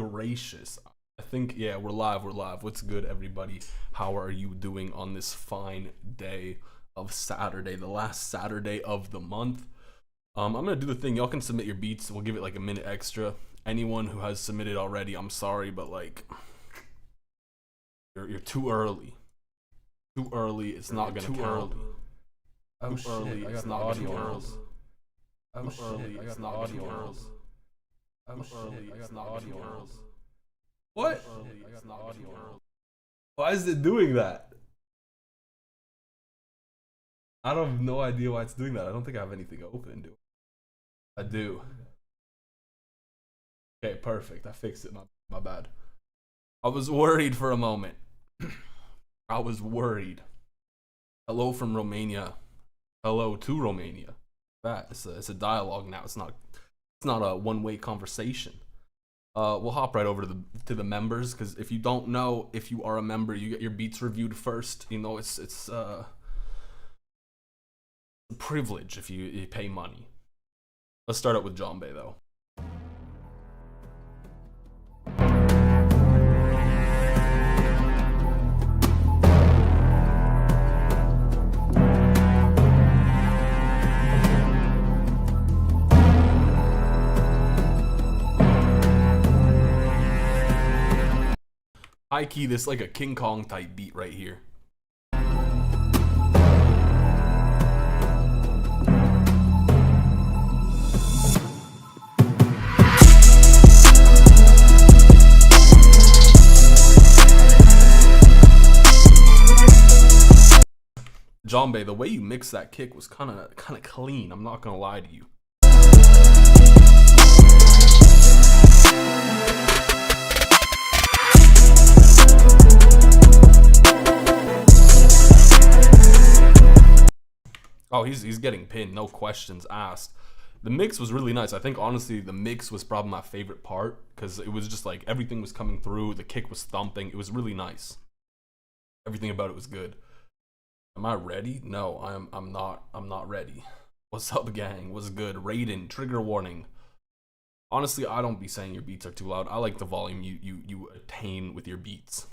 gracious. I think, yeah, we're live. What's good, everybody? How are you doing on this fine day of Saturday, the last Saturday of the month? I'm gonna do the thing. Y'all can submit your beats. We'll give it like a minute extra. Anyone who has submitted already, I'm sorry, but like, you're too early. Too early. It's not gonna count. Oh Too early. shit, I It's got the not audio gonna on. count. Oh Too shit, early. I It's got the not audio gonna on. count. Oh Too shit, early. I It's got the not gonna audio count. on. What? Oh shit, I got the audio on. Why is it doing that? I don't have no idea why it's doing that. I don't think I have anything open, do I? I do. Okay, perfect. I fixed it. My bad. I was worried for a moment. I was worried. Hello from Romania. Hello to Romania. That it's a dialogue now. It's not a one-way conversation. We'll hop right over to the members, because if you don't know, if you are a member, you get your beats reviewed first. You know, it's a privilege if you pay money. Let's start out with John Bay though. High key, this like a King Kong type beat right here. John Bay, the way you mixed that kick was kind of clean. I'm not gonna lie to you. Oh, he's getting pinned, no questions asked. The mix was really nice. I think honestly the mix was probably my favorite part, because it was just like everything was coming through. The kick was thumping. It was really nice. Everything about it was good. Am I ready? No, I'm not ready. What's up, gang? What's good? Raiden, trigger warning. Honestly, I don't be saying your beats are too loud. I like the volume you attain with your beats.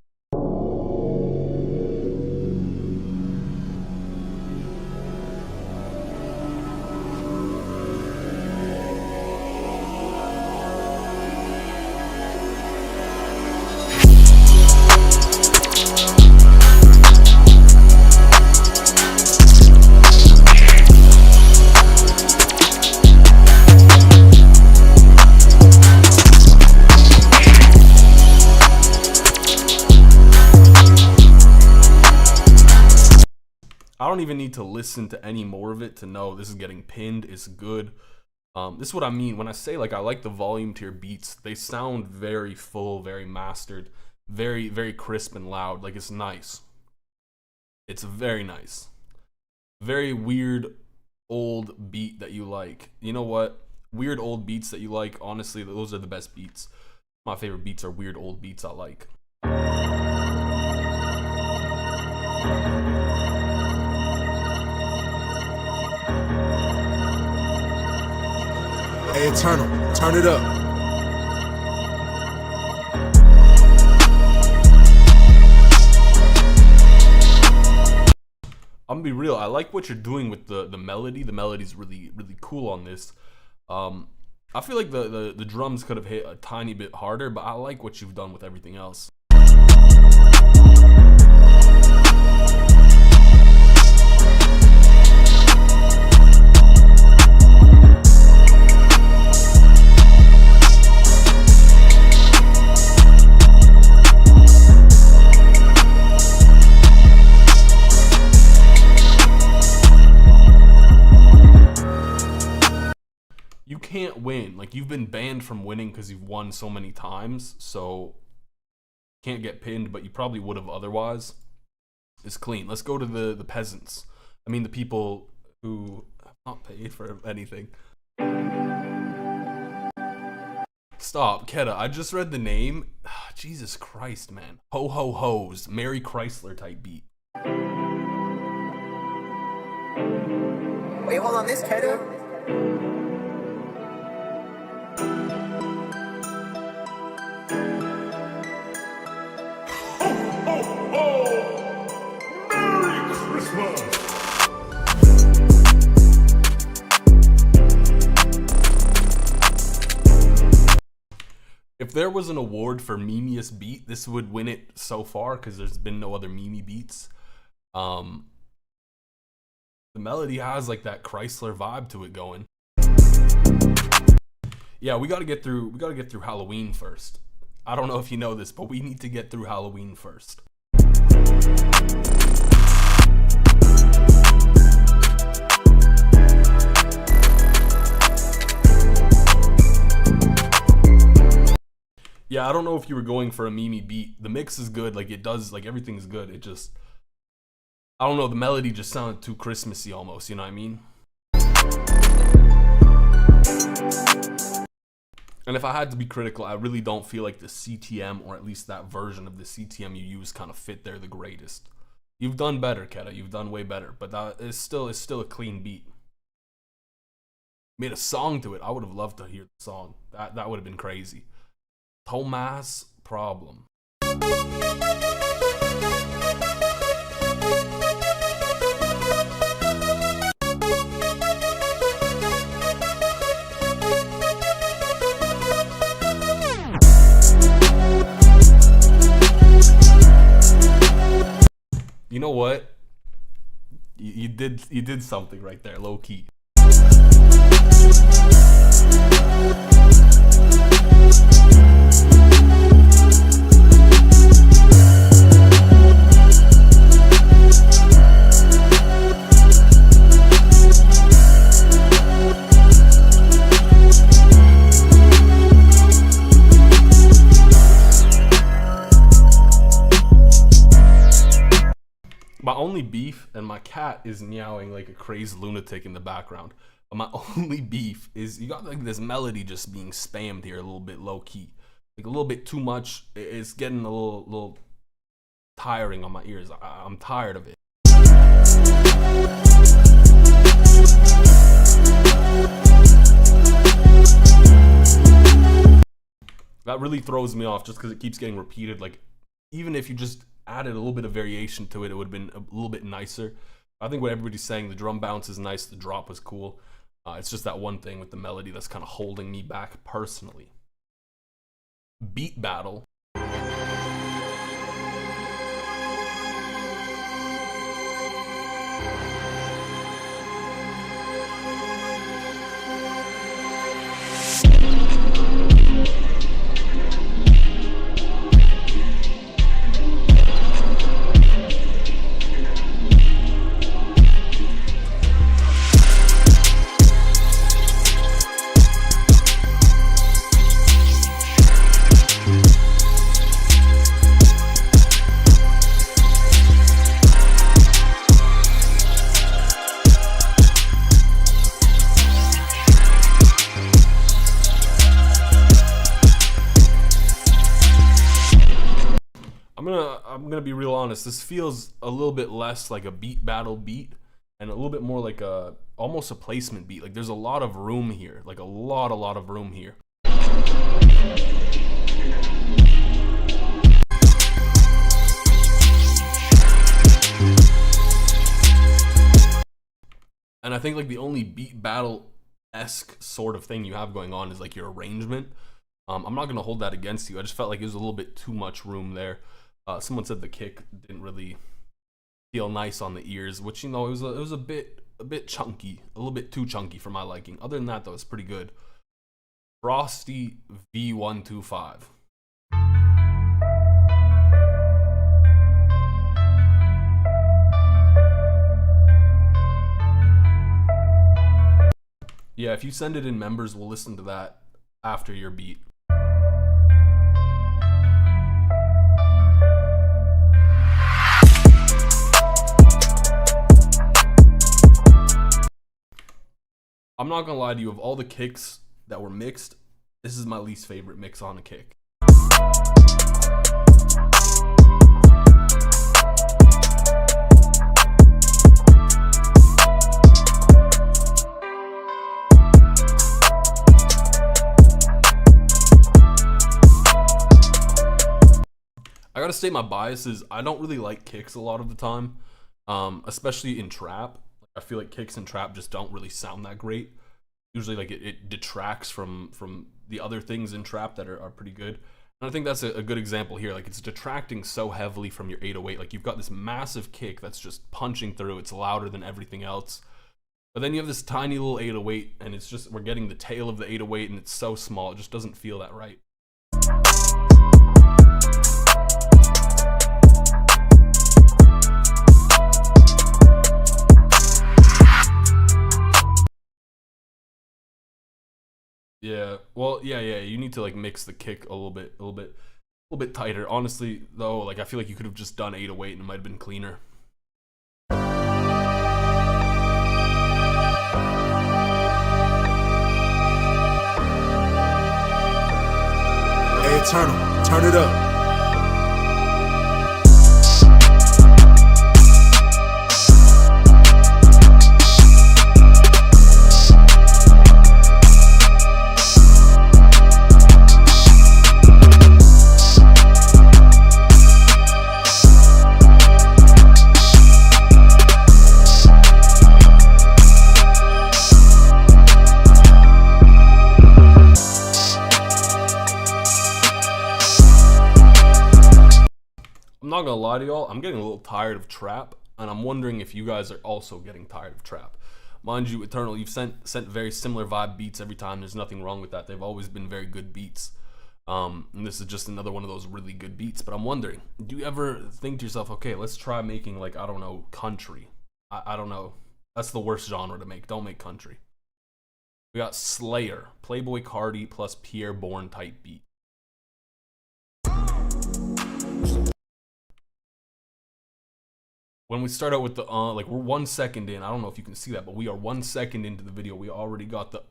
I don't even need to listen to any more of it to know this is getting pinned. It's good. This is what I mean when I say like I like the volume to your beats. They sound very full, very mastered, very, very crisp and loud. Like it's nice. It's very nice. Very weird old beat that you like. You know what? Weird old beats that you like. Honestly, those are the best beats. My favorite beats are weird old beats I like. Hey, Eternal, turn it up. I'm gonna be real. I like what you're doing with the melody. The melody's really cool on this. I feel like the drums could have hit a tiny bit harder, but I like what you've done with everything else. You can't win. Like, you've been banned from winning because you've won so many times, so can't get pinned, but you probably would have otherwise. It's clean. Let's go to the peasants. I mean the people who have not paid for anything. Stop, Keta. I just read the name. Jesus Christ, man. Ho ho ho's. Mary Chrysler type beat. Wait, hold on, this Keta? If there was an award for memeiest beat, this would win it so far because there's been no other meme beats. The melody has like that Chrysler vibe to it going. Yeah, we gotta get through Halloween first. I don't know if you know this, but we need to get through Halloween first. Yeah, I don't know if you were going for a meme beat. The mix is good, like it does, like everything's good. It just, I don't know, the melody just sounded too Christmassy almost, you know what I mean? And if I had to be critical, I really don't feel like the CTM, or at least that version of the CTM you use, kind of fit there the greatest. You've done better, Keta. You've done way better, but that is still a clean beat. Made a song to it. I would have loved to hear the song. That would have been crazy. Thomas Problem. You know what? You did something right there, low key. My only beef, and my cat is meowing like a crazy lunatic in the background, but my only beef is you got like this melody just being spammed here a little bit low key, like a little bit too much. It's getting a little tiring on my ears. I'm tired of it. That really throws me off just because it keeps getting repeated. Like, even if you just added a little bit of variation to it, it would have been a little bit nicer. I think what everybody's saying, the drum bounce is nice, the drop was cool. It's just that one thing with the melody that's kind of holding me back personally. Beat battle. I'm gonna be real honest. This feels a little bit less like a beat battle beat, and a little bit more like almost a placement beat. Like there's a lot of room here, like a lot of room here. And I think like the only beat battle-esque sort of thing you have going on is like your arrangement. I'm not gonna hold that against you. I just felt like it was a little bit too much room there. Someone said the kick didn't really feel nice on the ears, which, you know, it was a bit chunky, a little bit too chunky for my liking. Other than that, though, it's pretty good. Frosty V125. Yeah, if you send it in members, we'll listen to that after your beat. I'm not gonna lie to you, of all the kicks that were mixed, this is my least favorite mix on a kick. I gotta state my biases. I don't really like kicks a lot of the time, especially in trap. I feel like kicks and trap just don't really sound that great. usually like it detracts from the other things in trap that are pretty good. And I think that's a good example here. Like, it's detracting so heavily from your 808. Like, you've got this massive kick that's just punching through. It's louder than everything else. But then you have this tiny little 808, and it's just, we're getting the tail of the 808, and it's so small. It just doesn't feel that right. Yeah, well, yeah, you need to like mix the kick a little bit tighter. Honestly, though, like I feel like you could have just done 808 and it might have been cleaner. Hey, Eternal, turn it up. I'm not gonna lie to y'all, I'm getting a little tired of trap, and I'm wondering if you guys are also getting tired of trap. Mind you, Eternal, you've sent very similar vibe beats every time. There's nothing wrong with that. They've always been very good beats. And this is just another one of those really good beats. But I'm wondering, do you ever think to yourself, okay, let's try making, like, I don't know, country. I don't know. That's the worst genre to make. Don't make country. We got Slayer, Playboy Cardi plus Pierre Bourne type beat. When we start out with the like we're 1 second in, I don't know if you can see that, but we are 1 second into the video. We already got the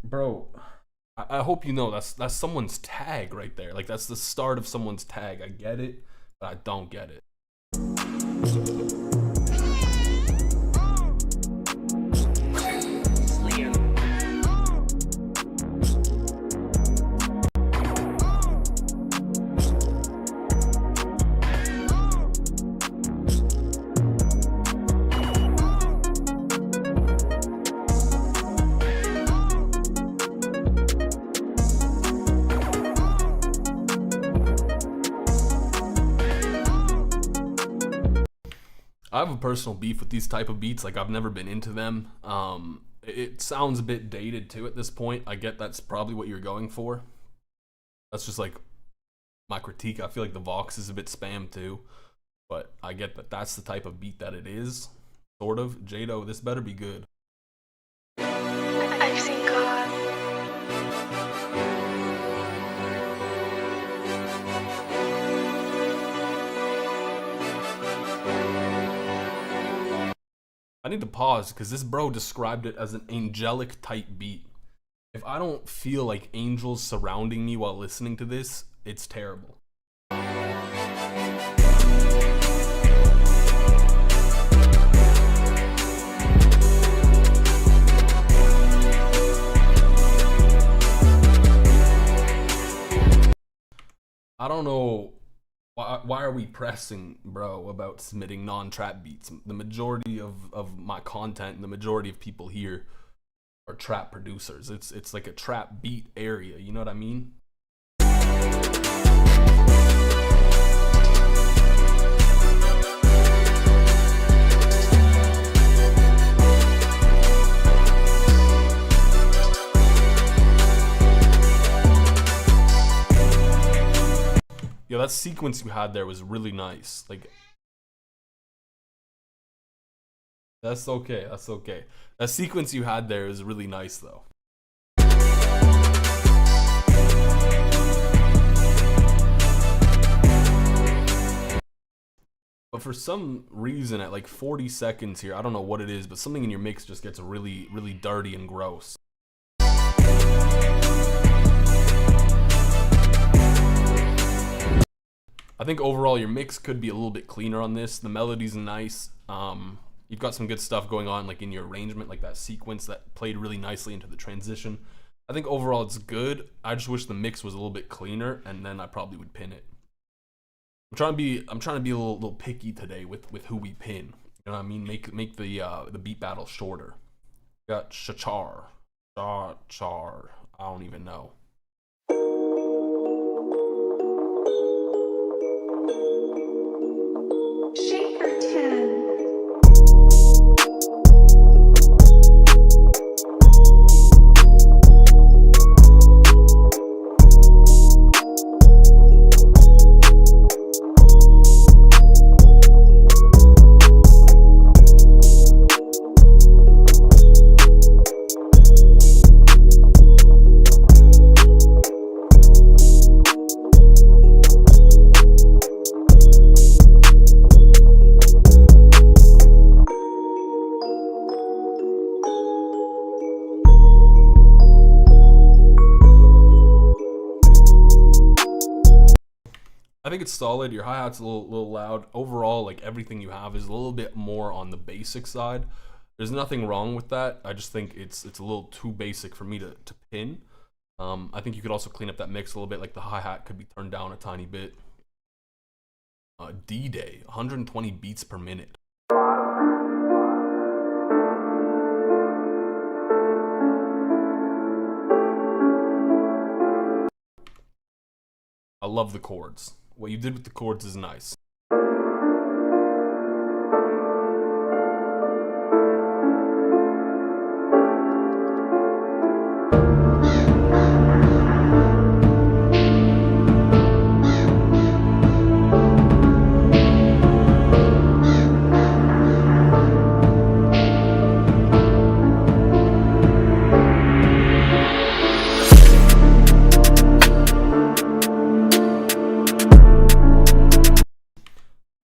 Bro, I hope you know that's someone's tag right there. Like, that's the start of someone's tag. I get it, but I don't get it. I have a personal beef with these type of beats. Like, I've never been into them. It sounds a bit dated too at this point. I get that's probably what you're going for. That's just like my critique. I feel like the Vox is a bit spam too, but I get that that's the type of beat that it is. Sort of. Jado, this better be good. I've seen God. I need to pause because this bro described it as an angelic type beat. If I don't feel like angels surrounding me while listening to this, it's terrible. I don't know why are we pressing, bro, about submitting non-trap beats. The majority of my content and the majority of people here are trap producers. It's like a trap beat area, you know what I mean? Yo, that sequence you had there was really nice. Like, that's okay. That's okay. That sequence you had there is really nice, though. But for some reason, at like 40 seconds here, I don't know what it is, but something in your mix just gets really, really dirty and gross. I think overall your mix could be a little bit cleaner on this. The melody's nice. You've got some good stuff going on, like in your arrangement, like that sequence that played really nicely into the transition. I think overall it's good. I just wish the mix was a little bit cleaner, and then I probably would pin it. I'm trying to be a little picky today with who we pin. You know what I mean? Make the beat battle shorter. Got Char. I don't even know. Shaker 10. I think it's solid. Your hi-hat's a little loud. Overall, like everything you have is a little bit more on the basic side. There's nothing wrong with that. I just think it's a little too basic for me to pin. I think you could also clean up that mix a little bit. Like the hi-hat could be turned down a tiny bit. D-Day, 120 beats per minute. I love the chords. What you did with the chords is nice.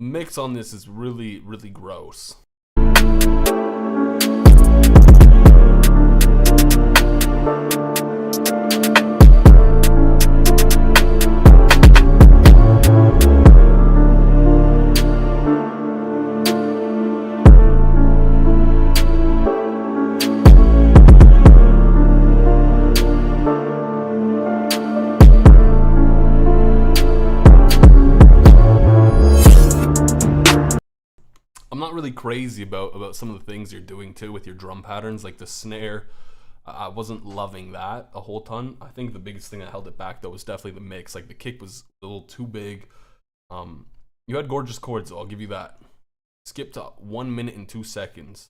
Mix on this is really gross. I'm not really crazy about some of the things you're doing too with your drum patterns, like the snare. I wasn't loving that a whole ton. I think the biggest thing that held it back though was definitely the mix. Like the kick was a little too big. You had gorgeous chords though, I'll give you that. Skipped to 1 minute and 2 seconds.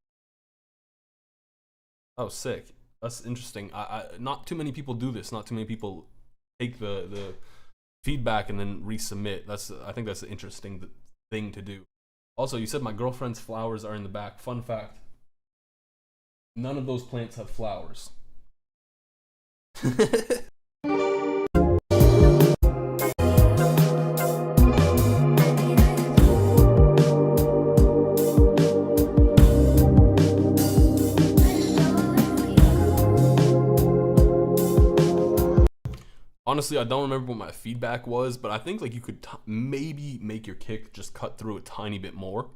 Oh, sick. That's interesting. Not too many people do this. Not too many people take the feedback and then resubmit. I think that's an interesting thing to do. Also, you said my girlfriend's flowers are in the back. Fun fact. None of those plants have flowers. Honestly, I don't remember what my feedback was, but I think like you could maybe make your kick just cut through a tiny bit more.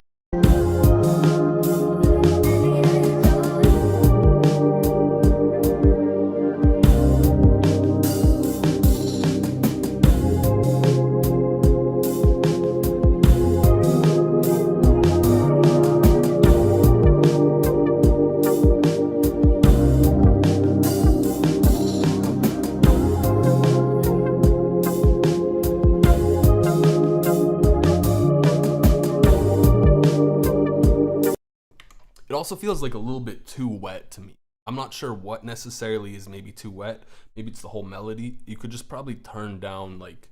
It also feels like a little bit too wet to me. I'm not sure what necessarily is maybe too wet. Maybe it's the whole melody. You could just probably turn down, like,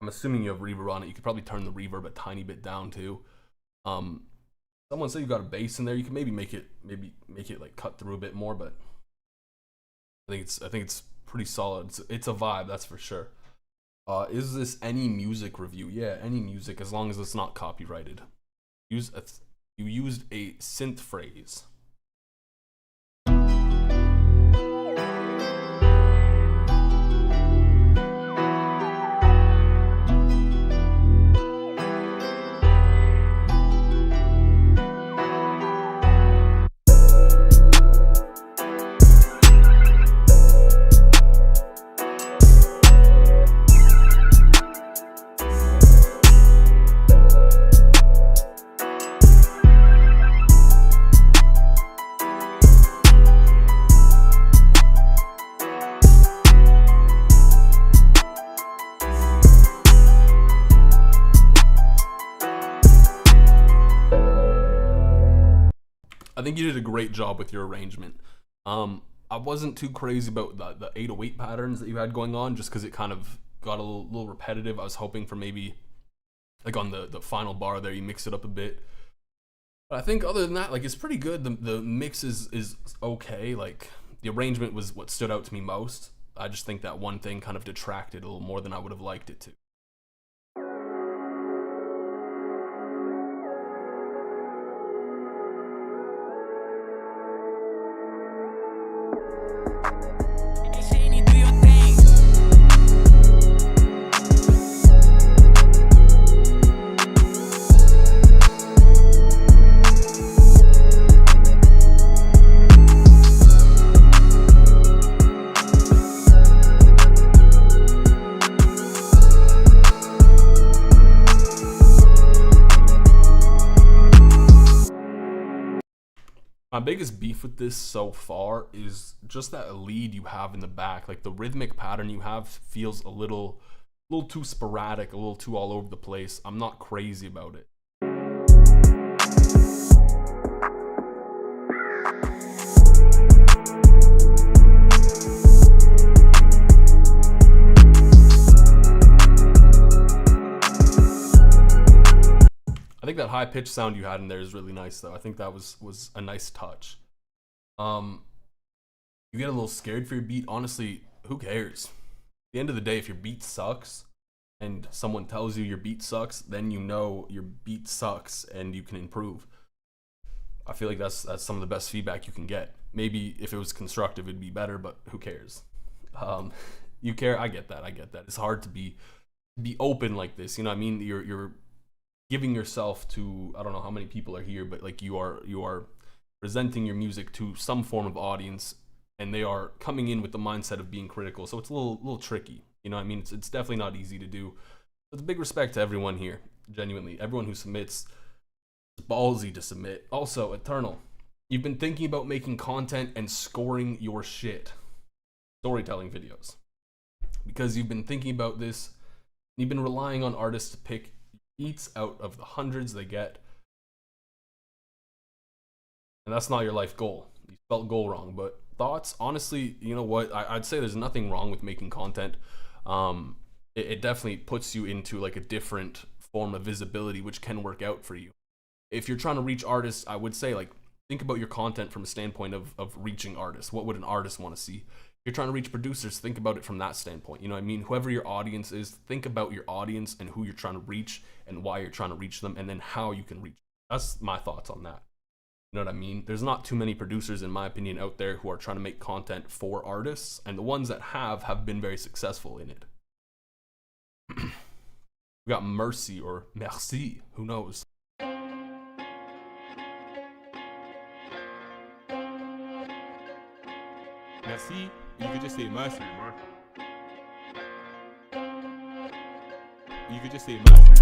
I'm assuming you have reverb on it. You could probably turn the reverb a tiny bit down too. Someone said you got a bass in there. You can maybe make it like cut through a bit more, but I think it's pretty solid. It's a vibe, that's for sure. Is this any music review? Yeah, any music, as long as it's not copyrighted. You used a synth phrase. think you did a great job with your arrangement. I wasn't too crazy about the 808 patterns that you had going on, just because it kind of got a little repetitive. I was hoping for maybe, like on the final bar there, you mix it up a bit. But I think other than that, like, it's pretty good. The mix is okay. Like, the arrangement was what stood out to me most. I just think that one thing kind of detracted a little more than I would have liked it to. My biggest beef with this so far is just that lead you have in the back. Like, the rhythmic pattern you have feels a little too sporadic, a little too all over the place. I'm not crazy about it. I think that high pitch sound you had in there is really nice, though. I think that was a nice touch. You get a little scared for your beat. Honestly, who cares? At the end of the day, if your beat sucks and someone tells you your beat sucks, then you know your beat sucks and you can improve. I feel like that's some of the best feedback you can get. Maybe if it was constructive, it'd be better, but who cares? You care. I get that. It's hard to be open like this. You know what I mean? You're giving yourself to, I don't know how many people are here, but like you are presenting your music to some form of audience, and they are coming in with the mindset of being critical. So it's a little tricky. You know what I mean? It's definitely not easy to do. It's a big respect to everyone here. Genuinely, everyone who submits. It's ballsy to submit. Also, Eternal, you've been thinking about making content and scoring your shit. Storytelling videos. Because you've been thinking about this, you've been relying on artists to pick beats out of the hundreds they get, and that's not your life goal. You spelled goal wrong. But thoughts? Honestly, you know what, I'd say there's nothing wrong with making content. It definitely puts you into like a different form of visibility, which can work out for you. If you're trying to reach artists, I would say, like, think about your content from a standpoint of reaching artists. What would an artist want to see? You're trying to reach producers, think about it from that standpoint. You know what I mean? Whoever your audience is, think about your audience and who you're trying to reach and why you're trying to reach them, and then how you can reach them. That's my thoughts on that. You know what I mean? There's not too many producers, in my opinion, out there who are trying to make content for artists, and the ones that have been very successful in it. We got Mercy, or Merci, who knows? Merci, you could just say mercy. You could just say mercy.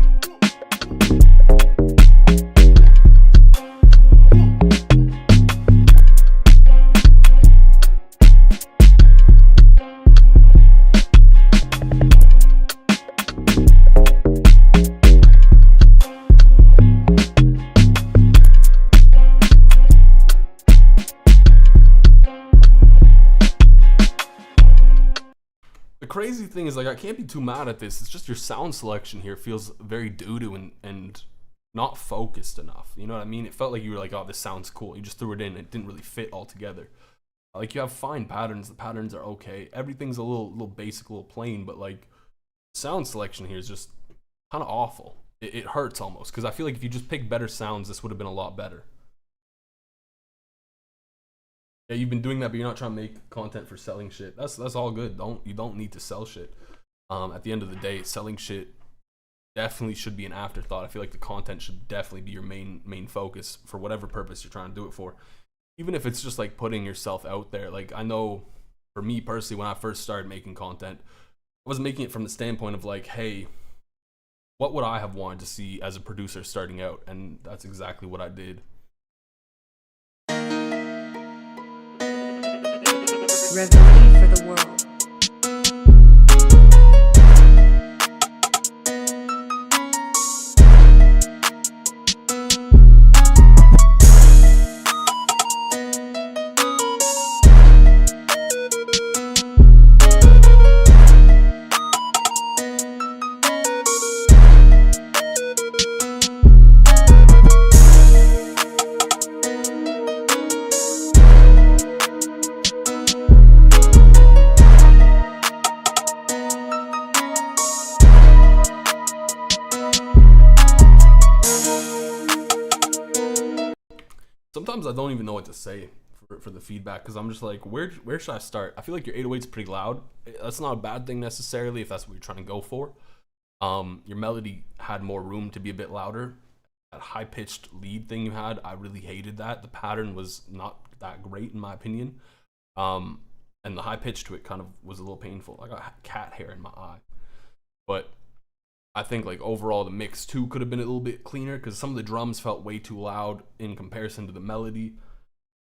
The crazy thing is, like, I can't be too mad at this. It's just your sound selection here feels very doo-doo and not focused enough. You know what I mean? It felt like you were like, oh, this sounds cool. You just threw it in. It didn't really fit all together. Like, you have fine patterns. The patterns are okay. Everything's a little basic, a little plain, but like, sound selection here is just kind of awful. It hurts almost, because I feel like if you just picked better sounds, this would have been a lot better. Yeah, you've been doing that, but you're not trying to make content for selling shit. That's all good. You don't need to sell shit. At the end of the day, selling shit definitely should be an afterthought. I feel like the content should definitely be your main focus for whatever purpose you're trying to do it for. Even if it's just like putting yourself out there. Like, I know for me personally, when I first started making content, I wasn't making it from the standpoint of like, hey, what would I have wanted to see as a producer starting out? And that's exactly what I did. Reveille for the world. sometimes I don't even know what to say for the feedback, because I'm just like, where should I start? I feel like your 808's pretty loud. That's not a bad thing necessarily if that's what you're trying to go for. Your melody had more room to be a bit louder. That high-pitched lead thing you had, I really hated that. The pattern was not that great in my opinion. And the high pitch to it kind of was a little painful. I got cat hair in my eye. But I think like overall the mix too could have been a little bit cleaner, because some of the drums felt way too loud in comparison to the melody.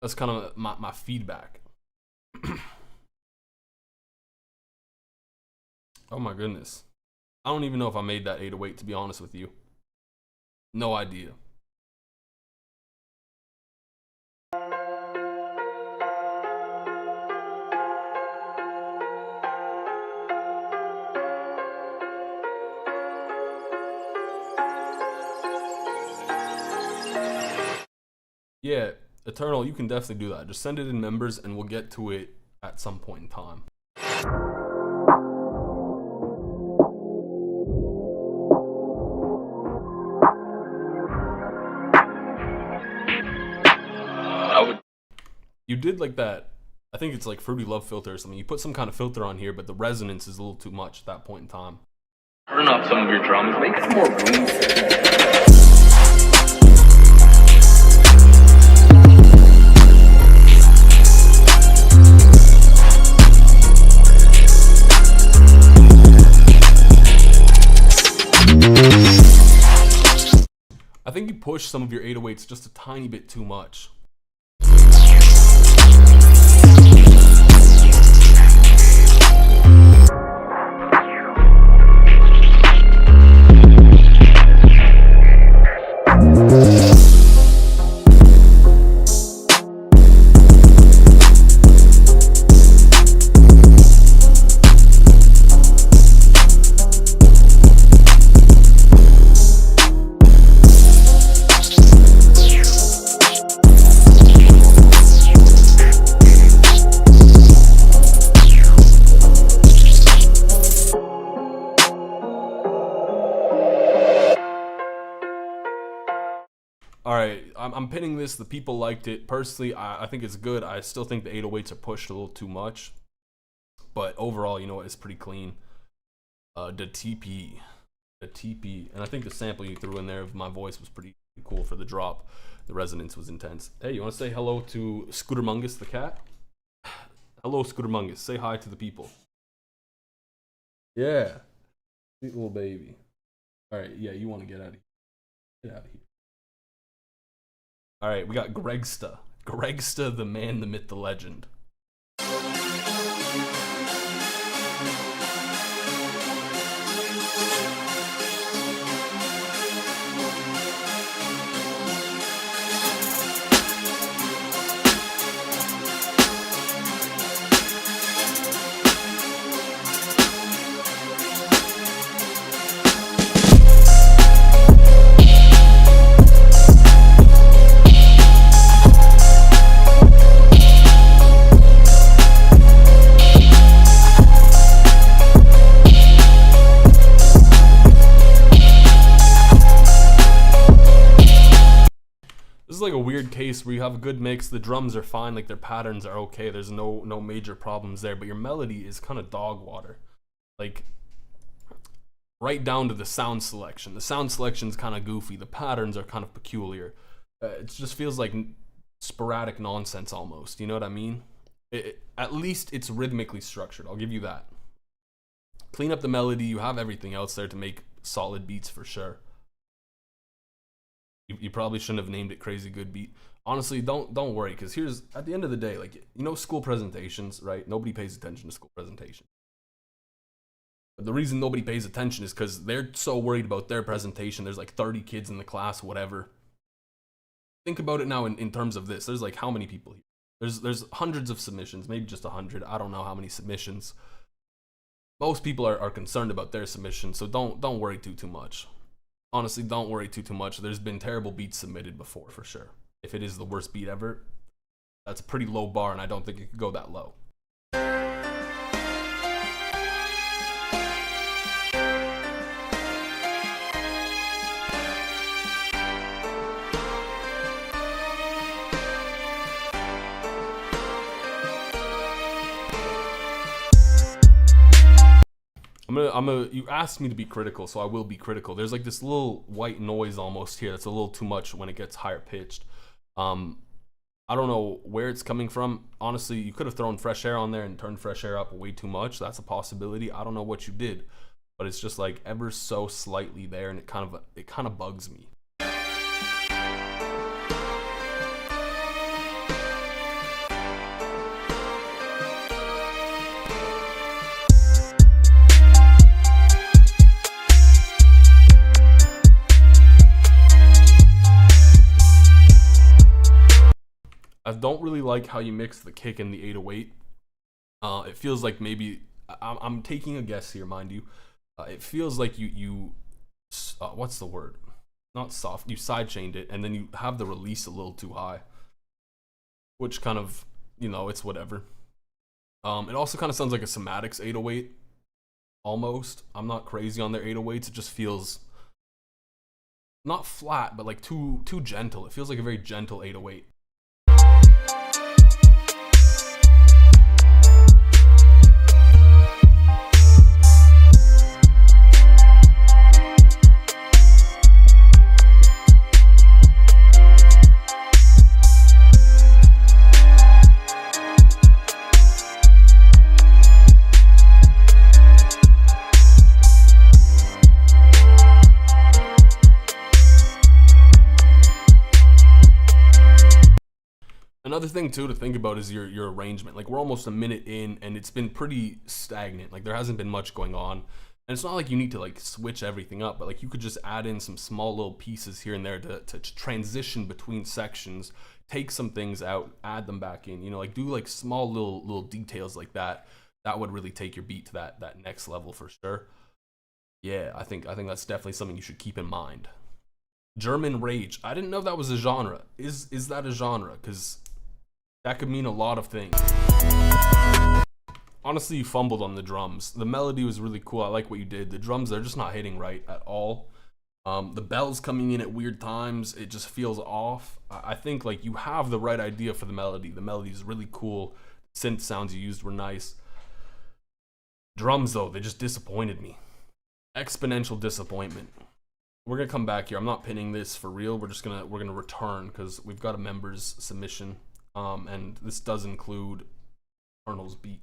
That's kind of my feedback. Oh my goodness. I don't even know if I made that 808, to be honest with you. No idea. Yeah, Eternal, you can definitely do that. Just send it in members and we'll get to it at some point in time. You did like that, I think it's like Fruity Love filter or something. You put some kind of filter on here, but the resonance is a little too much at that point in time. Turn up some of your drums, make some more room. I think you push some of your 808s just a tiny bit too much. Alright, I'm pinning this. The people liked it. Personally, I think it's good. I still think the 808s are pushed a little too much. But overall, you know what, it's pretty clean. The TP. And I think the sample you threw in there of my voice was pretty cool for the drop. The resonance was intense. Hey, you want to say hello to Scootermungus the cat? Hello, Scootermungus. Say hi to the people. Yeah. Sweet little baby. Alright, yeah, you want to get out of here. Get out of here. Alright, we got Gregsta. Gregsta, the man, the myth, the legend. This is like a weird case where you have a good mix, the drums are fine, like their patterns are okay, there's no major problems there, but your melody is kind of dog water. Like, right down to the sound selection. The sound selection's kind of goofy, the patterns are kind of peculiar. It just feels like sporadic nonsense almost, you know what I mean? At least it's rhythmically structured, I'll give you that. Clean up the melody, you have everything else there to make solid beats for sure. You probably shouldn't have named it Crazy Good Beat. Honestly, don't worry, because here's, at the end of the day, like, you know, school presentations, right? Nobody pays attention to school presentations. But the reason nobody pays attention is because they're so worried about their presentation. There's like 30 kids in the class, whatever. Think about it now in terms of this. There's like how many people here? There's hundreds of submissions, maybe just 100. I don't know how many submissions. Most people are concerned about their submission, so don't worry too much. Honestly, don't worry too much. There's been terrible beats submitted before, for sure. If it is the worst beat ever, that's a pretty low bar, and I don't think it could go that low. You asked me to be critical, so I will be critical. There's like this little white noise almost here that's a little too much when it gets higher pitched. I don't know where it's coming from. Honestly, you could have thrown fresh air on there and turned fresh air up way too much. That's a possibility. I don't know what you did, but it's just like ever so slightly there, and it kind of bugs me. I don't really like how you mix the kick and the 808. It feels like maybe I'm taking a guess here, mind you. It feels like you what's the word? Not soft. You sidechained it, and then you have the release a little too high, which kind of, it's whatever. It also kind of sounds like a Somatics 808, almost. I'm not crazy on their 808s. It just feels not flat, but like too gentle. It feels like a very gentle 808. Another thing too to think about is your arrangement. Like, we're almost a minute in and it's been pretty stagnant. Like, there hasn't been much going on. And it's not like you need to like switch everything up, but like you could just add in some small little pieces here and there to transition between sections, take some things out, add them back in, like do like small little details like that. That would really take your beat to that next level for sure. Yeah, I think that's definitely something you should keep in mind. German rage. I didn't know that was a genre. Is that a genre? Because that could mean a lot of things. Honestly, you fumbled on the drums. The melody was really cool. I like what you did. The drums, they're just not hitting right at all. The bells coming in at weird times, it just feels off. I think like you have the right idea for the melody. The melody is really cool. Synth sounds you used were nice. Drums though, they just disappointed me. Exponential disappointment. We're gonna come back here. I'm not pinning this for real. We're gonna return because we've got a members submission. And this does include Arnold's beat.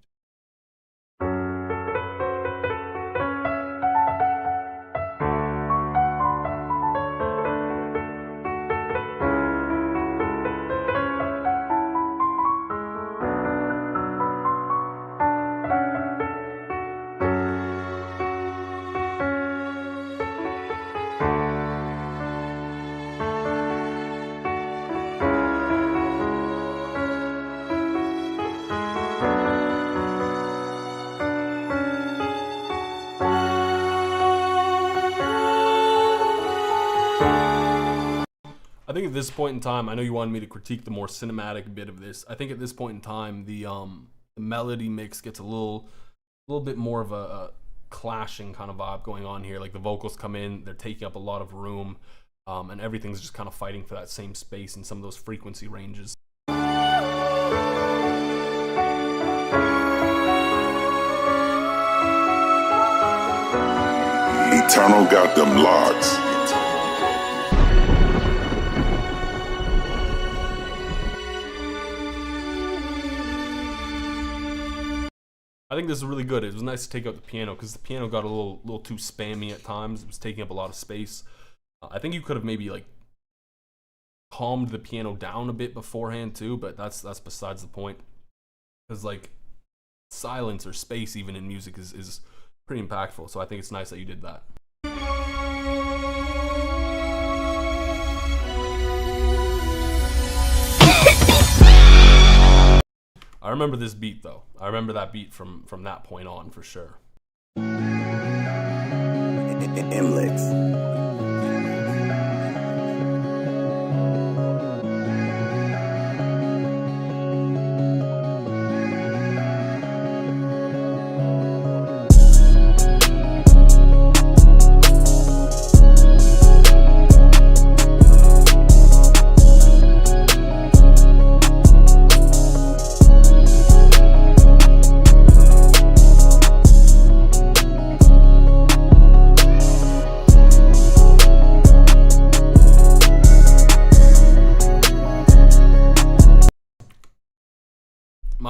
I think at this point in time, I know you wanted me to critique the more cinematic bit of this. I think at this point in time, the melody mix gets a little bit more of a clashing kind of vibe going on here. Like the vocals come in, they're taking up a lot of room, and everything's just kind of fighting for that same space in some of those frequency ranges. Eternal got them locks. I think this is really good. It was nice to take out the piano because the piano got a little too spammy at times. It was taking up a lot of space. I think you could have maybe like calmed the piano down a bit beforehand too, but that's besides the point. Because like silence or space even in music is pretty impactful. So I think it's nice that you did that. I remember this beat though. I remember that beat from that point on for sure. Mlex.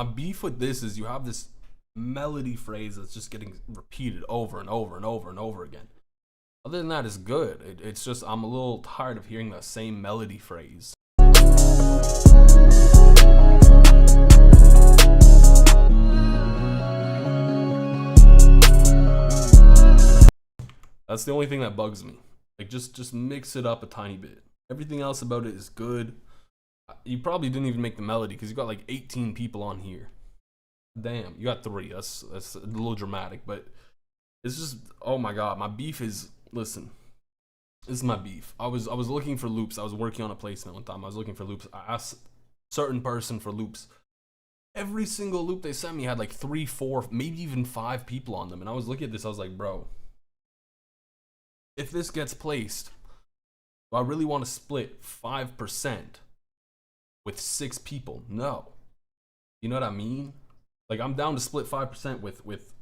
my beef with this is you have this melody phrase that's just getting repeated over and over and over and over again. Other than that, it's good. It's just I'm a little tired of hearing that same melody phrase. That's the only thing that bugs me. Like just mix it up a tiny bit. Everything else about it is good. You probably didn't even make the melody because you got like 18 people on here. Damn, you got 3. That's a little dramatic, but it's just, oh my god, my beef is, listen. This is my beef. I was looking for loops. I was working on a placement one time. I was looking for loops. I asked a certain person for loops. Every single loop they sent me had like 3, 4, maybe even 5 people on them. And I was looking at this, I was like, bro, if this gets placed, do I really want to split 5% with 6 people? No. You know what I mean? Like, I'm down to split 5% with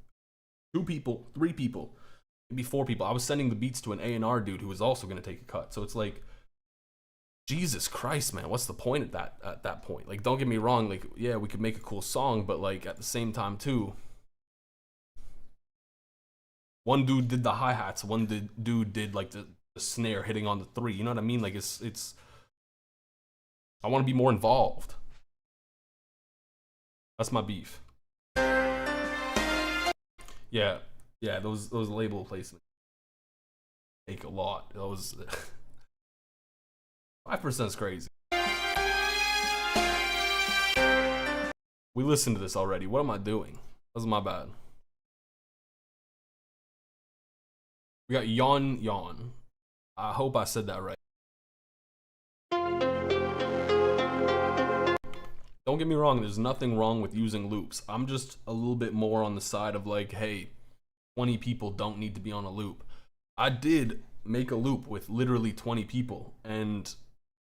2 people, 3 people, maybe 4 people. I was sending the beats to an A&R dude who was also going to take a cut. So it's like, Jesus Christ, man, what's the point at that point? Like, don't get me wrong, like, yeah, we could make a cool song, but like at the same time too, one dude did the hi-hats, one dude did like the snare hitting on the 3. You know what I mean? Like, it's I want to be more involved. That's my beef. Yeah, those label placements take a lot. Those 5% is crazy. We listened to this already. What am I doing? That's my bad. We got Yawn. I hope I said that right. Don't get me wrong, there's nothing wrong with using loops. I'm just a little bit more on the side of like, hey, 20 people don't need to be on a loop. I did make a loop with literally 20 people, and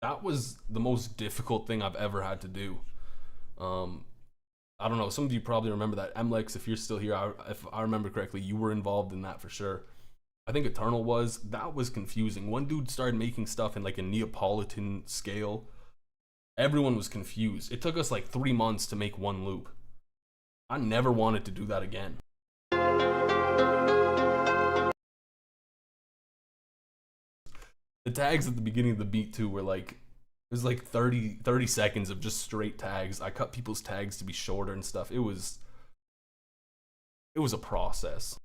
that was the most difficult thing I've ever had to do. I don't know, some of you probably remember that. MLex, if you're still here, if I remember correctly, you were involved in that for sure. I think Eternal was. That was confusing. One dude started making stuff in like a Neapolitan scale. Everyone was confused. It took us like 3 months to make one loop. I never wanted to do that again. The tags at the beginning of the beat too were like, it was like 30 seconds of just straight tags. I cut people's tags to be shorter and stuff. It was a process.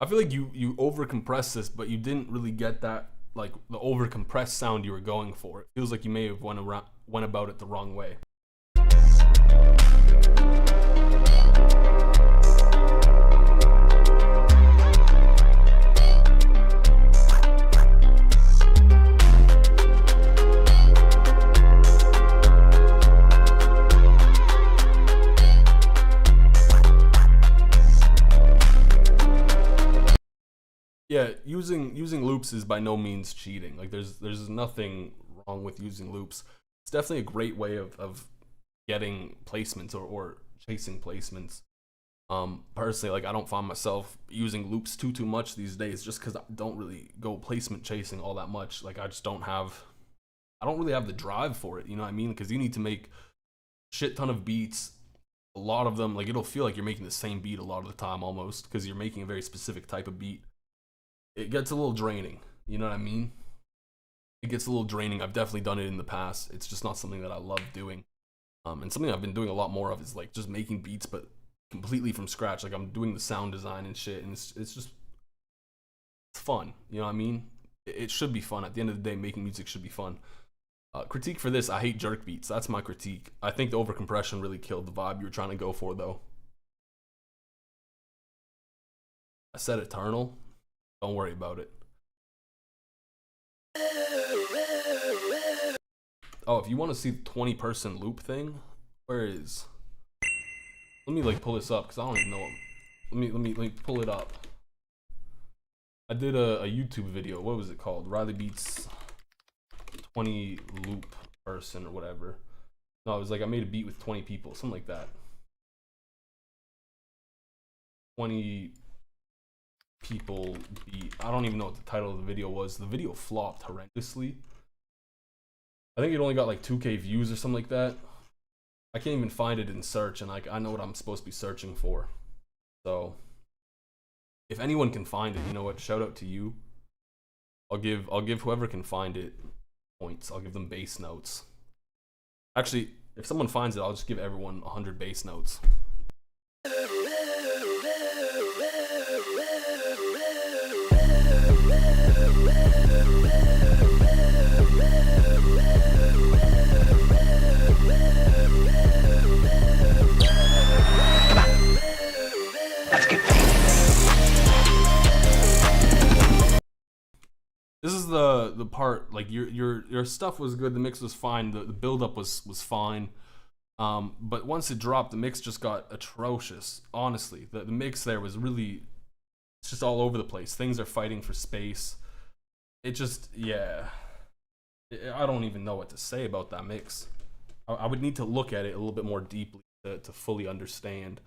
I feel like you over compressed this, but you didn't really get that, like the over compressed sound you were going for. It feels like you may have went about it the wrong way. Yeah, using loops is by no means cheating. Like there's nothing wrong with using loops. It's definitely a great way of getting placements or chasing placements. Personally, like I don't find myself using loops too much these days, just because I don't really go placement chasing all that much. Like I don't really have the drive for it. You know what I mean? Because you need to make a shit ton of beats. A lot of them, like it'll feel like you're making the same beat a lot of the time almost, because you're making a very specific type of beat. It gets a little draining, you know what I mean? It gets a little draining. I've definitely done it in the past. It's just not something that I love doing. And something I've been doing a lot more of is like just making beats, but completely from scratch. Like I'm doing the sound design and shit, and it's fun, you know what I mean? It should be fun. At the end of the day, making music should be fun. Critique for this, I hate jerk beats. That's my critique. I think the overcompression really killed the vibe you were trying to go for, though. I said Eternal. Don't worry about it. Oh, if you want to see the 20-person loop thing, where is? Let me like pull this up because I don't even know. Let me pull it up. I did a YouTube video. What was it called? rlybeats 20 loop person or whatever. No, it was like I made a beat with 20 people, something like that. 20 people beat. I don't even know what the title of the video was. The video flopped horrendously. I think it only got like 2K views or something like that. I can't even find it in search, and like I know what I'm supposed to be searching for. So if anyone can find it, you know what? Shout out to you. I'll give whoever can find it points. I'll give them base notes. Actually, if someone finds it, I'll just give everyone 100 base notes. This is the part, like your stuff was good, the mix was fine, the build up was fine. But once it dropped, the mix just got atrocious. Honestly, the mix there was really, it's just all over the place. Things are fighting for space. It just, yeah. I don't even know what to say about that mix. I would need to look at it a little bit more deeply to fully understand.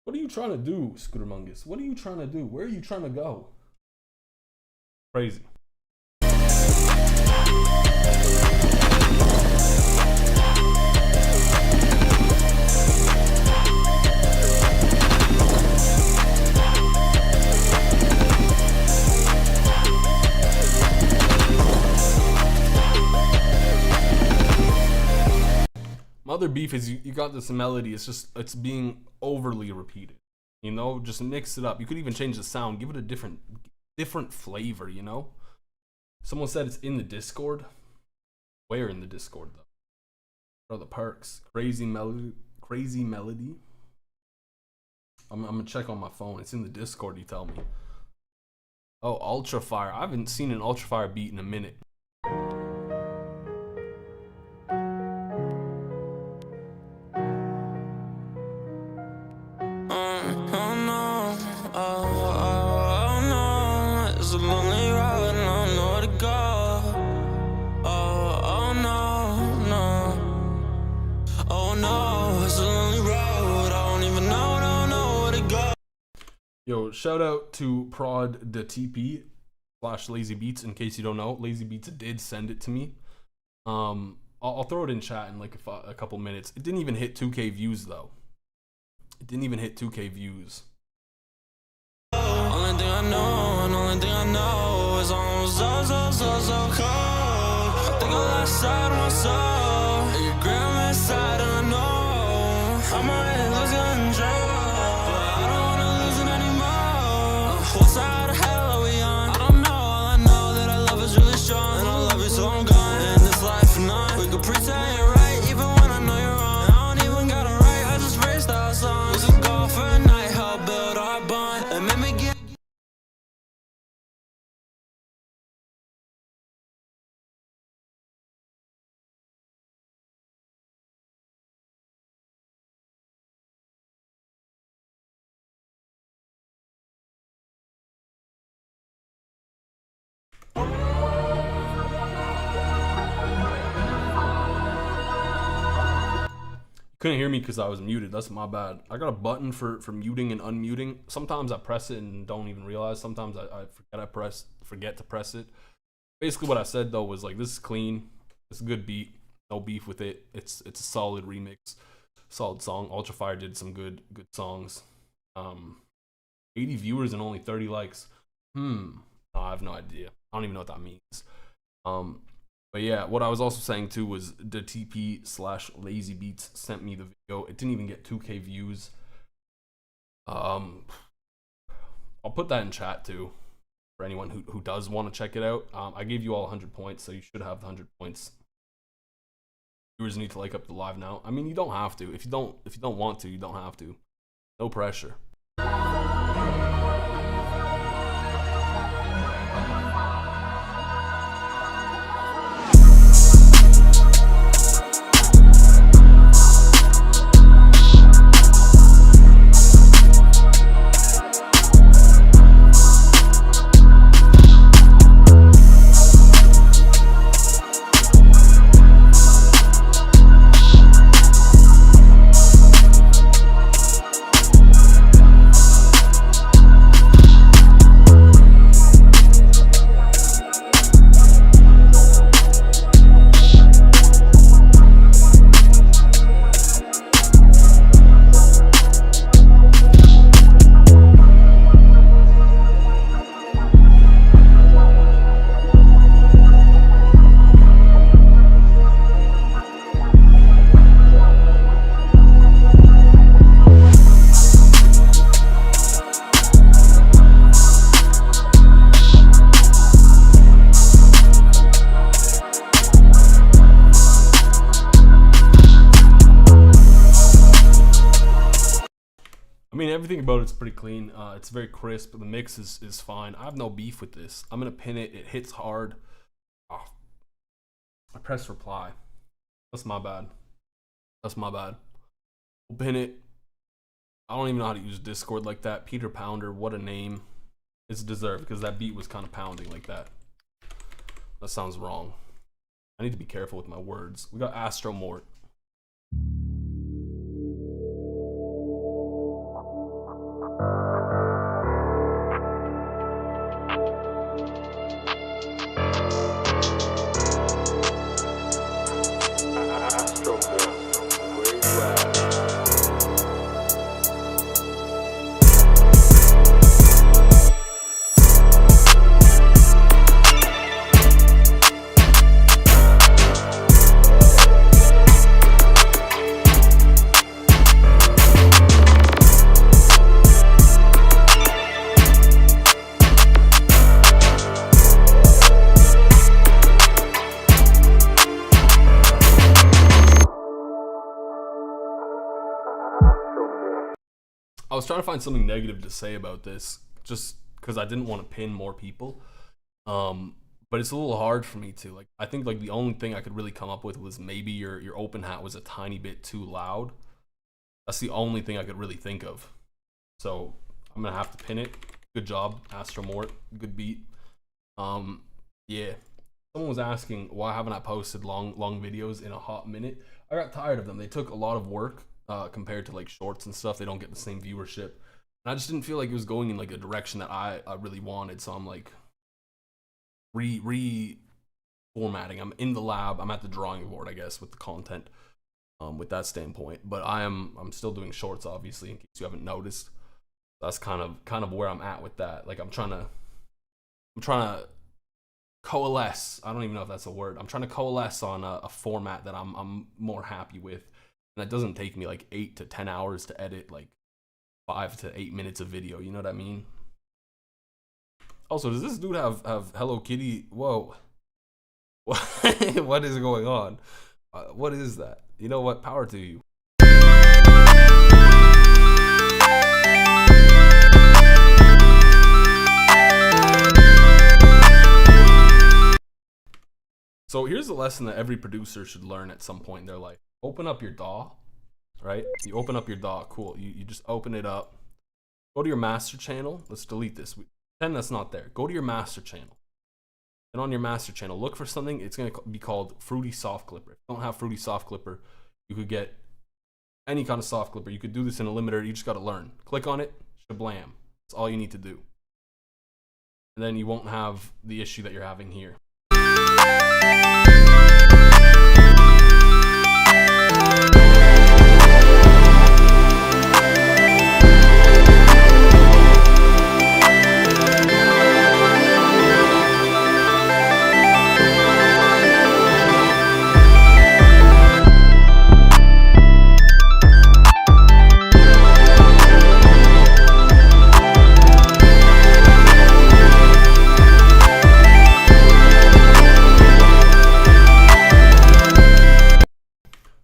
What are you trying to do, Scootermungus? What are you trying to do? Where are you trying to go? Crazy. My other beef is you got this melody, it's being overly repeated. You know, just mix it up. You could even change the sound, give it a different flavor, you know? Someone said it's in the Discord. Where in the Discord though? What are the perks? Crazy melody. I'm gonna check on my phone. It's in the Discord, you tell me. Oh, Ultra Fire. I haven't seen an Ultra Fire beat in a minute. Yo, shout out to prod the TP /lazybeats. In case you don't know, lazybeats did send it to me. I'll throw it in chat in like a couple minutes. It didn't even hit 2K views though. It didn't even hit 2K views. Only thing I know is I'm so cold. I think I lost sight of my soul. You grab my side and I know I might lose control, but I don't wanna lose it anymore. What side of hell are we on? I don't know. All I know that our love is really strong, and I love you so I'm gone. In this life or not, we could pretend you're right even when I know you're wrong. I don't even got it right, I just freestyle songs. We could go for a night, help build our bond, and make me get. Couldn't hear me because I was muted. That's my bad. I got a button for muting and unmuting. Sometimes I press it and don't even realize. Sometimes I forget to press it. Basically what I said though was like, this is clean. It's a good beat. No beef with it. It's a solid remix. Solid song. Ultra Fire did some good songs. 80 viewers and only 30 likes. No, I have no idea. I don't even know what that means. But yeah, what I was also saying too was the TP /lazybeats sent me the video. It didn't even get 2K views. I'll put that in chat too for anyone who does want to check it out. I gave you all 100 points, so you should have the 100 points. Viewers need to like up the live now. I mean, you don't have to. If you don't want to, you don't have to. No pressure. I mean, everything about it's pretty clean. It's very crisp. The mix is fine. I have no beef with this. I'm gonna pin it. It hits hard. Oh, I pressed reply. That's my bad. That's my bad. We'll pin it. I don't even know how to use Discord like that. Peter Pounder, what a name. It's deserved because that beat was kind of pounding like that. That sounds wrong. I need to be careful with my words. We got Astro Mort. I was trying to find something negative to say about this, just because I didn't want to pin more people. But it's a little hard for me to. Like, I think like the only thing I could really come up with was maybe your open hat was a tiny bit too loud. That's the only thing I could really think of. So I'm gonna have to pin it. Good job, Astro Mort. Good beat. Yeah. Someone was asking why haven't I posted long videos in a hot minute. I got tired of them. They took a lot of work. Compared to like shorts and stuff, they don't get the same viewership, and I just didn't feel like it was going in like a direction that I really wanted. So I'm like reformatting. I'm in the lab. I'm at the drawing board, I guess, with the content, with that standpoint. But I'm still doing shorts, obviously, in case you haven't noticed. That's kind of where I'm at with that. Like I'm trying to coalesce. I don't even know if that's a word. I'm trying to coalesce on a format that I'm more happy with. And that doesn't take me like 8 to 10 hours to edit like 5 to 8 minutes of video. You know what I mean? Also, does this dude have Hello Kitty? Whoa. What is going on? What is that? You know what? Power to you. So here's a lesson that every producer should learn at some point in their life. Open up your DAW, right? You open up your DAW, cool. You just open it up. Go to your master channel. Let's delete this. Pretend that's not there. Go to your master channel. And on your master channel, look for something. It's going to be called Fruity Soft Clipper. If you don't have Fruity Soft Clipper, you could get any kind of soft clipper. You could do this in a limiter. You just got to learn. Click on it. Shablam. That's all you need to do. And then you won't have the issue that you're having here.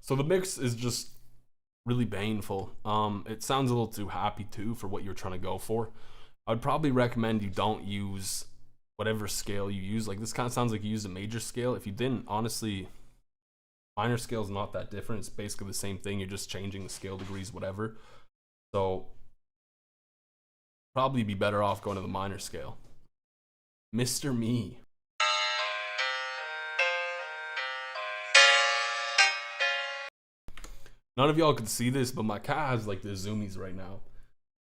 So the mix is just really baneful. It sounds a little too happy too for what you're trying to go for. I'd probably recommend you don't use whatever scale you use. Like this kind of sounds like you use a major scale. If you didn't, honestly, minor scale is not that different. It's basically the same thing. You're just changing the scale degrees, whatever. So probably be better off going to the minor scale. Mr. Me. None of y'all could see this, but my cat has like the zoomies right now.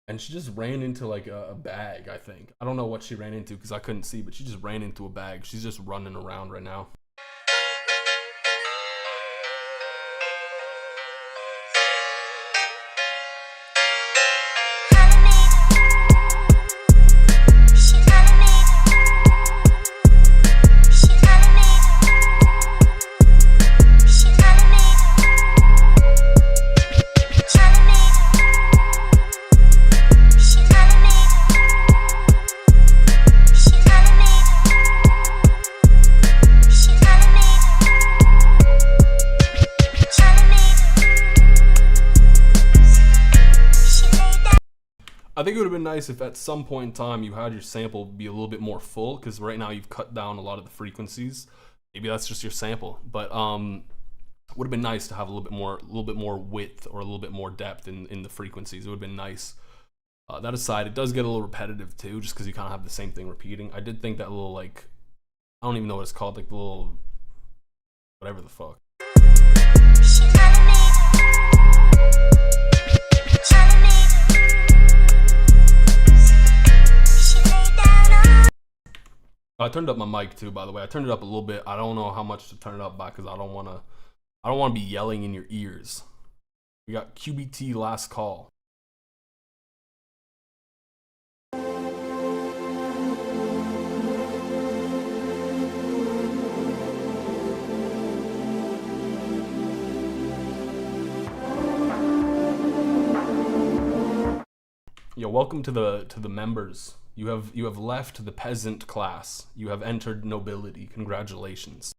And she just ran into like a bag, I think. I don't know what she ran into because I couldn't see, but she just ran into a bag. She's just running around right now. I think it would have been nice if at some point in time you had your sample be a little bit more full, because right now you've cut down a lot of the frequencies. Maybe that's just your sample, but would have been nice to have a little bit more width or a little bit more depth in the frequencies. It would have been nice. That aside, it does get a little repetitive too, just because you kind of have the same thing repeating. I did think that little, like, I don't even know what it's called, like the little whatever the fuck. I turned up my mic too, by the way. I turned it up a little bit. I don't know how much to turn it up by, because I don't want to be yelling in your ears. We got QBT last call. Yo, welcome to the members. You have left the peasant class. You have entered nobility. Congratulations.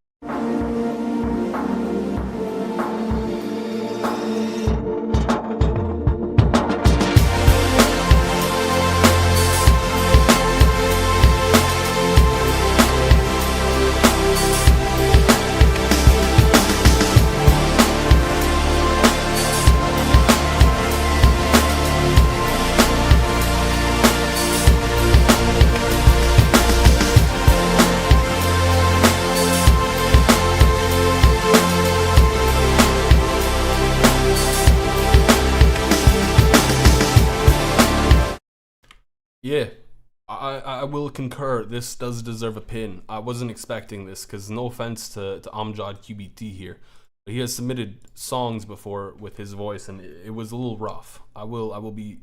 Yeah, I will concur. This does deserve a pin. I wasn't expecting this, because no offense to Amjad QBT here, but he has submitted songs before with his voice, and it was a little rough. I will be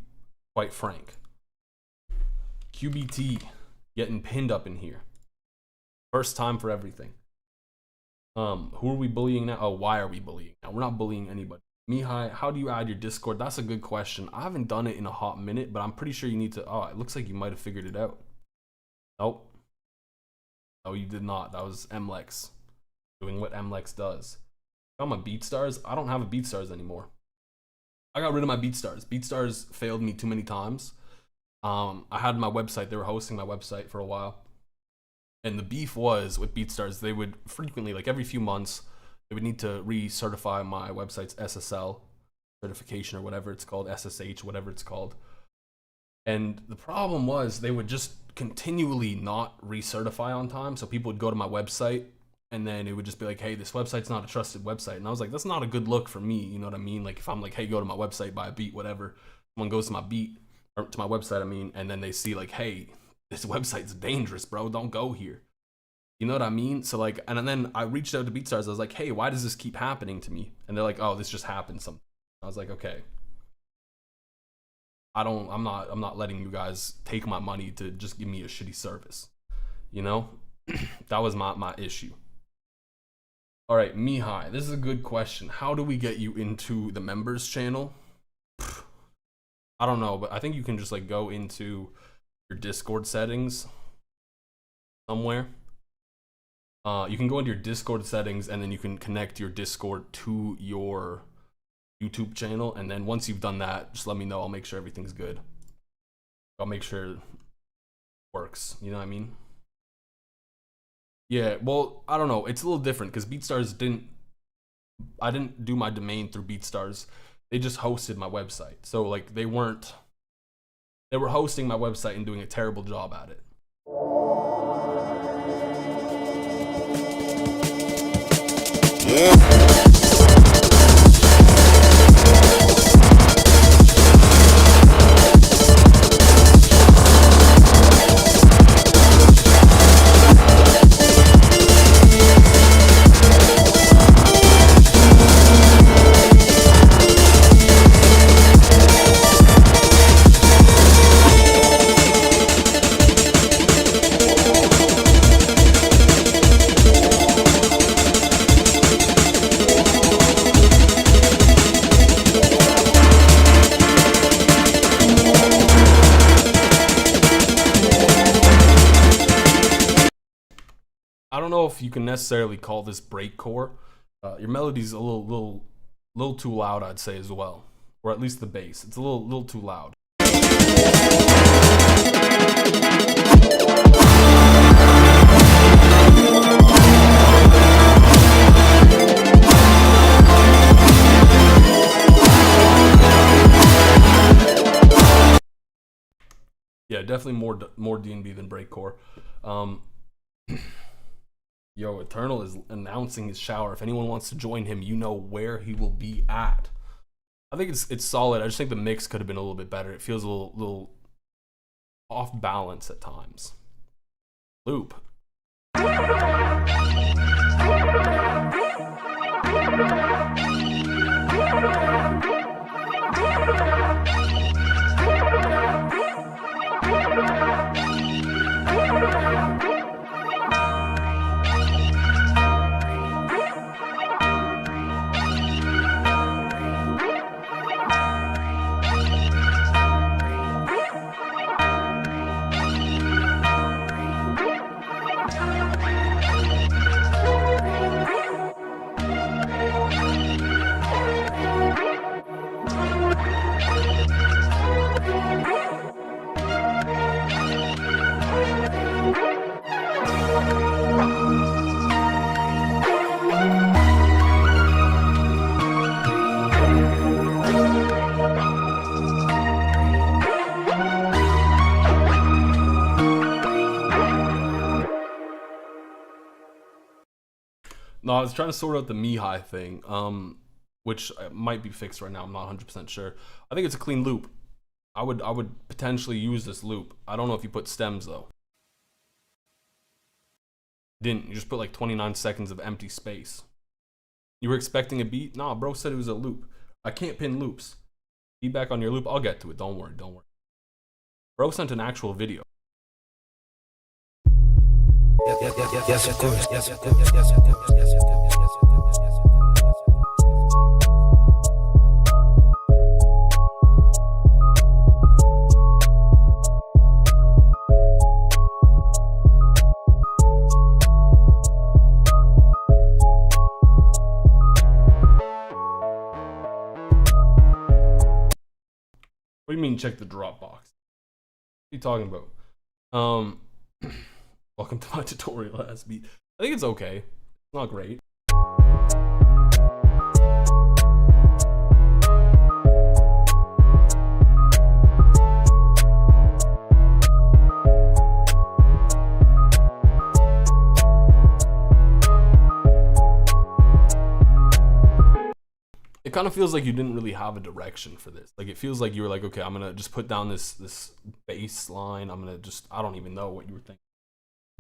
quite frank. QBT getting pinned up in here. First time for everything. Who are we bullying now? Oh, why are we bullying now? We're not bullying anybody. Mihai, how do you add your Discord? That's a good question. I haven't done it in a hot minute, but I'm pretty sure you need to. Oh, it looks like you might have figured it out. Nope. No, you did not. That was Mlex doing what Mlex does. Got my BeatStars. I don't have a BeatStars anymore. I got rid of my BeatStars. BeatStars failed me too many times. I had my website. They were hosting my website for a while. And the beef was with BeatStars, they would frequently, like every few months, they would need to recertify my website's SSL certification or whatever it's called, SSH, whatever it's called. And the problem was they would just continually not recertify on time. So people would go to my website and then it would just be like, hey, this website's not a trusted website. And I was like, that's not a good look for me. You know what I mean? Like if I'm like, hey, go to my website, buy a beat, whatever. Someone goes to my beat, or to my website, I mean, and then they see like, hey, this website's dangerous, bro. Don't go here. You know what I mean? So like, and then I reached out to BeatStars. I was like, hey, why does this keep happening to me? And they're like, oh, this just happened. I was like, okay. I'm not letting you guys take my money to just give me a shitty service. You know? That was my issue. All right, Mihai, this is a good question. How do we get you into the members channel? I don't know, but I think you can just like go into your Discord settings somewhere. You can go into your Discord settings and then you can connect your Discord to your YouTube channel. And then once you've done that, just let me know. I'll make sure everything's good. I'll make sure it works. You know what I mean? Yeah, well, I don't know. It's a little different because BeatStars I didn't do my domain through BeatStars. They just hosted my website. So like they were hosting my website and doing a terrible job at it. I don't know if you can necessarily call this breakcore. Your melody's a little too loud, I'd say, as well, or at least the bass. It's a little too loud. Yeah, definitely more D&B than breakcore. Yo, Eternal is announcing his shower. If anyone wants to join him, you know where he will be at. I think it's solid. I just think the mix could have been a little bit better. It feels a little off balance at times. Loop. No, I was trying to sort out the Mihai thing, which might be fixed right now. I'm not 100% sure. I think it's a clean loop. I would potentially use this loop. I don't know if you put stems though. Didn't. You just put like 29 seconds of empty space. You were expecting a beat? Nah, bro said it was a loop. I can't pin loops. Feedback on your loop? I'll get to it. Don't worry. Bro sent an actual video. Yes, of course. Yes, of course. Yes, of course. Yes, of course. Yes, of course. What do you mean check the Dropbox? What are you talking about? Welcome to my tutorial ass beat. I think it's okay. It's not great. It kind of feels like you didn't really have a direction for this. Like it feels like you were like, okay, I'm gonna just put down this bass line. I don't even know what you were thinking.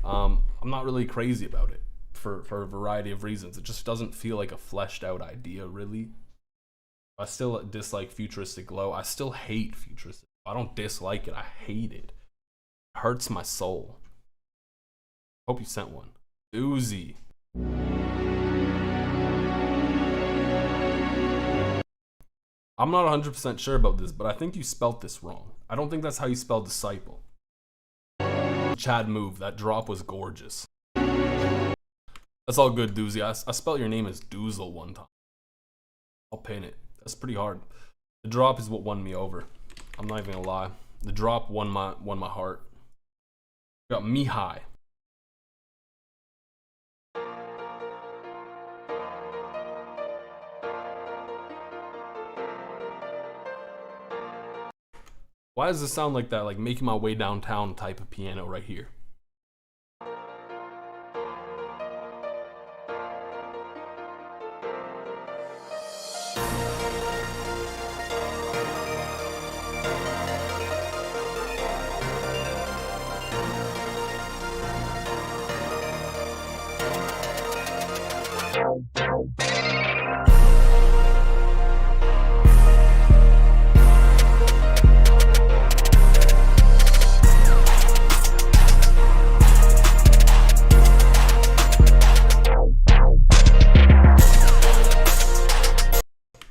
I'm not really crazy about it for a variety of reasons. It just doesn't feel like a fleshed out idea, really. I still dislike Futuristic Glow. I still hate Futuristic. I don't dislike it. I hate it. It hurts my soul. Hope you sent one. Uzi. I'm not 100% sure about this, but I think you spelt this wrong. I don't think that's how you spell disciple. Chad move. That drop was gorgeous. That's all good, Doozy. I spelled your name as Doozle one time. I'll pin it. That's pretty hard. The drop is what won me over. I'm not even gonna lie. The drop won my heart. We got Mihai. Why does this sound like that, like Making My Way Downtown type of piano right here?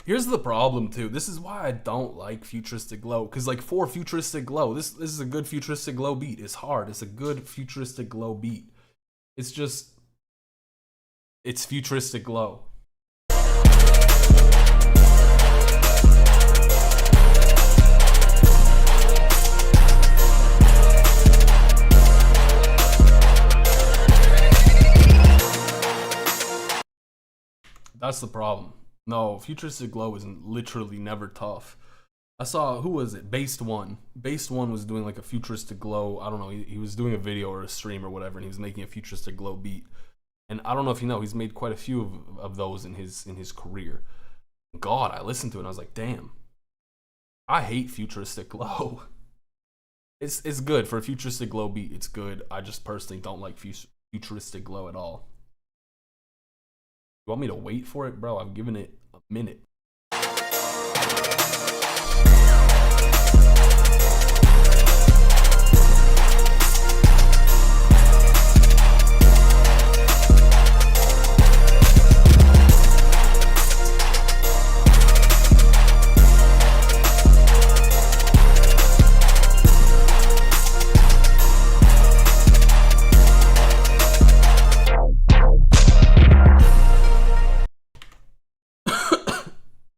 Here's the problem too. This is why I don't like Futuristic Glow. Cause like for Futuristic Glow, this is a good Futuristic Glow beat. It's hard. It's a good Futuristic Glow beat. It's just, it's Futuristic Glow. That's the problem. No, Futuristic Glow is literally never tough. I saw, who was it? Based One. Based One was doing like a futuristic glow. I don't know. He was doing a video or a stream or whatever, and he was making a futuristic glow beat. And I don't know if you know, he's made quite a few of those in his career. God, I listened to it and I was like, damn. I hate futuristic glow. It's good for a futuristic glow beat. It's good. I just personally don't like futuristic glow at all. You want me to wait for it, bro? I've given it a minute.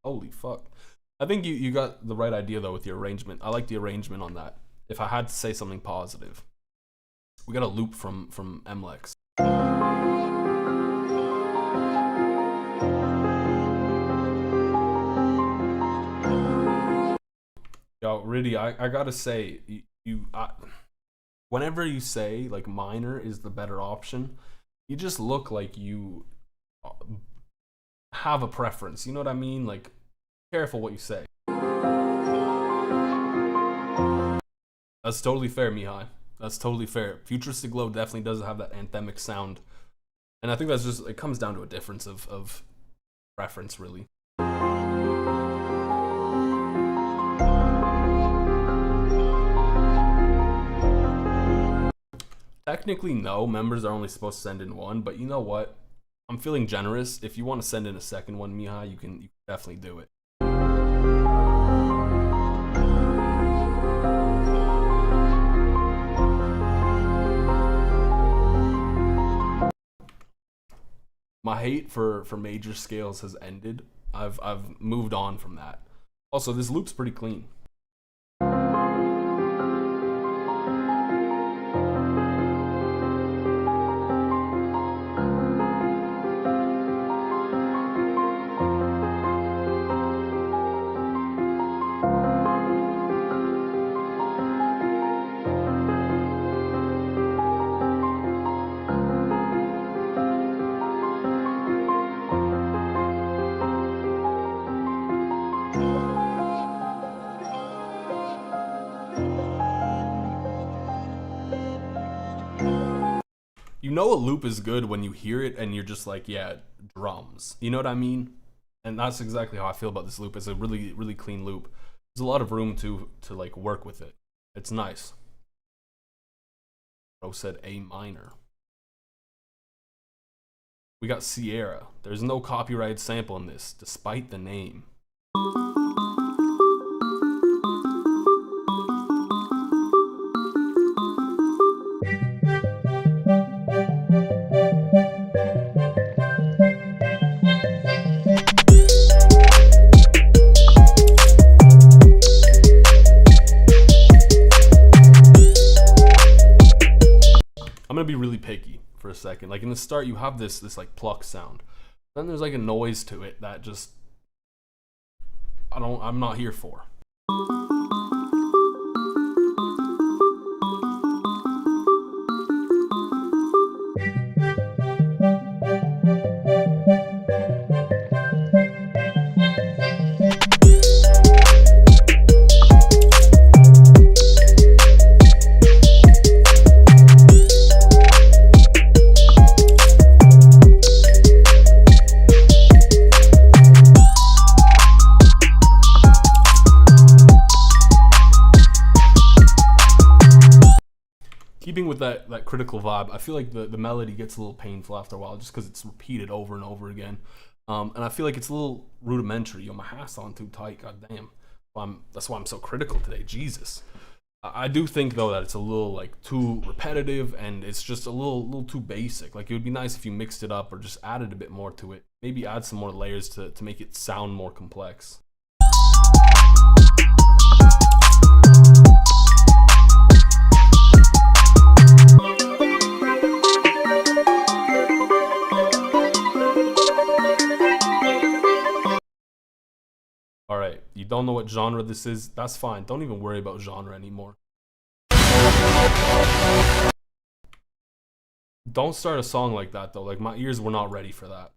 Holy fuck. I think you got the right idea though with your arrangement. I like the arrangement on that. If I had to say something positive. We got a loop from MLEX. Yo, really, I gotta say, whenever you say like minor is the better option, you just look like you have a preference. You know what I mean? Like, careful what you say. That's totally fair, Mihai. That's totally fair. Futuristic Glow definitely does have that anthemic sound. And I think that's just, it comes down to a difference of preference, really. Technically, no. Members are only supposed to send in one, but you know what? I'm feeling generous. If you want to send in a second one, Mihai, you can definitely do it. My hate for major scales has ended. I've moved on from that. Also, this loop's pretty clean. You know a loop is good when you hear it and you're just like, yeah, drums. You know what I mean? And that's exactly how I feel about this loop. It's a really, really clean loop. There's a lot of room to like work with it. It's nice. Bro said A minor. We got Sierra. There's no copyright sample in this, despite the name. I'm gonna be really picky for a second. Like in the start, you have this like pluck sound. Then there's like a noise to it that just I'm not here for. Keeping with that critical vibe, I feel like the melody gets a little painful after a while just because it's repeated over and over again. And I feel like it's a little rudimentary. Yo, my hat's on too tight, goddamn. That's why I'm so critical today, Jesus. I do think though that it's a little like too repetitive and it's just a little too basic. Like it would be nice if you mixed it up or just added a bit more to it. Maybe add some more layers to make it sound more complex. All right, right. You don't know what genre this is? That's fine. Don't even worry about genre anymore. Don't start a song like that though. Like, my ears were not ready for that.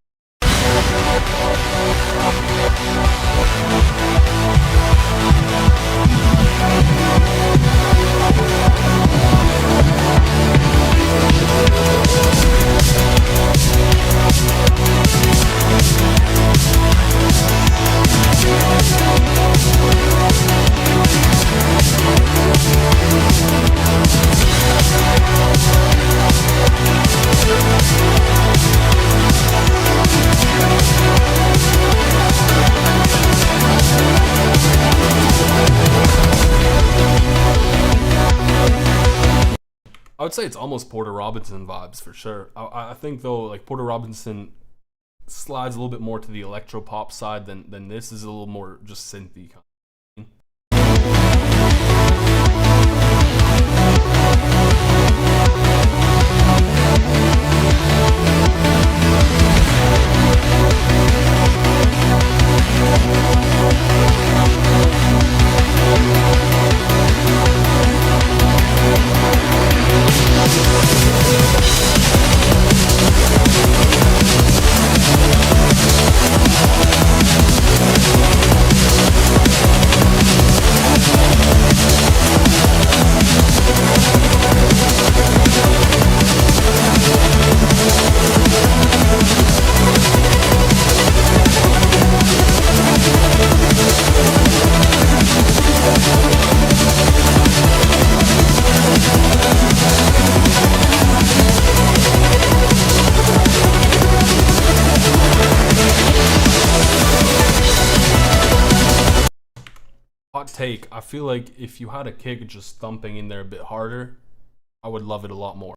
I would say it's almost Porter Robinson vibes for sure. I think though, like, Porter Robinson slides a little bit more to the electro pop side than this is a little more just synthy kind of. Hot take, I feel like if you had a kick just thumping in there a bit harder, I would love it a lot more.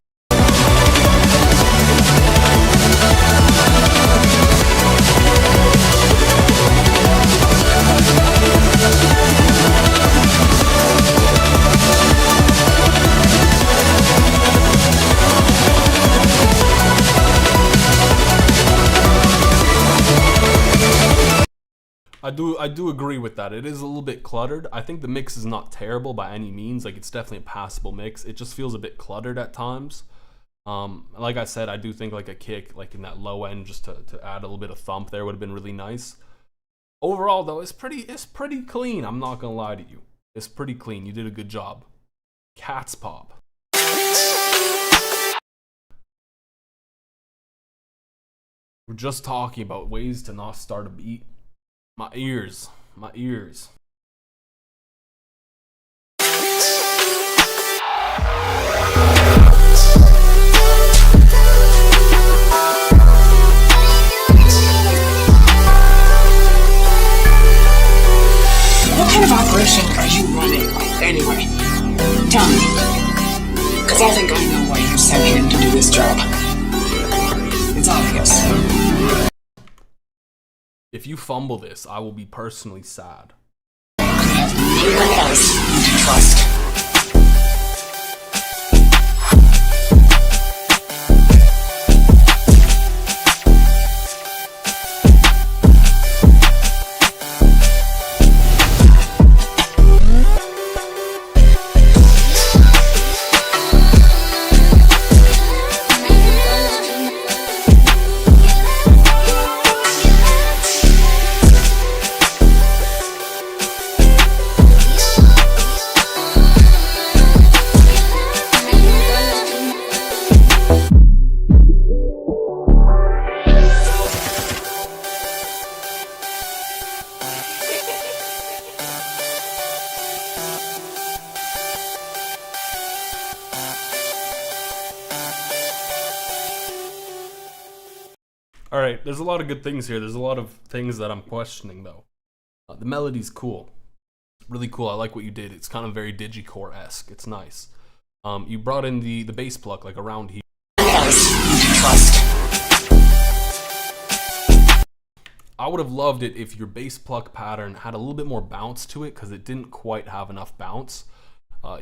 I do agree with that. It is a little bit cluttered. I think the mix is not terrible by any means. Like, it's definitely a passable mix. It just feels a bit cluttered at times. Like I said, I do think like a kick, like in that low end, just to add a little bit of thump there would have been really nice. Overall though, it's pretty clean. I'm not gonna lie to you. It's pretty clean. You did a good job. Cat's pop. We're just talking about ways to not start a beat. My ears. What kind of operation are you running, anyway? Tell me. Because I think I know why you sent him to do this job. It's obvious. If you fumble this, I will be personally sad. I have no one else you can trust. Alright, there's a lot of good things here. There's a lot of things that I'm questioning, though. The melody's cool. Really cool. I like what you did. It's kind of very digicore-esque. It's nice. You brought in the bass pluck, like, around here. I would have loved it if your bass pluck pattern had a little bit more bounce to it, because it didn't quite have enough bounce.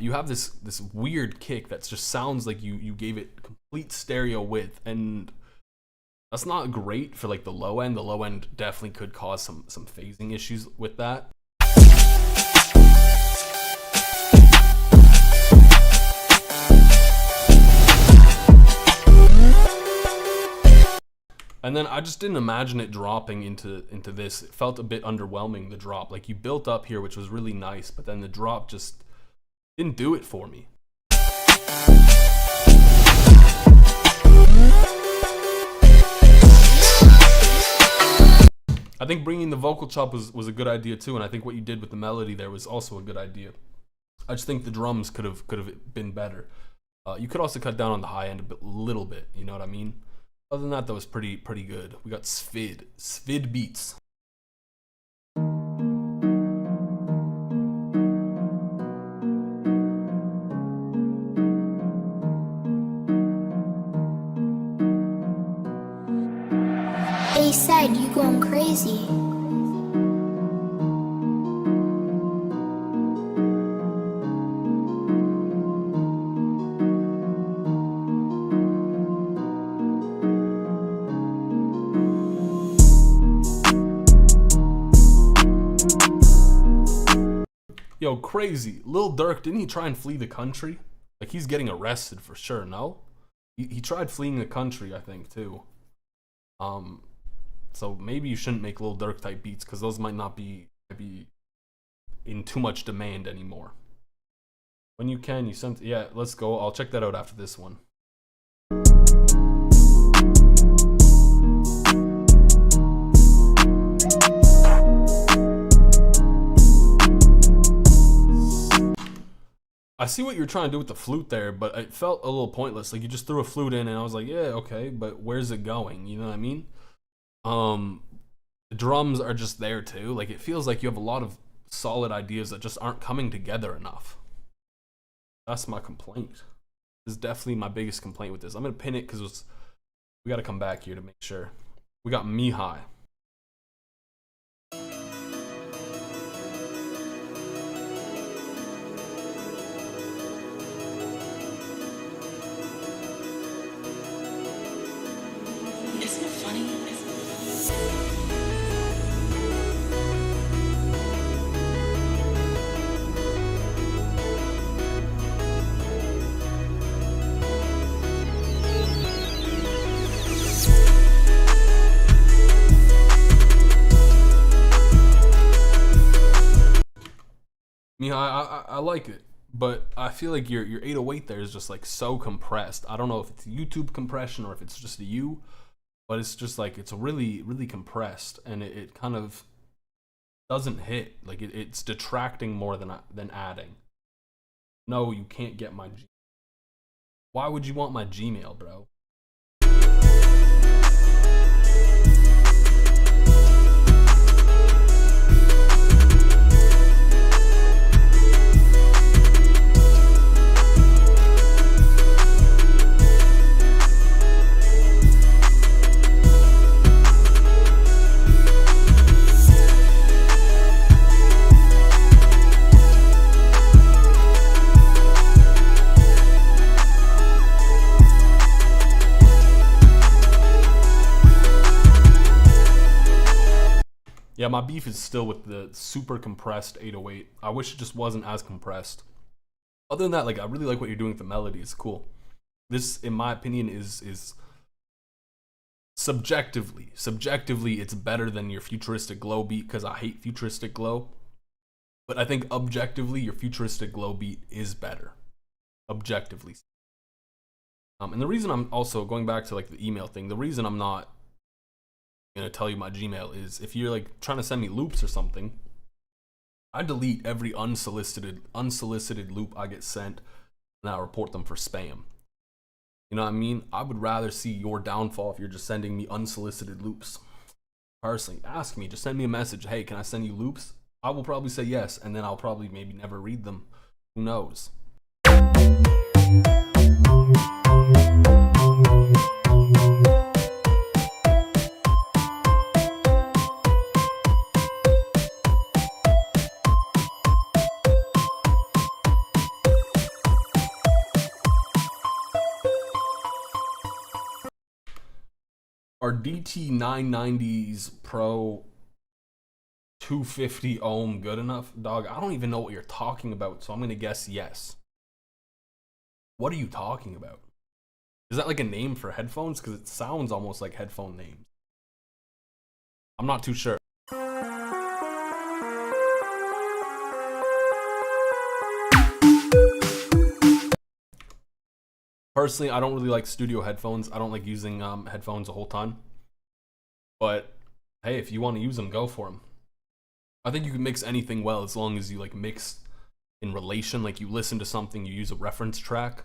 You have this weird kick that just sounds like you gave it complete stereo width, and that's not great for like the low end. The low end definitely could cause some phasing issues with that. And then I just didn't imagine it dropping into this. It felt a bit underwhelming, the drop. Like, you built up here, which was really nice, but then the drop just didn't do it for me. I think bringing the vocal chop was a good idea too, and I think what you did with the melody there was also a good idea. I just think the drums could have been better. You could also cut down on the high end a little bit, you know what I mean? Other than that, that was pretty good. We got Svid beats. They said you going crazy. Yo, crazy. Lil Durk, didn't he try and flee the country? Like, he's getting arrested for sure, no? He tried fleeing the country, I think, too. So maybe you shouldn't make Lil Durk type beats, because those might not be in too much demand anymore. When you can, you send... Yeah, let's go. I'll check that out after this one. I see what you're trying to do with the flute there, but it felt a little pointless. Like, you just threw a flute in and I was like, yeah, okay, but where's it going? You know what I mean? The drums are just there too. Like, it feels like you have a lot of solid ideas that just aren't coming together enough. That's my complaint. This is definitely my biggest complaint with this. I'm going to pin it because we got to come back here to make sure. We got Mihai. Isn't it funny? Mihai, I like it, but I feel like your 808 there is just like so compressed. I don't know if it's YouTube compression or if it's just you, but it's just like, it's really compressed, and it kind of doesn't hit. Like, it's detracting more than adding. No, you can't get my Gmail. Why would you want my Gmail, bro? Yeah, my beef is still with the super compressed 808. I wish it just wasn't as compressed. Other than that, like, I really like what you're doing with the melody. It's cool. This, in my opinion, is subjectively, it's better than your futuristic glow beat, because I hate futuristic glow. But I think objectively, your futuristic glow beat is better. Objectively. And the reason I'm also going back to like the email thing, the reason I'm not gonna tell you my Gmail is, if you're like trying to send me loops or something, I delete every unsolicited loop I get sent, and I report them for spam. You know what I mean? I would rather see your downfall if you're just sending me unsolicited loops. Personally, ask me, just send me a message. Hey, can I send you loops? I will probably say yes, and then I'll probably maybe never read them. Who knows? Are DT990s Pro 250 ohm good enough? Dog, I don't even know what you're talking about, so I'm gonna guess yes. What are you talking about? Is that like a name for headphones? Because it sounds almost like headphone names. I'm not too sure. Personally, I don't really like studio headphones. I don't like using headphones the whole time. But hey, if you want to use them, go for them. I think you can mix anything well as long as you like mix in relation, like you listen to something, you use a reference track.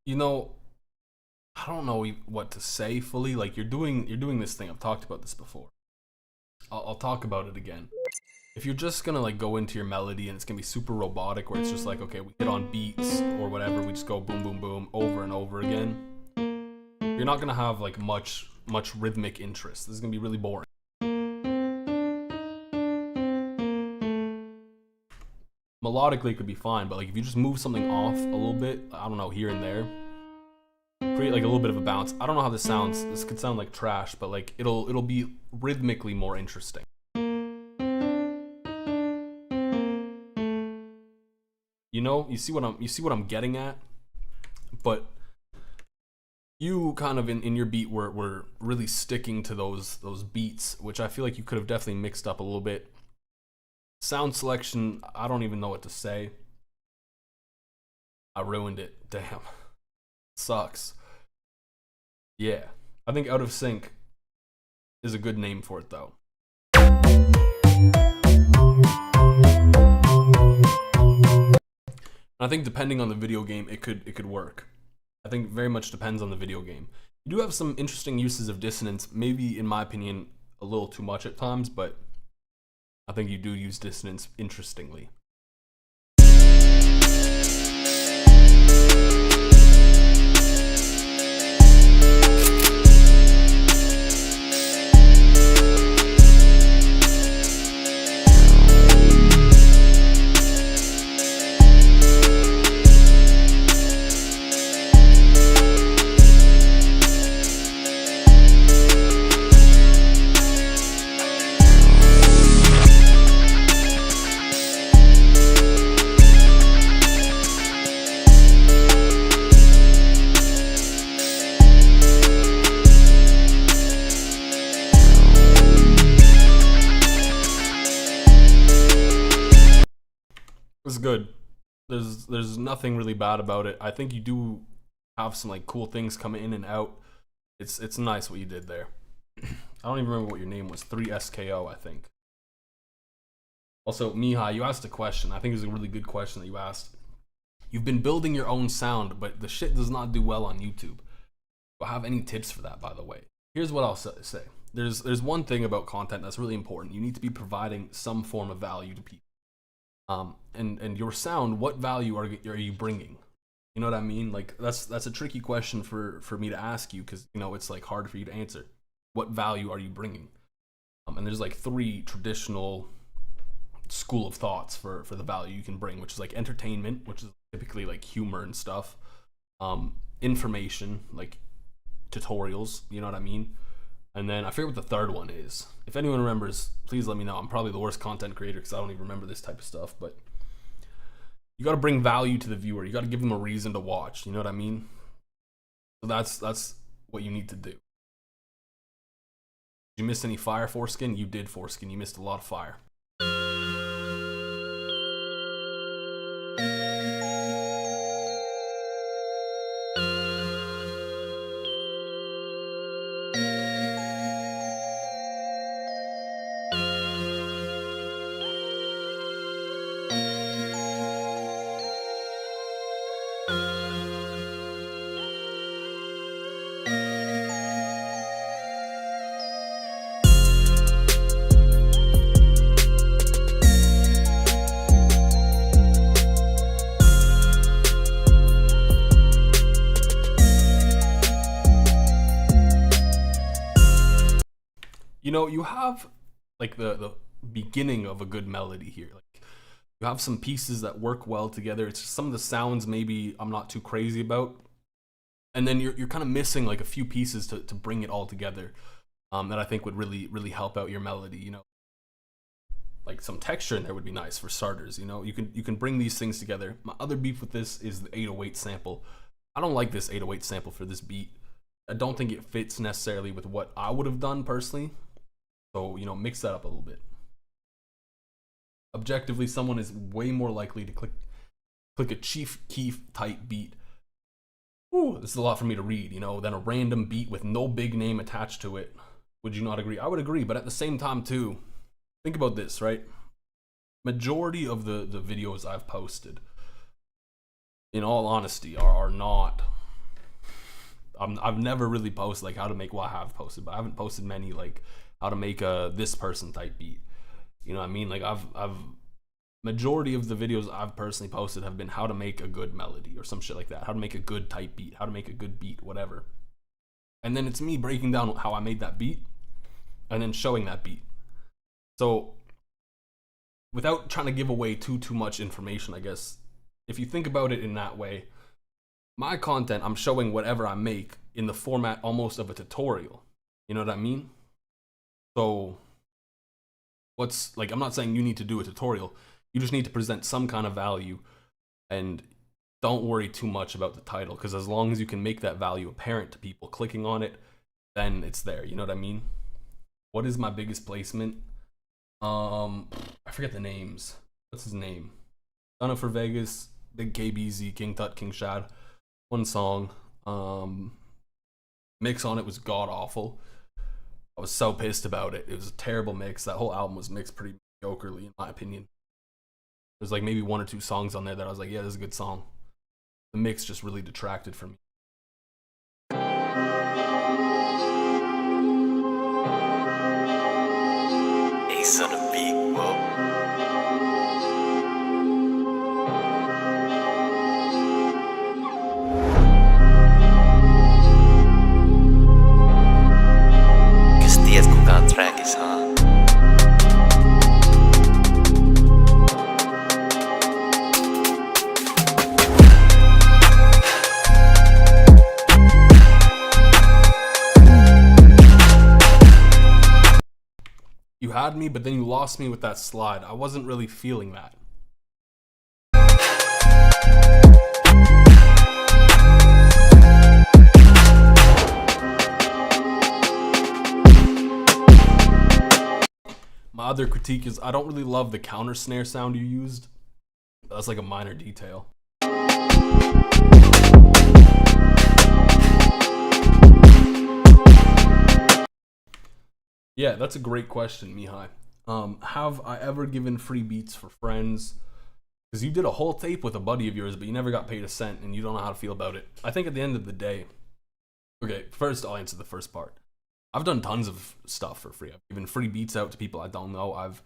You know, I don't know what to say fully. Like you're doing this thing. I've talked about this before. I'll talk about it again. If you're just gonna like go into your melody and it's gonna be super robotic, where it's just like, okay, we hit on beats or whatever, we just go boom boom boom over and over again, you're not gonna have like much rhythmic interest. This is gonna be really boring. Melodically it could be fine, but like if you just move something off a little bit, I don't know, here and there, create like a little bit of a bounce. I don't know how this sounds. This could sound like trash, but like it'll be rhythmically more interesting. You know, you see what I'm getting at? But you kind of in your beat were really sticking to those beats, which I feel like you could have definitely mixed up a little bit. Sound selection, I don't even know what to say. I ruined it. Damn. Sucks. Yeah. I think Out of Sync is a good name for it though. I think depending on the video game, it could work. I think very much depends on the video game. You do have some interesting uses of dissonance, maybe in my opinion a little too much at times, but I think you do use dissonance interestingly. It's good. There's nothing really bad about it. I think you do have some like cool things coming in and out. It's nice what you did there. I don't even remember what your name was. 3SKO, I think. Also, Mihai, you asked a question. I think it was a really good question that you asked. You've been building your own sound, but the shit does not do well on YouTube. Do I have any tips for that, by the way? Here's what I'll say. There's one thing about content that's really important. You need to be providing some form of value to people. And your sound, what value are you bringing? You know what I mean? Like that's a tricky question for me to ask you, because you know it's like hard for you to answer. What value are you bringing? And there's like 3 traditional school of thoughts for the value you can bring, which is like entertainment, which is typically like humor and stuff, information, like tutorials, you know what I mean? And then I forget what the third one is. If anyone remembers, please let me know. I'm probably the worst content creator because I don't even remember this type of stuff, but you got to bring value to the viewer. You got to give them a reason to watch, you know what I mean? So that's what you need to do. Did you miss any fire, Foreskin? You did, Foreskin. You missed a lot of fire. you know, you have like the beginning of a good melody here. Like you have some pieces that work well together. It's just some of the sounds maybe I'm not too crazy about. And then you're kind of missing like a few pieces to bring it all together, that I think would really help out your melody, you know. Like some texture in there would be nice for starters, you know. You can bring these things together. My other beef with this is the 808 sample. I don't like this 808 sample for this beat. I don't think it fits necessarily with what I would have done personally. So, you know, mix that up a little bit. Objectively, someone is way more likely to click a Chief Keef type beat. Ooh, this is a lot for me to read, you know, than a random beat with no big name attached to it. Would you not agree? I would agree, but at the same time too, think about this, right? Majority of the videos I've posted, in all honesty, are not. I've never really posted like how to make. Well, I have posted, but I haven't posted many like how to make a this person type beat. You know what I mean? Like I've majority of the videos I've personally posted have been how to make a good melody or some shit like that. How to make a good type beat. How to make a good beat. Whatever. And then it's me breaking down how I made that beat, and then showing that beat. So, without trying to give away too much information, I guess, if you think about it in that way, my content, I'm showing whatever I make in the format almost of a tutorial. You know what I mean? So, I'm not saying you need to do a tutorial. You just need to present some kind of value, and don't worry too much about the title, because as long as you can make that value apparent to people clicking on it, then it's there. You know what I mean? What is my biggest placement? I forget the names. What's his name? Done It for Vegas, Big KBZ, King Tut, King Shad. One song. Mix on it was god awful. I was so pissed about it. It was a terrible mix. That whole album was mixed pretty mediocrely, in my opinion. There's like maybe 1 or 2 songs on there that I was like, yeah, this is a good song. The mix just really detracted from me. Ace on the beat, whoa. Gestehet kukaan trackis, huh? You had me, but then you lost me with that slide. I wasn't really feeling that. My other critique is I don't really love the counter snare sound you used. That's like a minor detail. Yeah, that's a great question, Mihai. Have I ever given free beats for friends? Because you did a whole tape with a buddy of yours, but you never got paid a cent, and you don't know how to feel about it. I think at the end of the day... Okay, first I'll answer the first part. I've done tons of stuff for free. I've given free beats out to people I don't know. I've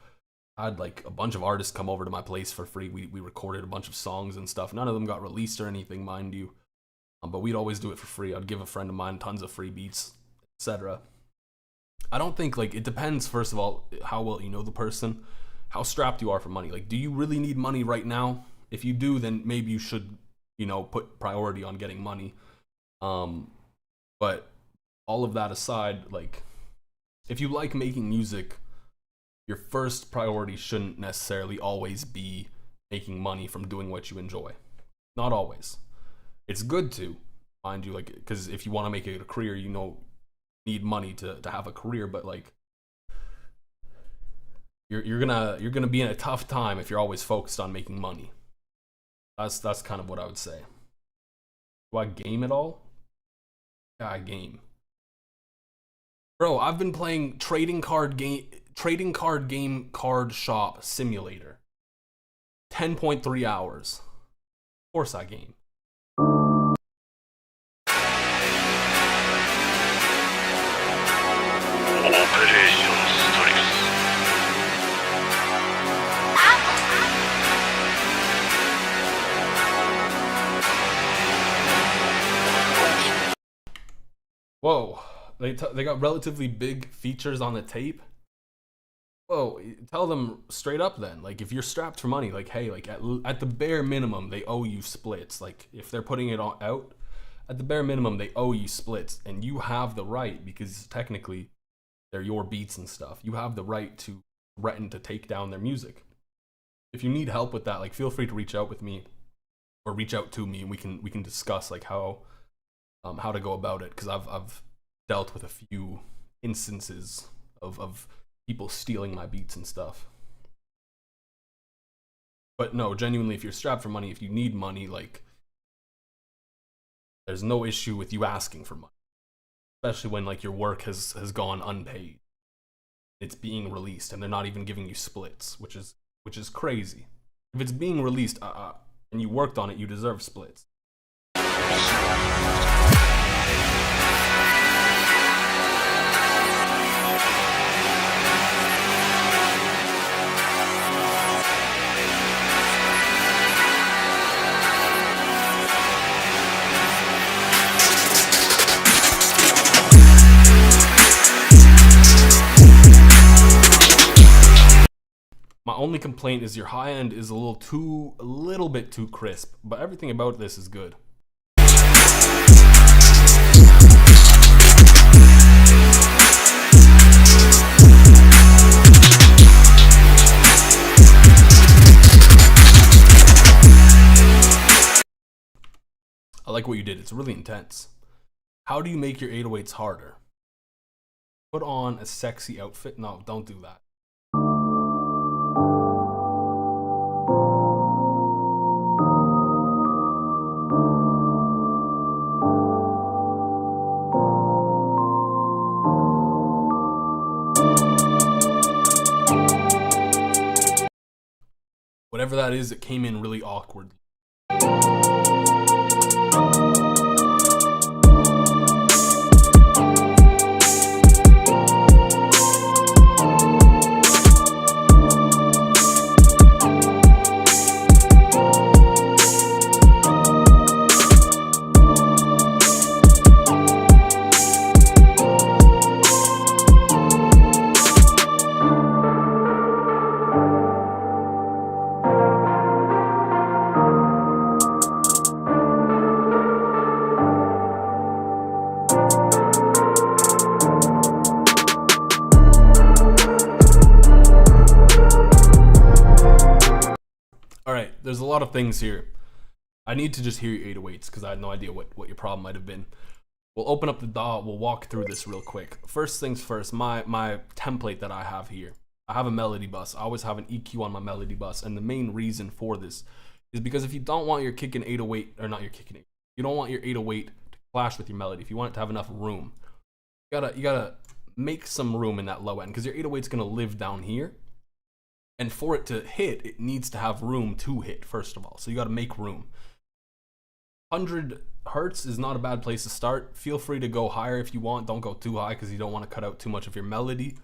had like a bunch of artists come over to my place for free. We recorded a bunch of songs and stuff. None of them got released or anything, mind you. But we'd always do it for free. I'd give a friend of mine tons of free beats, etc. I don't think, like, it depends, first of all, how well you know the person, how strapped you are for money. Like, do you really need money right now? If you do, then maybe you should, you know, put priority on getting money. But all of that aside, like, if you like making music, your first priority shouldn't necessarily always be making money from doing what you enjoy. Not always. It's good to, mind you, like, because if you want to make it a career, you know, need money to have a career, but like you're gonna be in a tough time if you're always focused on making money. That's kind of what I would say. Do I game at all? Yeah, I game. Bro, I've been playing trading card game card shop simulator. 10.3 hours. Of course I game. Whoa, they got relatively big features on the tape. Well, tell them straight up then. Like, if you're strapped for money, like, hey, like at the bare minimum, they owe you splits. Like, if they're putting it out, at the bare minimum, they owe you splits, and you have the right, because technically they're your beats and stuff. You have the right to threaten to take down their music. If you need help with that, like, feel free to reach out with me, or reach out to me, and we can discuss like how to go about it, because I've dealt with a few instances of people stealing my beats and stuff. But no, genuinely, if you're strapped for money, if you need money, like, there's no issue with you asking for money, especially when like your work has gone unpaid. It's being released and they're not even giving you splits, which is crazy. If it's being released and you worked on it, you deserve splits. My only complaint is your high end is a little bit too crisp, but everything about this is good. I like what you did. It's really intense. How do you make your 808s harder? Put on a sexy outfit. No, don't do that. Whatever that is, it came in really awkward. Alright, there's a lot of things here. I need to just hear your 808s because I had no idea what your problem might have been. We'll open up the DAW, we'll walk through this real quick. First things first, my template that I have here. I have a melody bus. I always have an EQ on my melody bus, and the main reason for this is because if you don't want your kick and 808, or not your kick and 808, you don't want your 808 to clash with your melody, if you want it to have enough room, you gotta make some room in that low end, because your 808's gonna live down here. And for it to hit, it needs to have room to hit, first of all. So you got to make room. 100 hertz is not a bad place to start. Feel free to go higher if you want. Don't go too high because you don't want to cut out too much of your melody.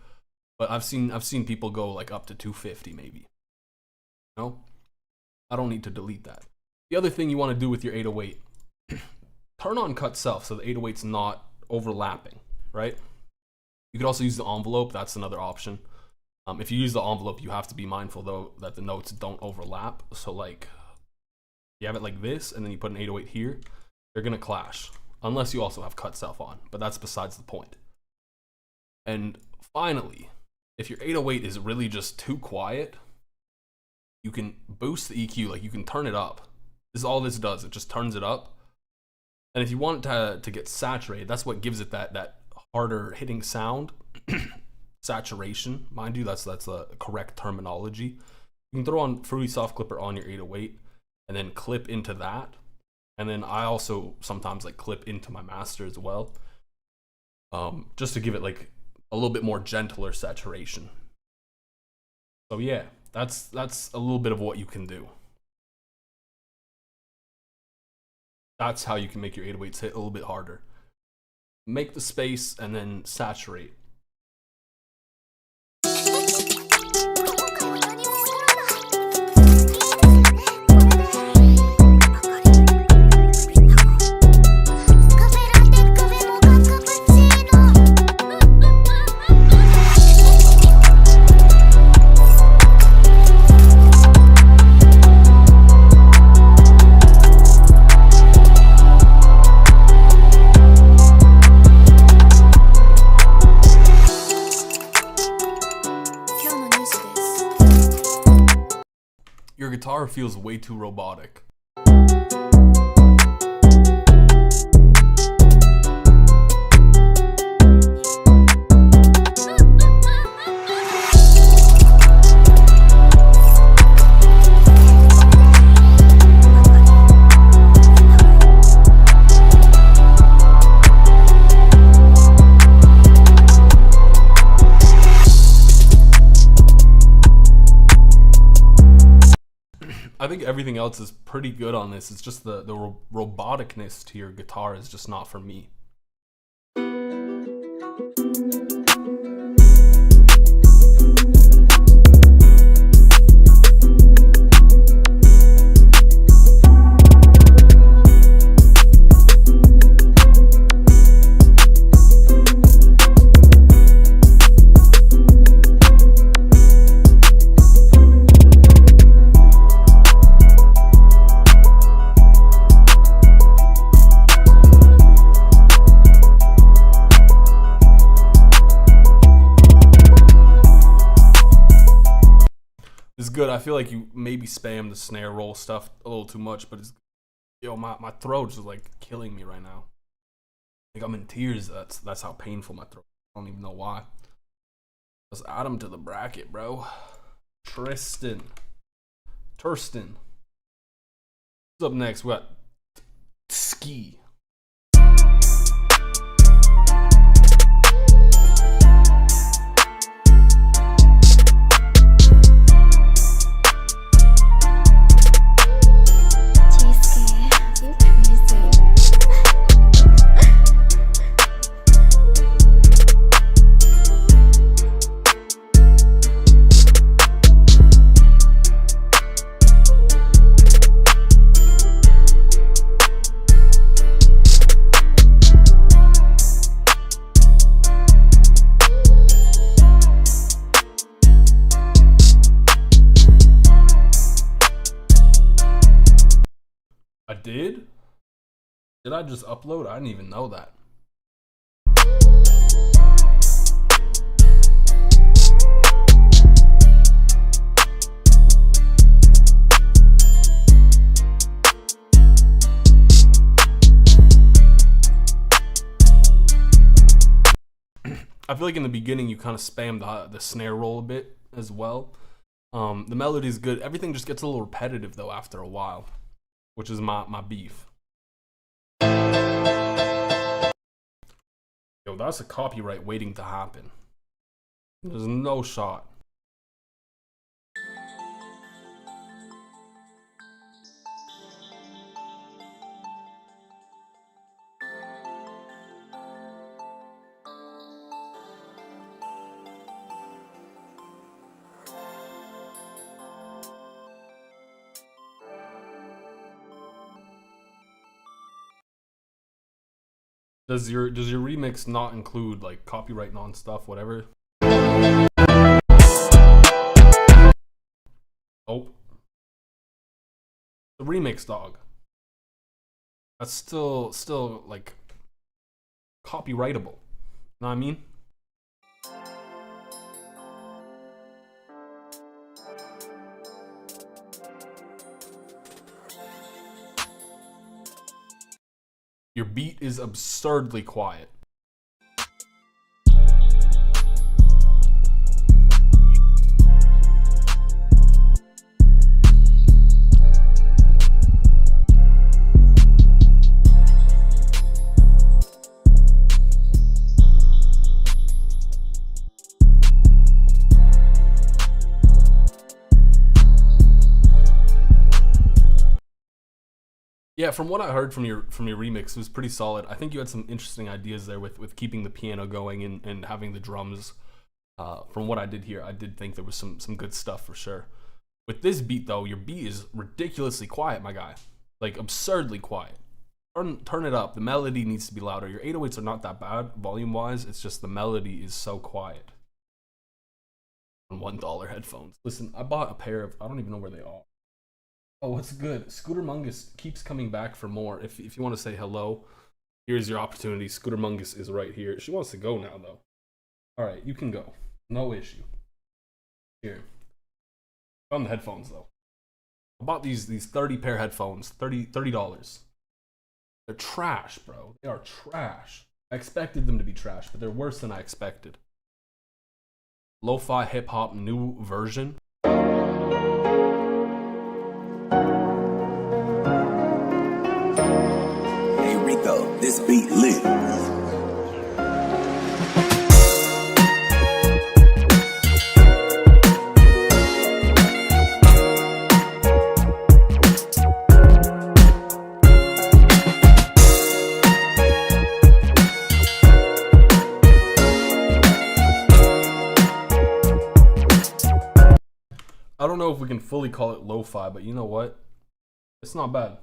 But I've seen people go like up to 250 maybe. No, I don't need to delete that. The other thing you want to do with your 808, turn on cut self so the 808's not overlapping, right? You could also use the envelope. That's another option. If you use the envelope, you have to be mindful though that the notes don't overlap. So like, you have it like this, and then you put an 808 here, they're gonna clash. Unless you also have cut self on, but that's besides the point. And finally, if your 808 is really just too quiet, you can boost the EQ, like you can turn it up. This is all this does, it just turns it up. And if you want it to get saturated, that's what gives it that harder hitting sound. Saturation, mind you, that's the correct terminology. You can throw on Fruity Soft Clipper on your 808 and then clip into that. And then I also sometimes like clip into my master as well, just to give it like a little bit more gentler saturation. So yeah, that's a little bit of what you can do. That's how you can make your 808s hit a little bit harder. Make the space and then saturate. guitar feels way too robotic. I think everything else is pretty good on this. It's just the roboticness to your guitar is just not for me. It's good. I feel like you maybe spam the snare roll stuff a little too much, but it's, yo, my throat is like killing me right now. Like I'm in tears. That's how painful my throat. I don't even know why. Let's add him to the bracket, bro. Turstin. What's up next? We got Ski. I did? Did I just upload? I didn't even know that. I feel like in the beginning you kind of spammed the snare roll a bit as well. The melody is good. Everything just gets a little repetitive though after a while, which is my beef. Yo, that's a copyright waiting to happen. There's no shot. Does your remix not include like copyright non-stuff, whatever? Oh. The remix, dog. That's still like copyrightable. Know what I mean? Your beat is absurdly quiet. Yeah, from what I heard from your remix, it was pretty solid. I think you had some interesting ideas there with keeping the piano going and having the drums. From what I did hear, I did think there was some good stuff for sure. With this beat though, your beat is ridiculously quiet, my guy. Like absurdly quiet. Turn it up. The melody needs to be louder. Your 808s are not that bad volume wise. It's just the melody is so quiet. On $1 headphones. Listen, I bought a pair of, I don't even know where they are. Oh, what's good? Scooter Mungus keeps coming back for more. If you want to say hello, here's your opportunity. Scooter Mungus is right here. She wants to go now, though. All right, you can go. No issue. Here. On the headphones, though. I bought these 30 pair headphones, $30. They're trash, bro. They are trash. I expected them to be trash, but they're worse than I expected. Lo-fi hip hop new version. Hey Rico, this beat lit. I don't know if we can fully call it lo-fi, but you know what? It's not bad.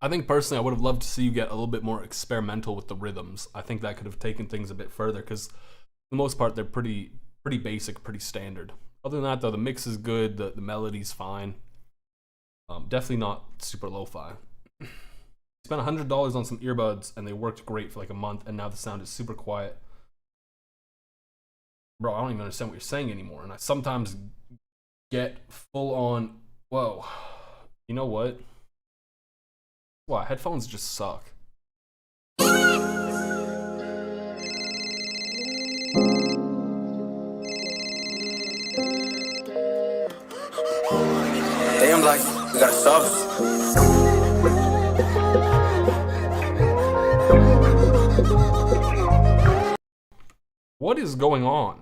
I think personally I would have loved to see you get a little bit more experimental with the rhythms. I think that could have taken things a bit further because for the most part they're pretty basic, pretty standard. Other than that though, the mix is good, the melody's fine. Definitely not super lo-fi. Spent $100 on some earbuds and they worked great for like a month, and now the sound is super quiet. Bro, I don't even understand what you're saying anymore, and I sometimes get full on, whoa, you know what? Wow, headphones just suck. Damn, like, we gotta solve this. What is going on?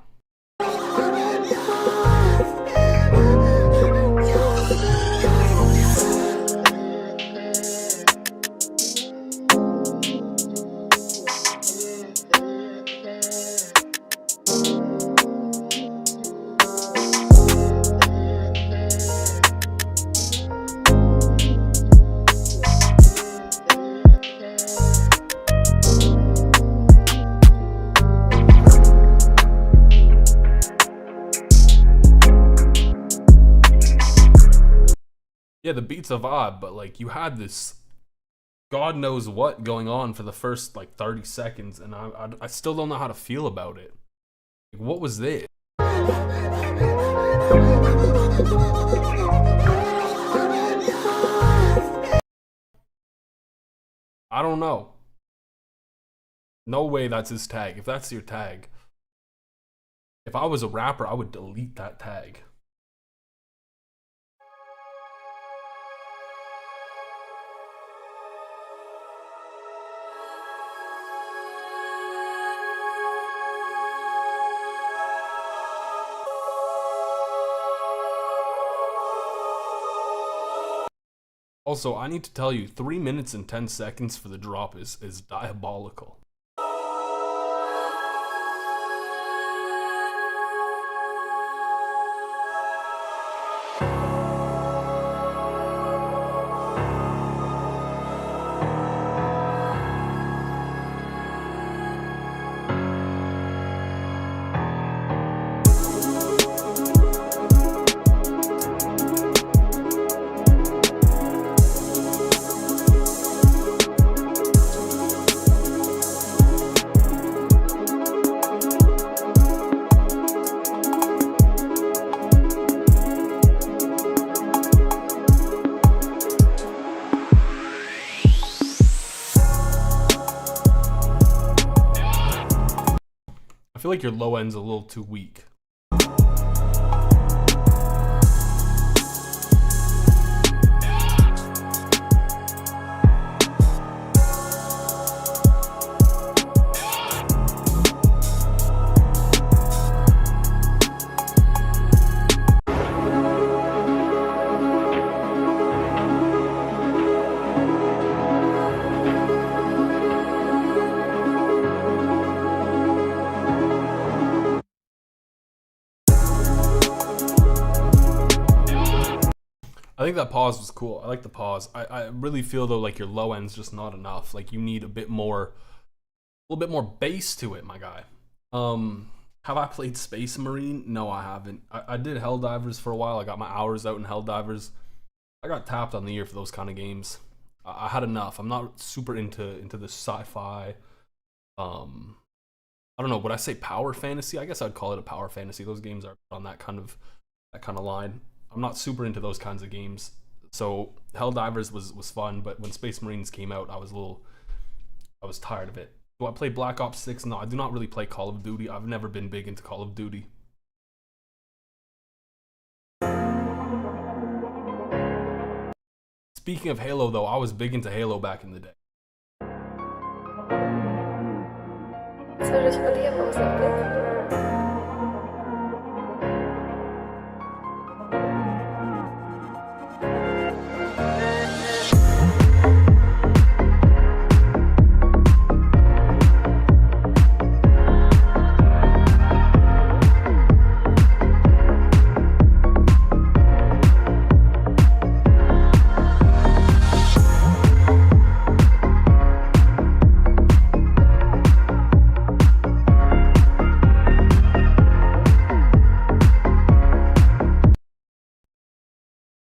Yeah, the beat's a vibe, but like you had this God knows what going on for the first like 30 seconds, and I still don't know how to feel about it. Like, what was this? I don't know. No way that's his tag. If that's your tag, if I was a rapper, I would delete that tag. Also, I need to tell you, 3 minutes and 10 seconds for the drop is diabolical. I feel like your low end's a little too weak. I think that pause was cool. I like the pause. I really feel though like your low end's just not enough. Like you need a little bit more bass to it, my guy. Have I played Space Marine? No, I haven't. I did Helldivers for a while. I got my hours out in Helldivers. I got tapped on the ear for those kind of games. I had enough. I'm not super into the sci-fi. I don't know. Would I say power fantasy? I guess I'd call it a power fantasy. Those games are on that kind of line. I'm not super into those kinds of games. So Helldivers was fun, but when Space Marines came out, I was tired of it. Do I play Black Ops 6? No, I do not really play Call of Duty. I've never been big into Call of Duty. Speaking of Halo, though, I was big into Halo back in the day.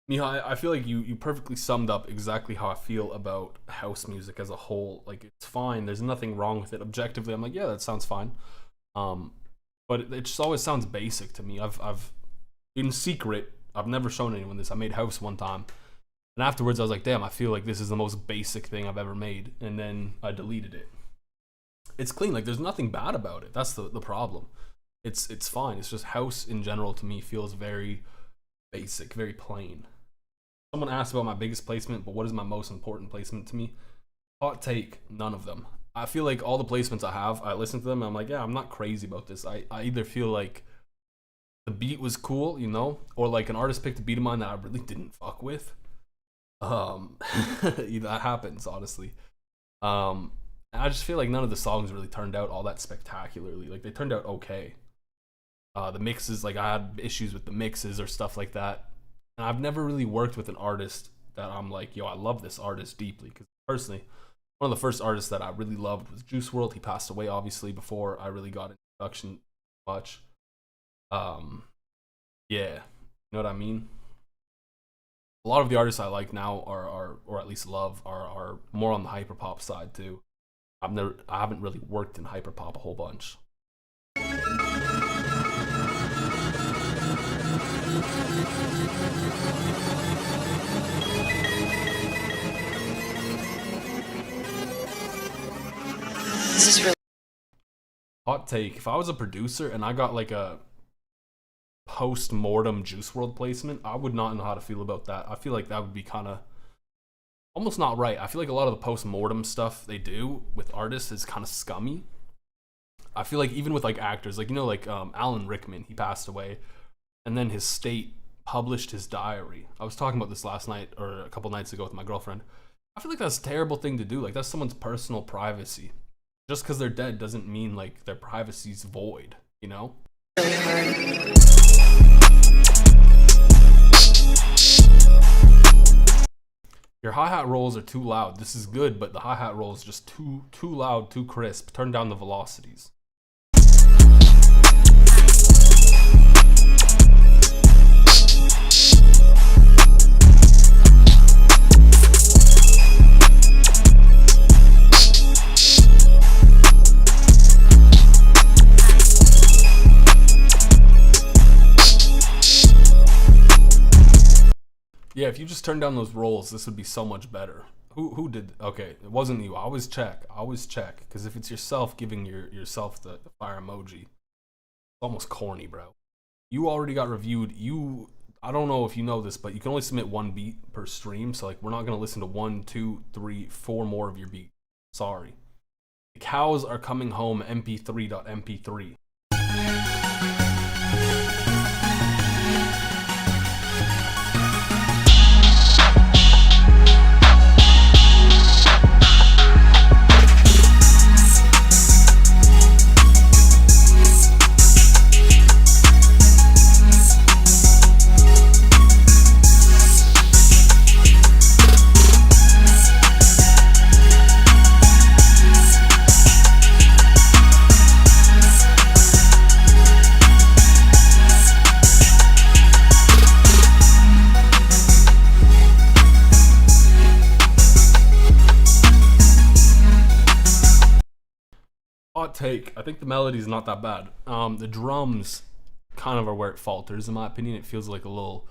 Mihai, I feel like you perfectly summed up exactly how I feel about house music as a whole. Like, it's fine. There's nothing wrong with it. Objectively, I'm like, yeah, that sounds fine. But it just always sounds basic to me. I've in secret, I've never shown anyone this. I made house one time, and afterwards I was like, damn, I feel like this is the most basic thing I've ever made. And then I deleted it. It's clean. Like, there's nothing bad about it. That's the problem. It's fine. It's just house in general to me feels very basic, very plain. Someone asked about my biggest placement, but what is my most important placement to me? Hot take, none of them. I feel like all the placements I have, I listen to them and I'm like, yeah, I'm not crazy about this. I either feel like the beat was cool, you know, or like an artist picked a beat of mine that I really didn't fuck with. That happens, honestly. And I just feel like none of the songs really turned out all that spectacularly. Like, they turned out okay. The mixes, like, I had issues with the mixes or stuff like that. And I've never really worked with an artist that I'm like, yo, I love this artist deeply. Because personally, one of the first artists that I really loved was Juice WRLD. He passed away, obviously, before I really got into production much. Yeah, you know what I mean? A lot of the artists I like now are or at least love, are more on the hyperpop side too. I haven't really worked in hyperpop a whole bunch. This is really Hot take, if I was a producer and I got like a post-mortem Juice WRLD placement, I would not know how to feel about that. I feel like that would be kind of almost not right. I feel like a lot of the post-mortem stuff they do with artists is kind of scummy. I feel like even with like actors, like, you know, like Alan Rickman, he passed away, and then his state published his diary. I was talking about this last night or a couple nights ago with my girlfriend. I feel like that's a terrible thing to do. Like, that's someone's personal privacy. Just because they're dead doesn't mean like their privacy's void, you know? really hard. Your hi-hat rolls are too loud. This is good, but the hi-hat roll is just too loud, too crisp. Turn down the velocities. Yeah, if you just turn down those rolls, this would be so much better. Who did? Okay, it wasn't you. Always check, because if it's yourself giving yourself the fire emoji, it's almost corny, bro. You already got reviewed. I don't know if you know this, but you can only submit one beat per stream. So like, we're not gonna listen to 1, 2, 3, 4 more of your beat. Sorry. The cows are coming home. MP3.mp3. take. I think the melody's not that bad. The drums kind of are where it falters, in my opinion. It feels like a little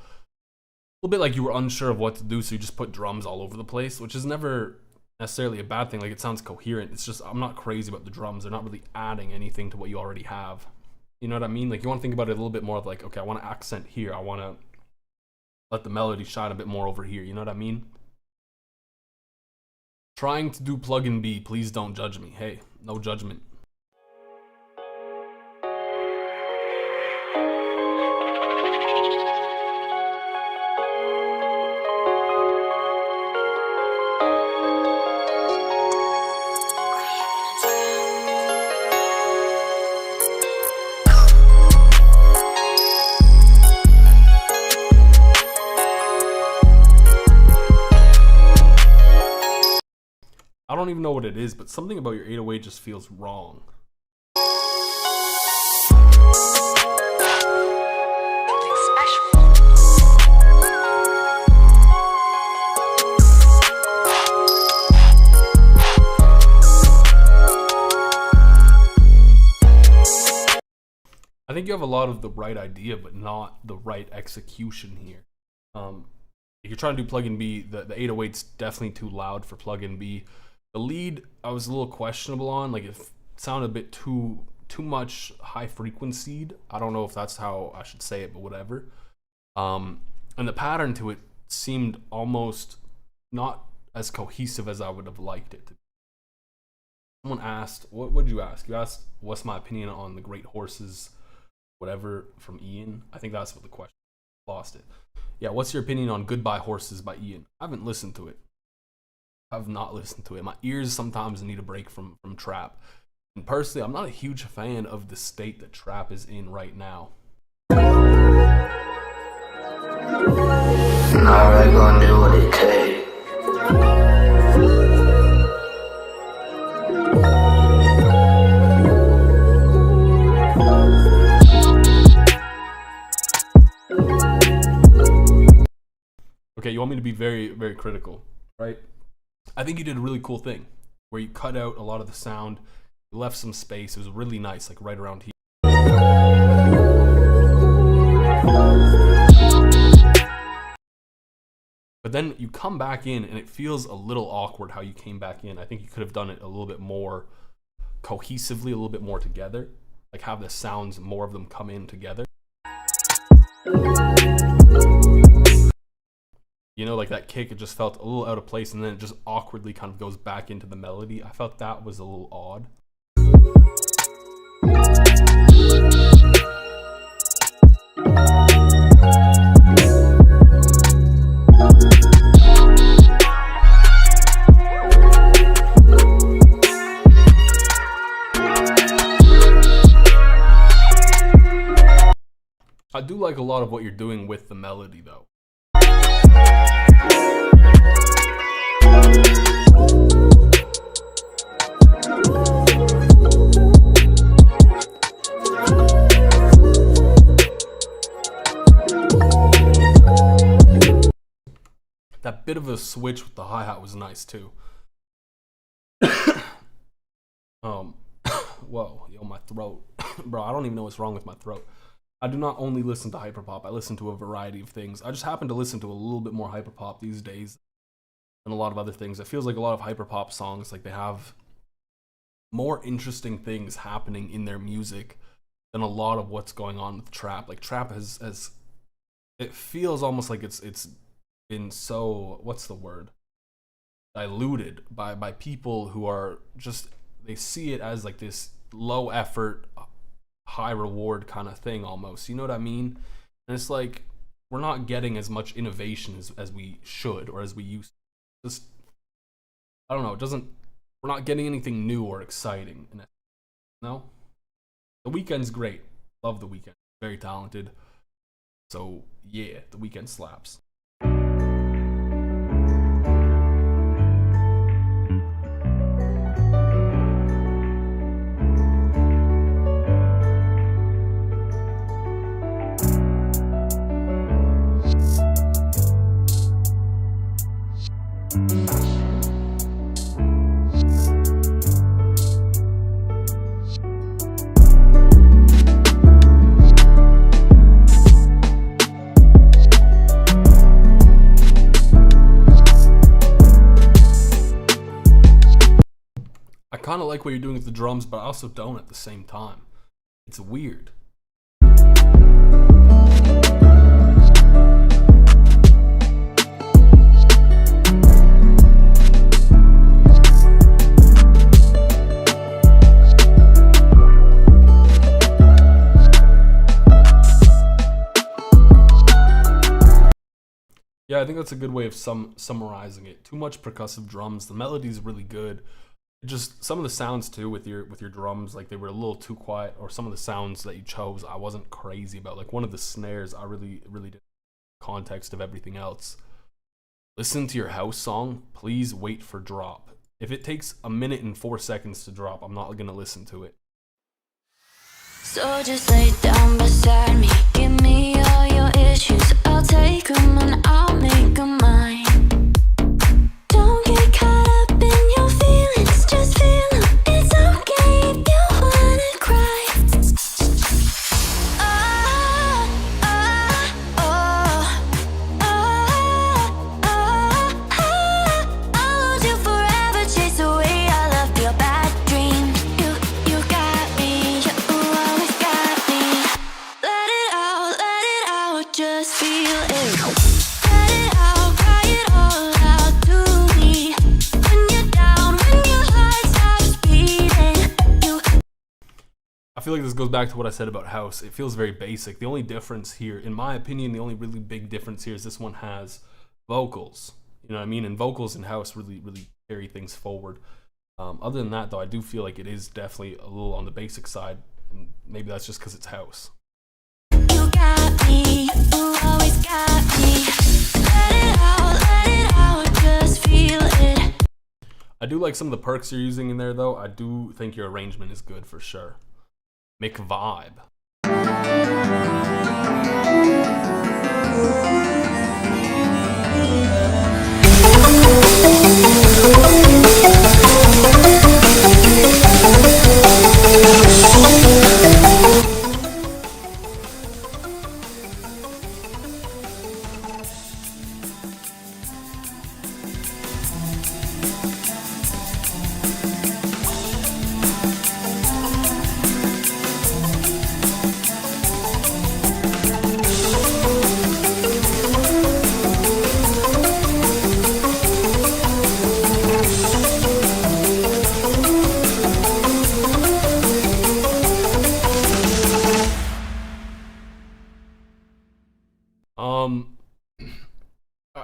bit like you were unsure of what to do, so you just put drums all over the place, which is never necessarily a bad thing. Like, it sounds coherent. It's just, I'm not crazy about the drums. They're not really adding anything to what you already have. You know what I mean? Like, you want to think about it a little bit more of like, okay, I want to accent here. I want to let the melody shine a bit more over here. You know what I mean? Trying to do plug-in B, please don't judge me. Hey, no judgment. I don't even know what it is, but something about your 808 just feels wrong. I think you have a lot of the right idea, but not the right execution here. If you're trying to do plug-in B, the 808's definitely too loud for plug-in B. The lead, I was a little questionable on. Like, it sounded a bit too much high frequency. I don't know if that's how I should say it, but whatever. And the pattern to it seemed almost not as cohesive as I would have liked it to be. Someone asked, what did you ask? You asked, what's my opinion on the Great Horses, whatever, from Ian? I think that's what the question, lost it. Yeah, what's your opinion on Goodbye Horses by Ian? I haven't listened to it. I've not listened to it. My ears sometimes need a break from trap. And personally, I'm not a huge fan of the state that trap is in right now. Now we're gonna do what it takes. Okay, you want me to be very, very critical, right? I think you did a really cool thing where you cut out a lot of the sound, you left some space. It was really nice, like right around here. But then you come back in and it feels a little awkward how you came back in. I think you could have done it a little bit more cohesively, a little bit more together. Like, have the sounds, more of them come in together. You know, like that kick, it just felt a little out of place, and then it just awkwardly kind of goes back into the melody. I felt that was a little odd. I do like a lot of what you're doing with the melody, though. That bit of a switch with the hi-hat was nice too. Whoa, yo, my throat. Bro, I don't even know what's wrong with my throat. I do not only listen to hyperpop, I listen to a variety of things. I just happen to listen to a little bit more hyperpop these days than a lot of other things. It feels like a lot of hyperpop songs, like, they have more interesting things happening in their music than a lot of what's going on with trap. Like, trap has it feels almost like it's been so, what's the word? Diluted by people who are just, they see it as like this low effort, high reward kind of thing almost. You know what I mean? And it's like, we're not getting as much innovation as we should, or as we used to. Just, I don't know, it doesn't, we're not getting anything new or exciting in it. No? The Weeknd's great. Love The Weeknd. Very talented. So yeah, The Weeknd slaps. kind of like what you're doing with the drums, but I also don't at the same time. It's weird. Yeah, I think that's a good way of summarizing it. Too much percussive drums. The melody's really good. Just some of the sounds too with your drums, like they were a little too quiet, or some of the sounds that you chose I wasn't crazy about. Like one of the snares I really did context of everything else. Listen to your house song, please wait for drop. If it takes a minute and 4 seconds to drop, I'm not gonna listen to it. So just lay down beside me, give me all your issues, I'll take them and I'll make them mine. Don't get caught up in your feelings, just feel them, it's okay if you wanna cry. I'll hold you forever, chase away all of your bad dreams. You got me, you always got me. Let it out, just feel it. Let it out, cry it all out to me. When you're down, when your heart stops beating. I feel like this goes back to what I said about house. It feels very basic. The only difference here, in my opinion, the only really big difference here is this one has vocals. You know what I mean? And vocals in house really carry things forward. Other than that, though, I do feel like it is definitely a little on the basic side. And maybe that's just because it's house. You got me, you always got me. Let it out, just feel it. I do like some of the perks you're using in there, though. I do think your arrangement is good for sure. Make vibe.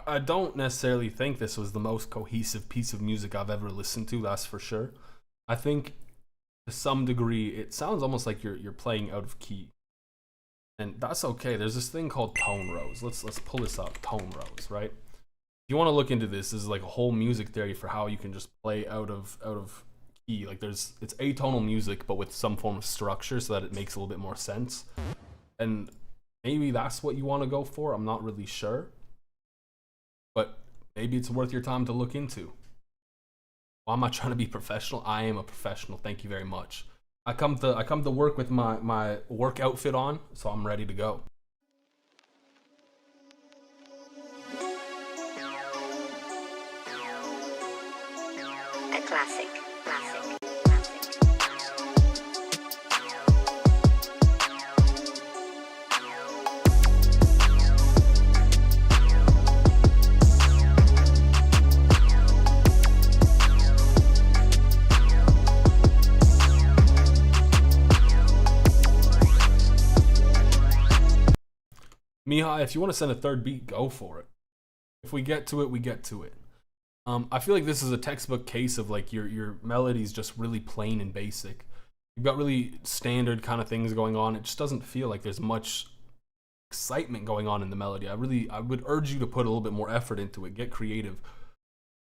I don't necessarily think this was the most cohesive piece of music I've ever listened to, that's for sure. I think to some degree it sounds almost like you're playing out of key. And that's okay. There's this thing called tone rows. Let's pull this up. Tone rows, right? If you want to look into this is like a whole music theory for how you can just play out of key. Like it's atonal music but with some form of structure so that it makes a little bit more sense. And maybe that's what you want to go for. I'm not really sure. But maybe it's worth your time to look into. Why am I trying to be professional? I am a professional. Thank you very much. I come to work with my work outfit on, so I'm ready to go. A classic. Mihai, if you want to send a third beat, go for it. If we get to it, we get to it. I feel like this is a textbook case of like your melody's just really plain and basic. You've got really standard kind of things going on. It just doesn't feel like there's much excitement going on in the melody. I would urge you to put a little bit more effort into it. Get creative.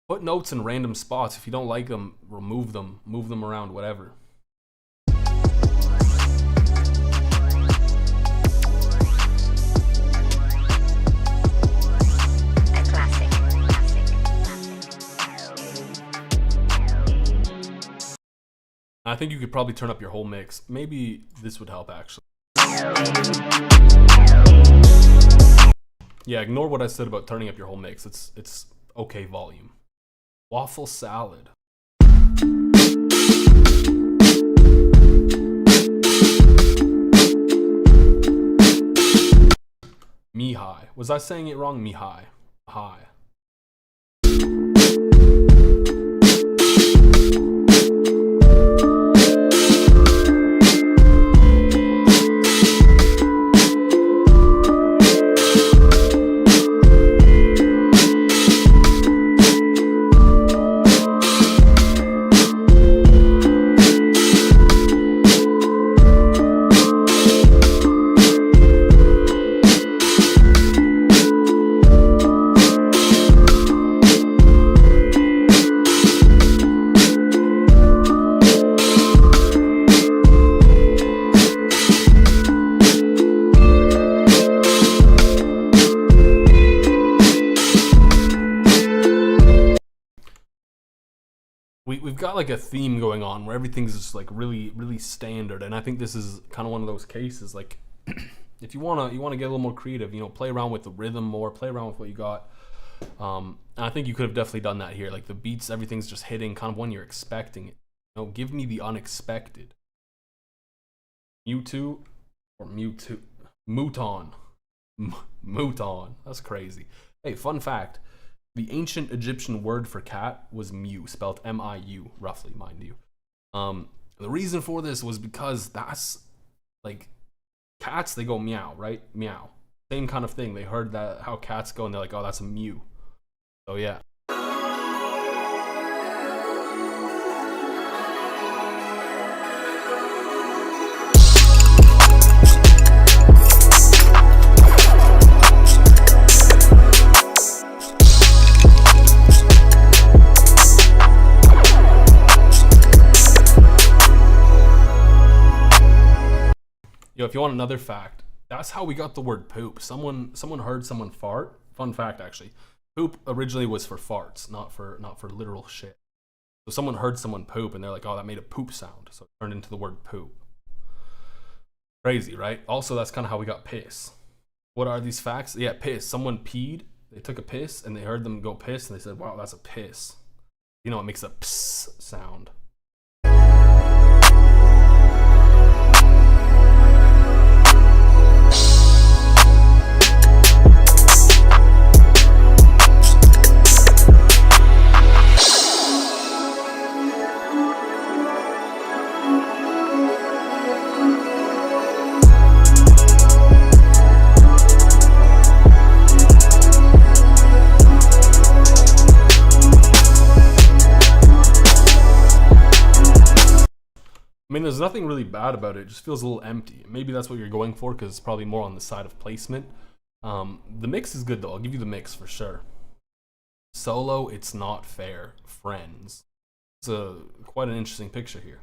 Put notes in random spots. If you don't like them, remove them, move them around, whatever. I think you could probably turn up your whole mix. Maybe this would help, actually. Yeah, ignore what I said about turning up your whole mix. It's okay volume. Waffle salad. Mihai. Was I saying it wrong? Mihai. Hi. We've got like a theme going on where everything's just like really standard, and I think this is kind of one of those cases. Like, if you wanna get a little more creative, you know, play around with the rhythm more, play around with what you got. And I think you could have definitely done that here. Like the beats, everything's just hitting kind of when you're expecting it. You know, give me the unexpected. Mewtwo or Mewtwo, Mouton, Mouton. That's crazy. Hey, fun fact. The ancient Egyptian word for cat was mew, spelled M-I-U, roughly, mind you. The reason for this was because that's, like, cats, they go meow, right? Meow. Same kind of thing. They heard that how cats go, and they're like, oh, that's a mew. So, yeah. Yo, if you want another fact, that's how we got the word poop. Someone heard someone fart. Fun fact, actually. Poop originally was for farts, not for literal shit. So someone heard someone poop, and they're like, oh, that made a poop sound. So it turned into the word poop. Crazy, right? Also, that's kind of how we got piss. What are these facts? Yeah, piss. Someone peed. They took a piss, and they heard them go piss, and they said, wow, that's a piss. You know, it makes a pss sound. I mean, there's nothing really bad about it. It just feels a little empty. Maybe that's what you're going for, because it's probably more on the side of placement. The mix is good, though. I'll give you the mix for sure. Solo, it's not fair. Friends. It's quite an interesting picture here.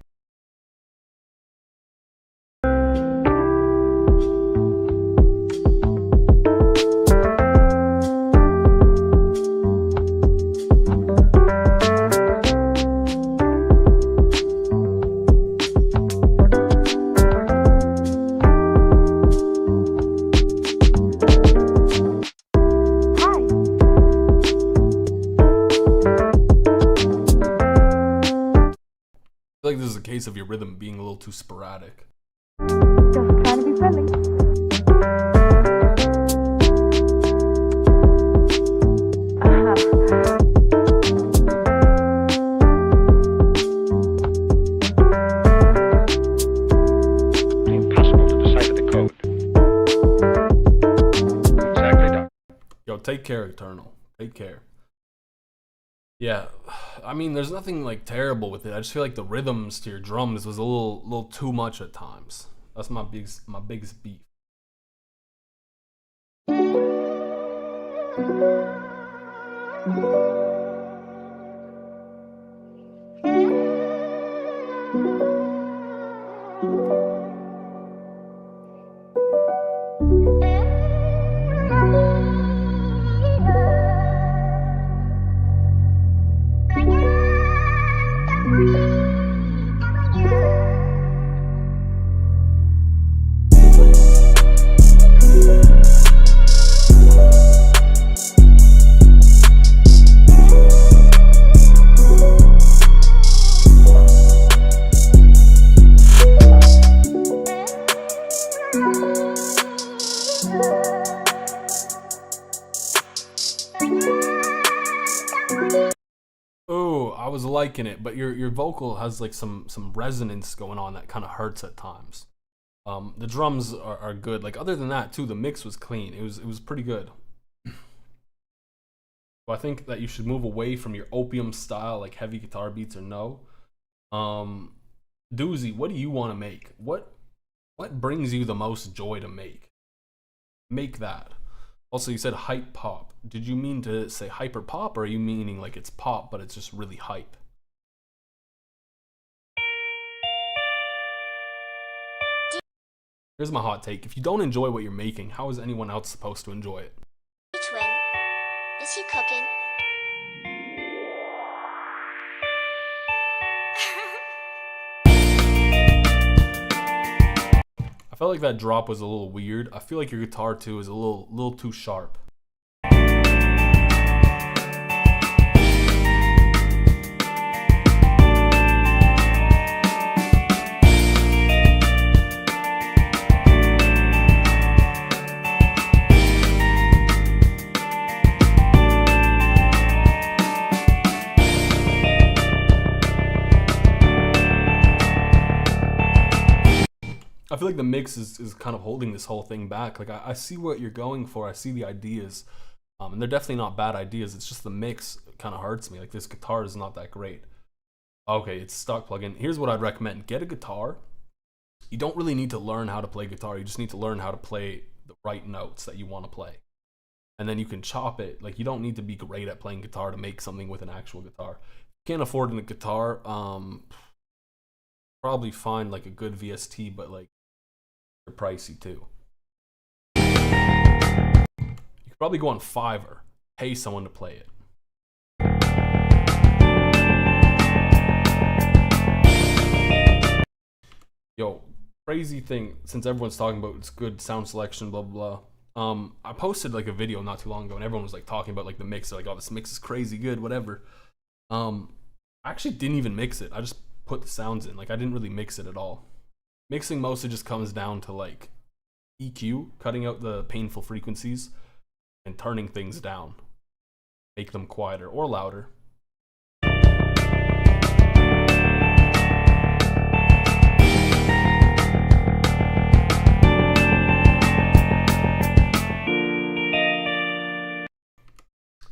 I feel like this is a case of your rhythm being a little too sporadic. Just trying to be friendly. Impossible to decipher the code. Exactly, Doc. Yo, take care, Eternal. Take care. Yeah, I mean, there's nothing like terrible with it. I just feel like the rhythms to your drums was a little too much at times. That's my biggest beef. I was liking it, but your vocal has like some resonance going on that kind of hurts at times. The drums are good. Like other than that too, the mix was clean. It was pretty good. So I think that you should move away from your opium style, like heavy guitar beats or no. Doozy, what do you want to make? What brings you the most joy to make? Make that. Also, you said hype pop. Did you mean to say hyper pop, or are you meaning like it's pop, but it's just really hype? Here's my hot take. If you don't enjoy what you're making, how is anyone else supposed to enjoy it? Twin, is he cooking? I felt like that drop was a little weird. I feel like your guitar too is a little too sharp. I feel like the mix is kind of holding this whole thing back. Like I see what you're going for. I see the ideas, and they're definitely not bad ideas. It's just the mix kind of hurts me. Like this guitar is not that great. Okay, it's stock plugin. Here's what I'd recommend: get a guitar. You don't really need to learn how to play guitar. You just need to learn how to play the right notes that you want to play, and then you can chop it. Like you don't need to be great at playing guitar to make something with an actual guitar. If you can't afford a guitar, probably find like a good VST, but like they're pricey too. You could probably go on Fiverr, pay someone to play it. Yo, crazy thing, since everyone's talking about it's good sound selection, blah blah blah. I posted like a video not too long ago, and everyone was like talking about like the mix. They're like, "Oh, this mix is crazy good, whatever." I actually didn't even mix it. I just put the sounds in. Like I didn't really mix it at all. Mixing mostly just comes down to like EQ, cutting out the painful frequencies, and turning things down. Make them quieter or louder.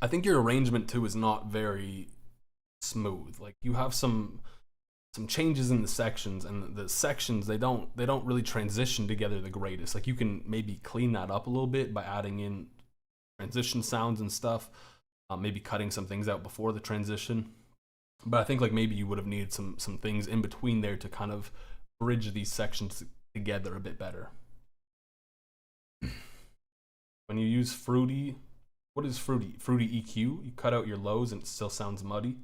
I think your arrangement too is not very smooth. Like you have some changes in the sections, and the sections they don't really transition together the greatest. Like you can maybe clean that up a little bit by adding in transition sounds and stuff, maybe cutting some things out before the transition. But I think like maybe you would have needed some things in between there to kind of bridge these sections together a bit better. When you use fruity, what is fruity? Fruity EQ, you cut out your lows and it still sounds muddy.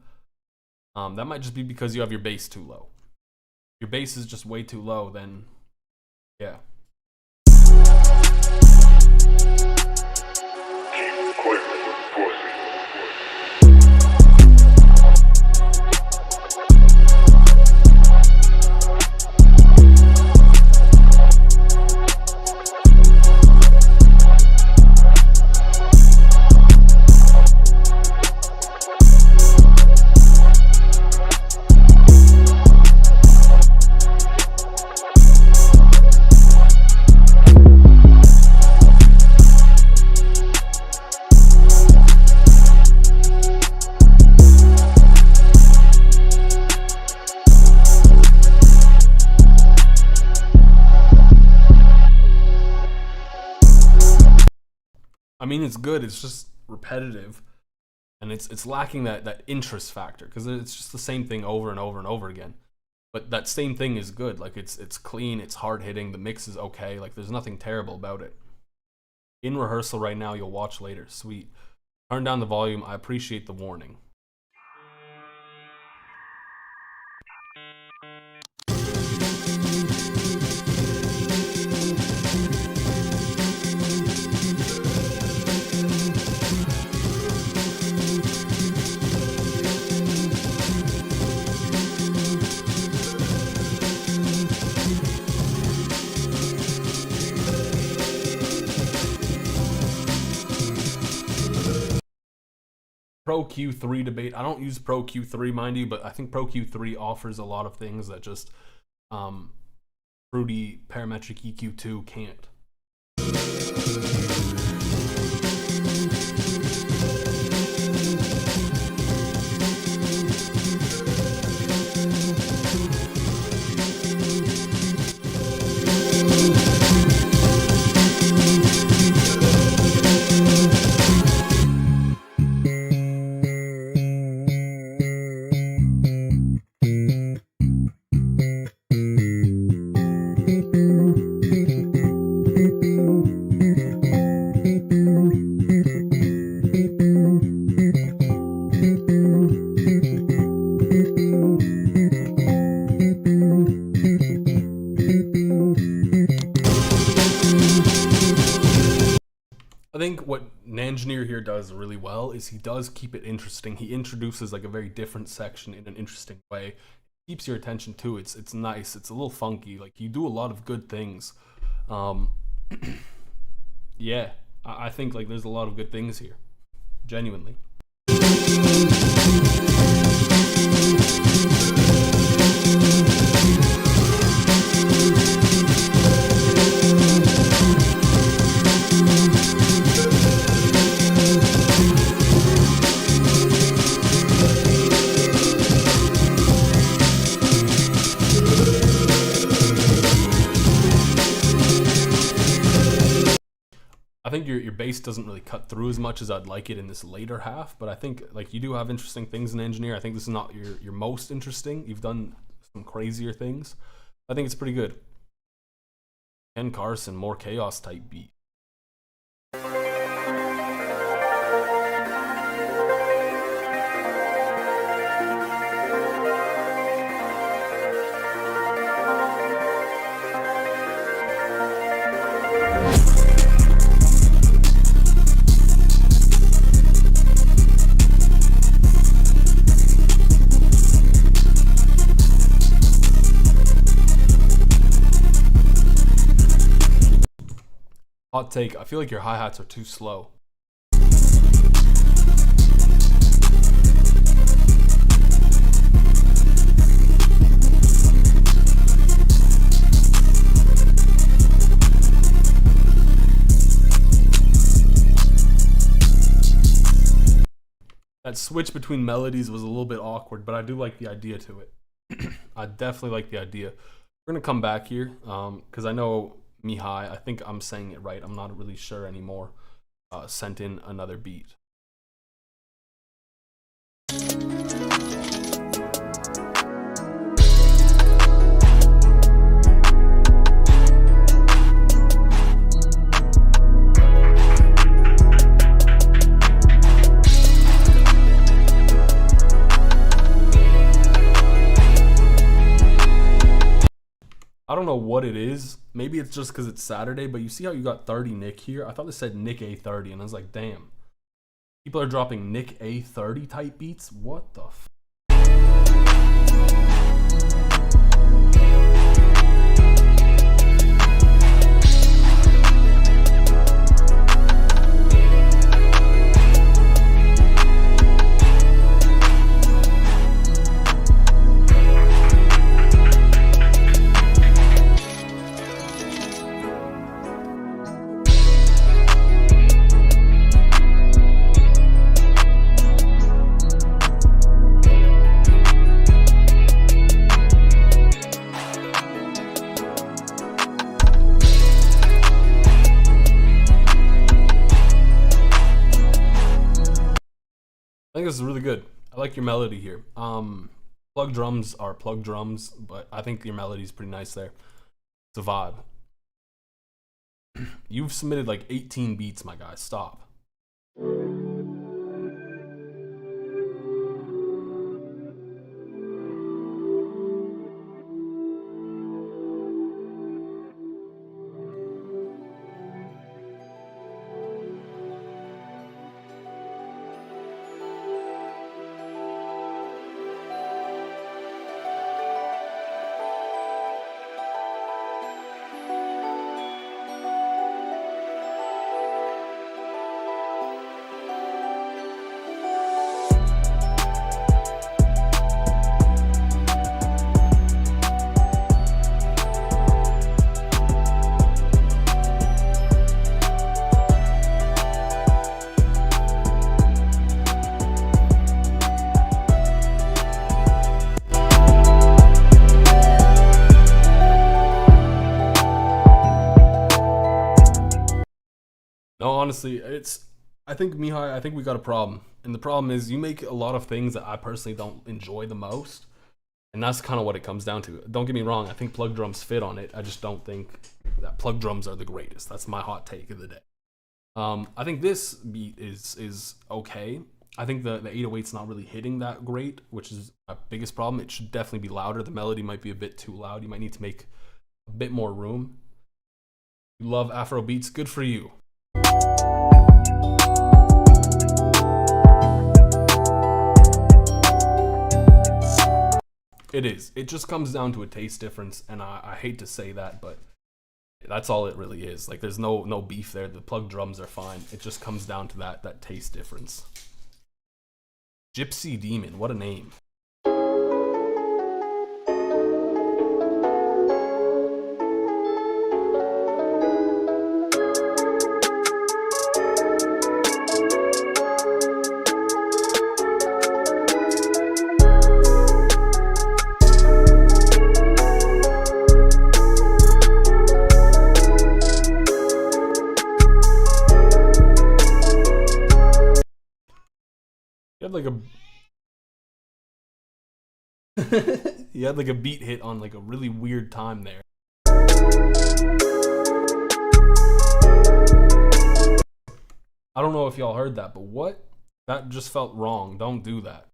That might just be because you have your bass too low. Your bass is just way too low, then yeah. I mean, it's good. It's just repetitive, and it's lacking that interest factor because it's just the same thing over and over and over again. But that same thing is good. Like it's clean. It's hard hitting. The mix is okay. Like there's nothing terrible about it. In rehearsal right now, you'll watch later. Sweet. Turn down the volume. I appreciate the warning. Pro Q3 debate. I don't use Pro Q3, mind you, but I think Pro Q3 offers a lot of things that just Fruity Parametric EQ2 can't. I think what Nangineer here does really well is he does keep it interesting. He introduces like a very different section in an interesting way. Keeps your attention too. It's nice. It's a little funky. Like you do a lot of good things. Yeah, I think like there's a lot of good things here. Genuinely. I think your bass doesn't really cut through as much as I'd like it in this later half, but I think like you do have interesting things in Engineer. I think this is not your most interesting. You've done some crazier things. I think it's pretty good. Ken Carson, more chaos type beat. Hot take, I feel like your hi-hats are too slow. That switch between melodies was a little bit awkward, but I do like the idea to it. I definitely like the idea. We're gonna come back here, because I know Mihai, I think I'm saying it right, I'm not really sure anymore, sent in another beat. I don't know what it is. Maybe it's just because it's Saturday, but you see how you got 30 Nick here? I thought this said Nick A30, and I was like, damn. People are dropping Nick A30 type beats? What the f? I think this is really good. I like your melody here. Plug drums are plug drums, but I think your melody is pretty nice there. It's a vibe. You've submitted like 18 beats, my guy. Stop. honestly, I think Mihai, I think we got a problem. And the problem is you make a lot of things that I personally don't enjoy the most. And that's kind of what it comes down to. Don't get me wrong, I think plug drums fit on it. I just don't think that plug drums are the greatest. That's my hot take of the day. I think this beat is okay. I think the 808's not really hitting that great, which is my biggest problem. It should definitely be louder. The melody might be a bit too loud. You might need to make a bit more room. You love Afro beats, good for you. It is. It just comes down to a taste difference, and I hate to say that, but that's all it really is. Like, there's no beef there. The plug drums are fine. It just comes down to that taste difference. Gypsy Demon, what a name. You had like a beat hit on like a really weird time there. I don't know if y'all heard that, but what? That just felt wrong. Don't do that.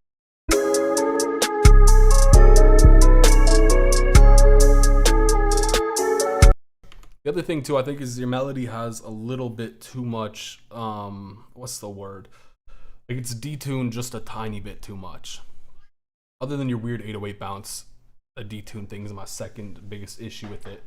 The other thing too, I think, is your melody has a little bit too much, what's the word? Like, it's detuned just a tiny bit too much. Other than your weird 808 bounce, a detune thing is my second biggest issue with it.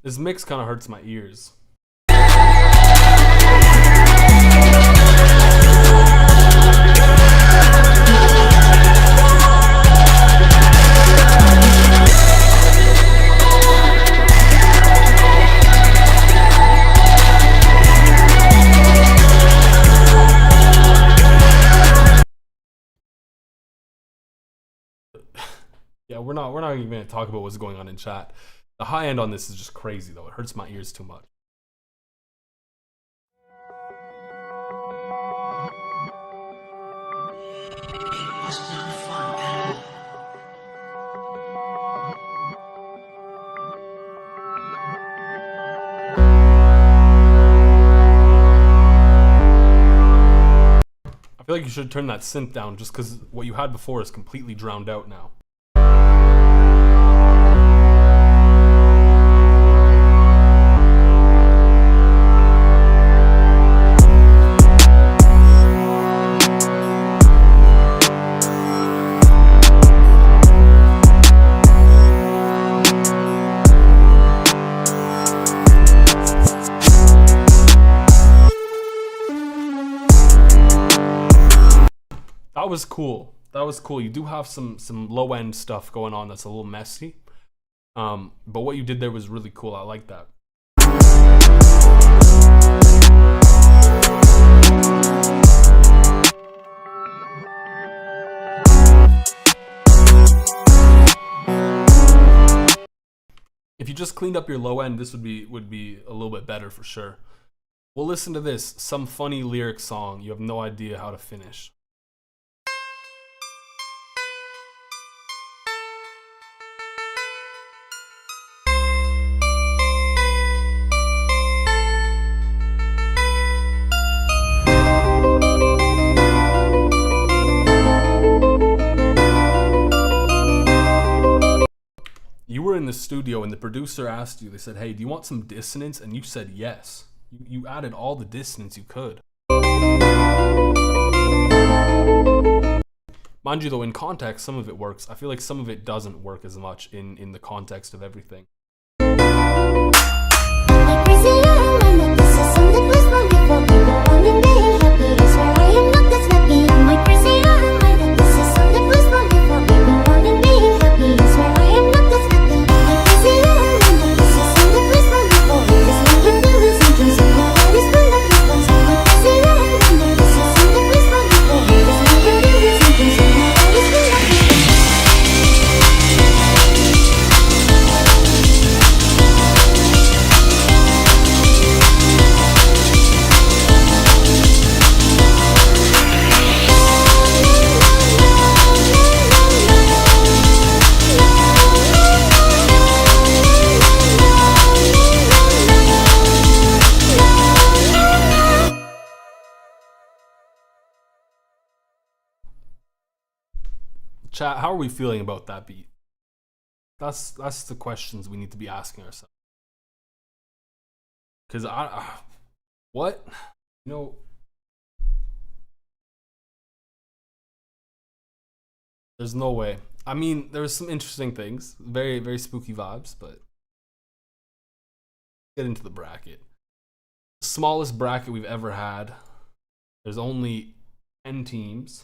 This mix kind of hurts my ears. Yeah, we're not even going to talk about what's going on in chat. The high end on this is just crazy, though. It hurts my ears too much. I feel like you should turn that synth down, just because what you had before is completely drowned out now. That was cool. That was cool. You do have some low end stuff going on that's a little messy. But what you did there was really cool. I like that. If you just cleaned up your low end, this would be a little bit better for sure. We'll listen to this, some funny lyric song you have no idea how to finish. You were in the studio and the producer asked you, they said, hey, do you want some dissonance? And you said yes. You added all the dissonance you could. Mind you though, in context, some of it works. I feel like some of it doesn't work as much in the context of everything. Chat, how are we feeling about that beat? That's the questions we need to be asking ourselves. Because what? You know, there's no way. I mean, there's some interesting things, very, very spooky vibes, but get into the bracket. The smallest bracket we've ever had. There's only 10 teams,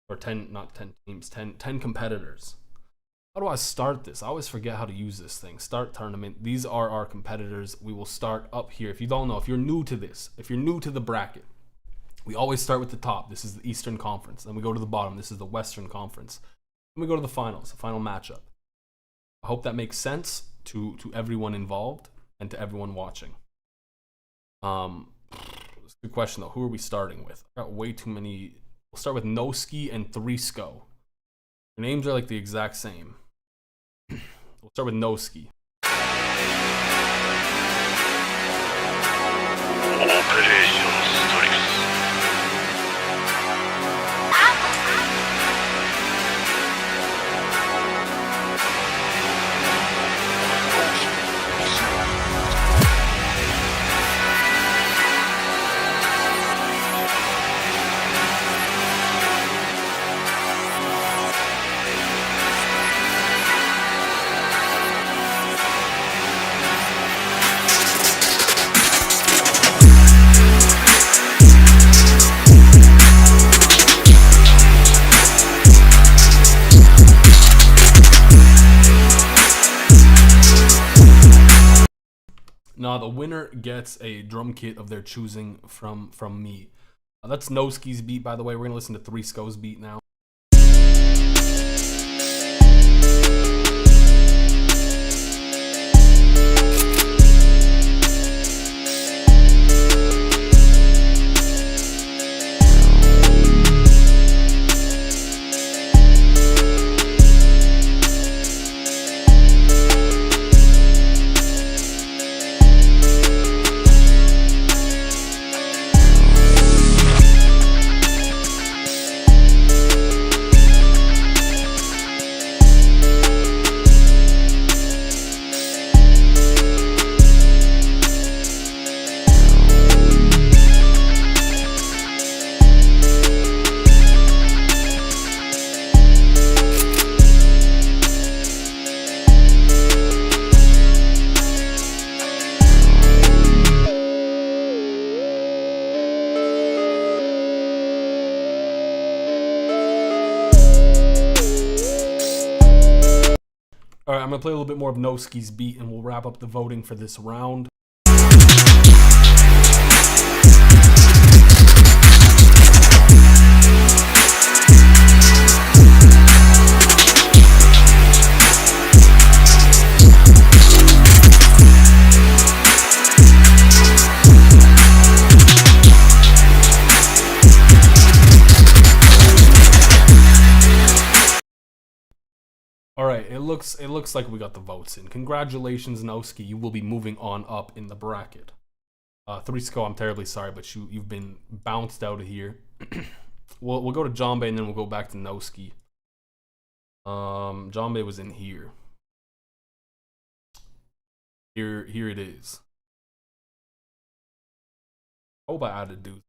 or 10, not 10 teams, 10 competitors. How do I start this? I always forget how to use this thing. Start tournament. These are our competitors. We will start up here. If you don't know, if you're new to this, if you're new to the bracket, we always start with the top. This is the Eastern Conference. Then we go to the bottom. This is the Western Conference. Then we go to the finals, the final matchup. I hope that makes sense to everyone involved and to everyone watching. It's a good question though. Who are we starting with? I got way too many. We'll start with Noski and 3SCO. Their names are like the exact same. We'll start with Noski. Now the winner gets a drum kit of their choosing from me. That's Noski's beat, by the way. We're gonna listen to 3SCO's beat now. Alright, I'm going to play a little bit more of Noski's beat and we'll wrap up the voting for this round. Alright, it looks like we got the votes in. Congratulations, Noski. You will be moving on up in the bracket. 3SCO, I'm terribly sorry, but you've been bounced out of here. We'll go to Jombe and then we'll go back to Noski. Jombe was in here. Here it is. I hope I added dudes.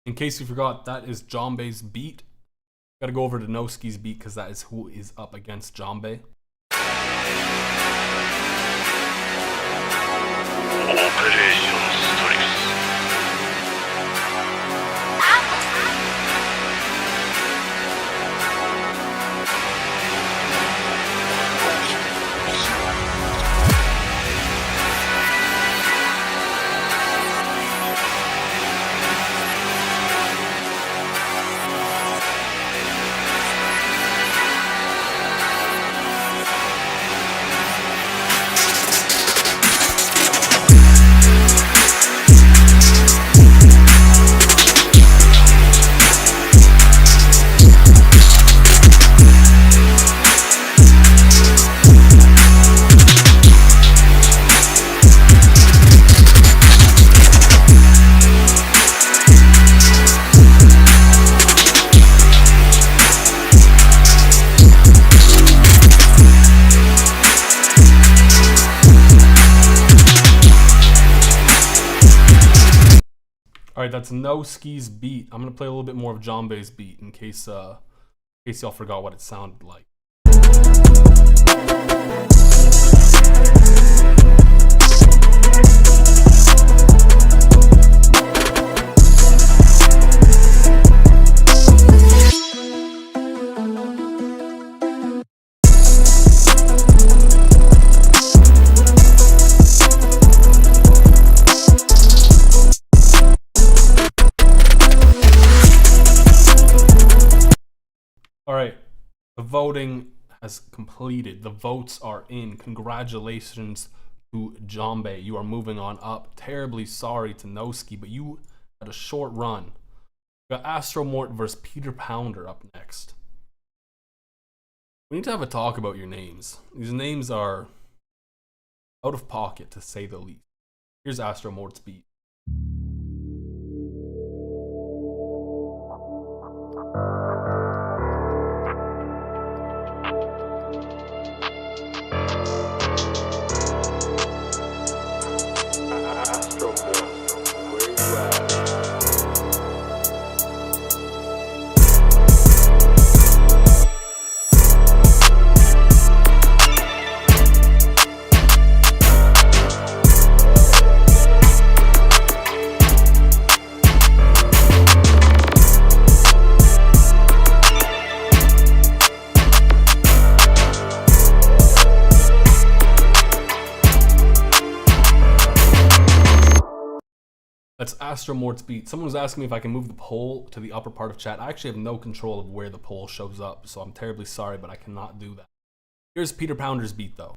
In case you forgot, that is Jombe's beat. Gotta go over to Noski's beat because that is who is up against Jombe. All right, that's No Ski's beat. I'm gonna play a little bit more of Jambe's beat in case y'all forgot what it sounded like. All right, the voting has completed. The votes are in. Congratulations to Jambe. You are moving on up. Terribly sorry to Noski, but you had a short run. We got Astromort versus Peter Pounder up next. We need to have a talk about your names. These names are out of pocket, to say the least. Here's Astromort's beat. That's Astromort's beat. Someone was asking me if I can move the poll to the upper part of chat. I actually have no control of where the poll shows up, so I'm terribly sorry, but I cannot do that. Here's Peter Pounder's beat, though.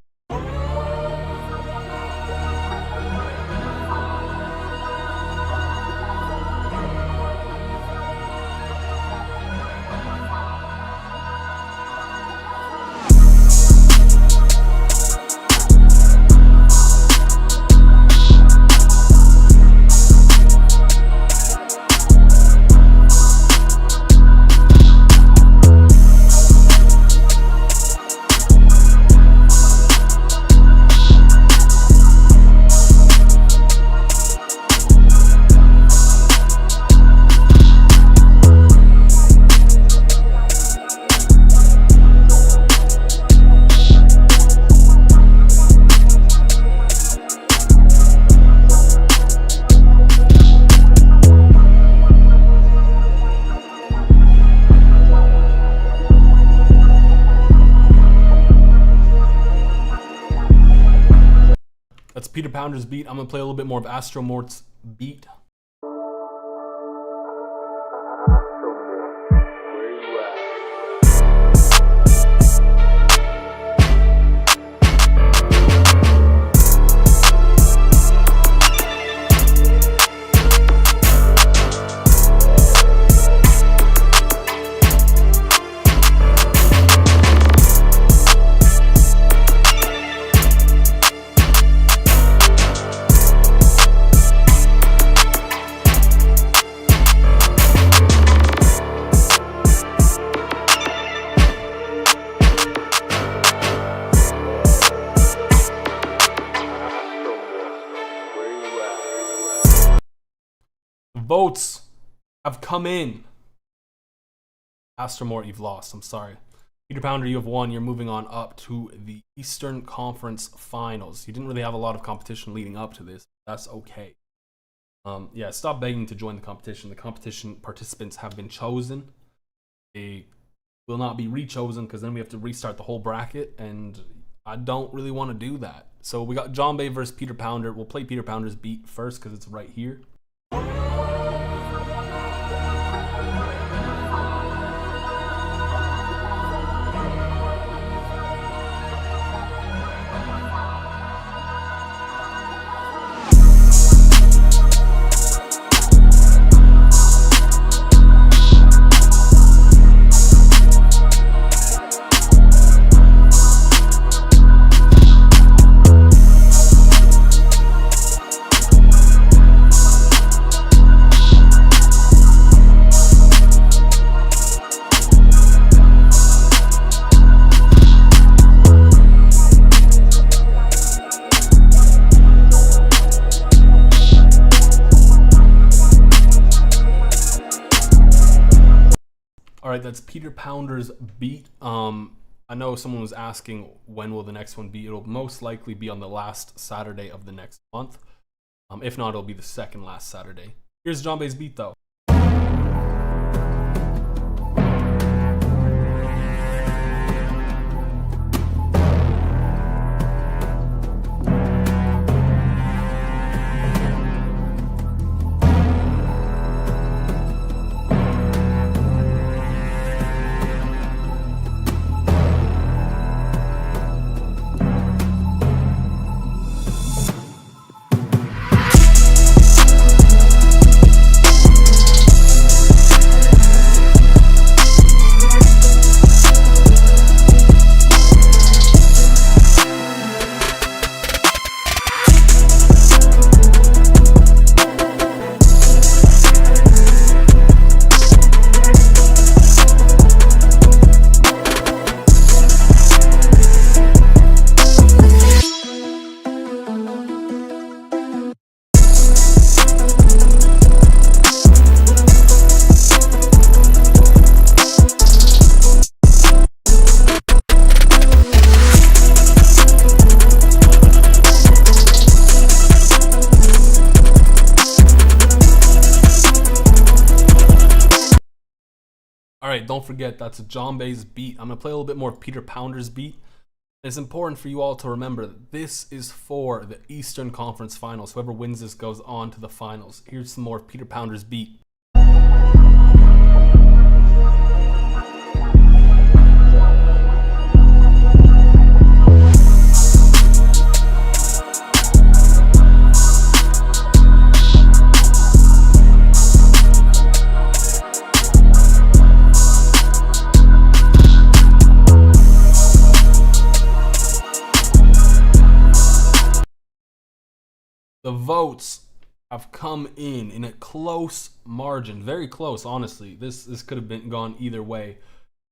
That's Peter Pounder's beat. I'm gonna play a little bit more of Astromort's beat. Votes have come in. Astromort, you've lost. I'm sorry. Peter Pounder, you have won. You're moving on up to the Eastern Conference Finals. You didn't really have a lot of competition leading up to this. That's okay. Yeah, stop begging to join the competition. The competition participants have been chosen. They will not be re-chosen because then we have to restart the whole bracket, and I don't really want to do that. So we got Jambe versus Peter Pounder. We'll play Peter Pounder's beat first because it's right here. right, that's Peter Pounder's beat. I know someone was asking when will the next one be. It'll most likely be on the last Saturday of the next month. If not, it'll be the second last Saturday. Here's John Bay's beat though. Alright, don't forget, that's John Bay's beat. I'm going to play a little bit more of Peter Pounder's beat. It's important for you all to remember that this is for the Eastern Conference Finals. Whoever wins this goes on to the finals. Here's some more of Peter Pounder's beat. The votes have come in a close margin, very close, honestly. This could have gone either way.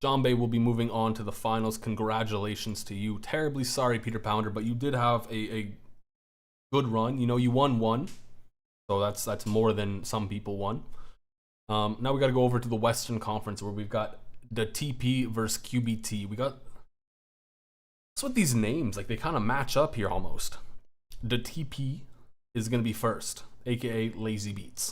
John Bay will be moving on to the finals. Congratulations to you. Terribly sorry, Peter Pounder, but you did have a good run. You know, you won one, so that's more than some people won. Now we got to go over to the Western Conference where we've got the TP versus QBT. What's with these names? Like, they kind of match up here almost. The TP is going to be first, aka Lazy Beats.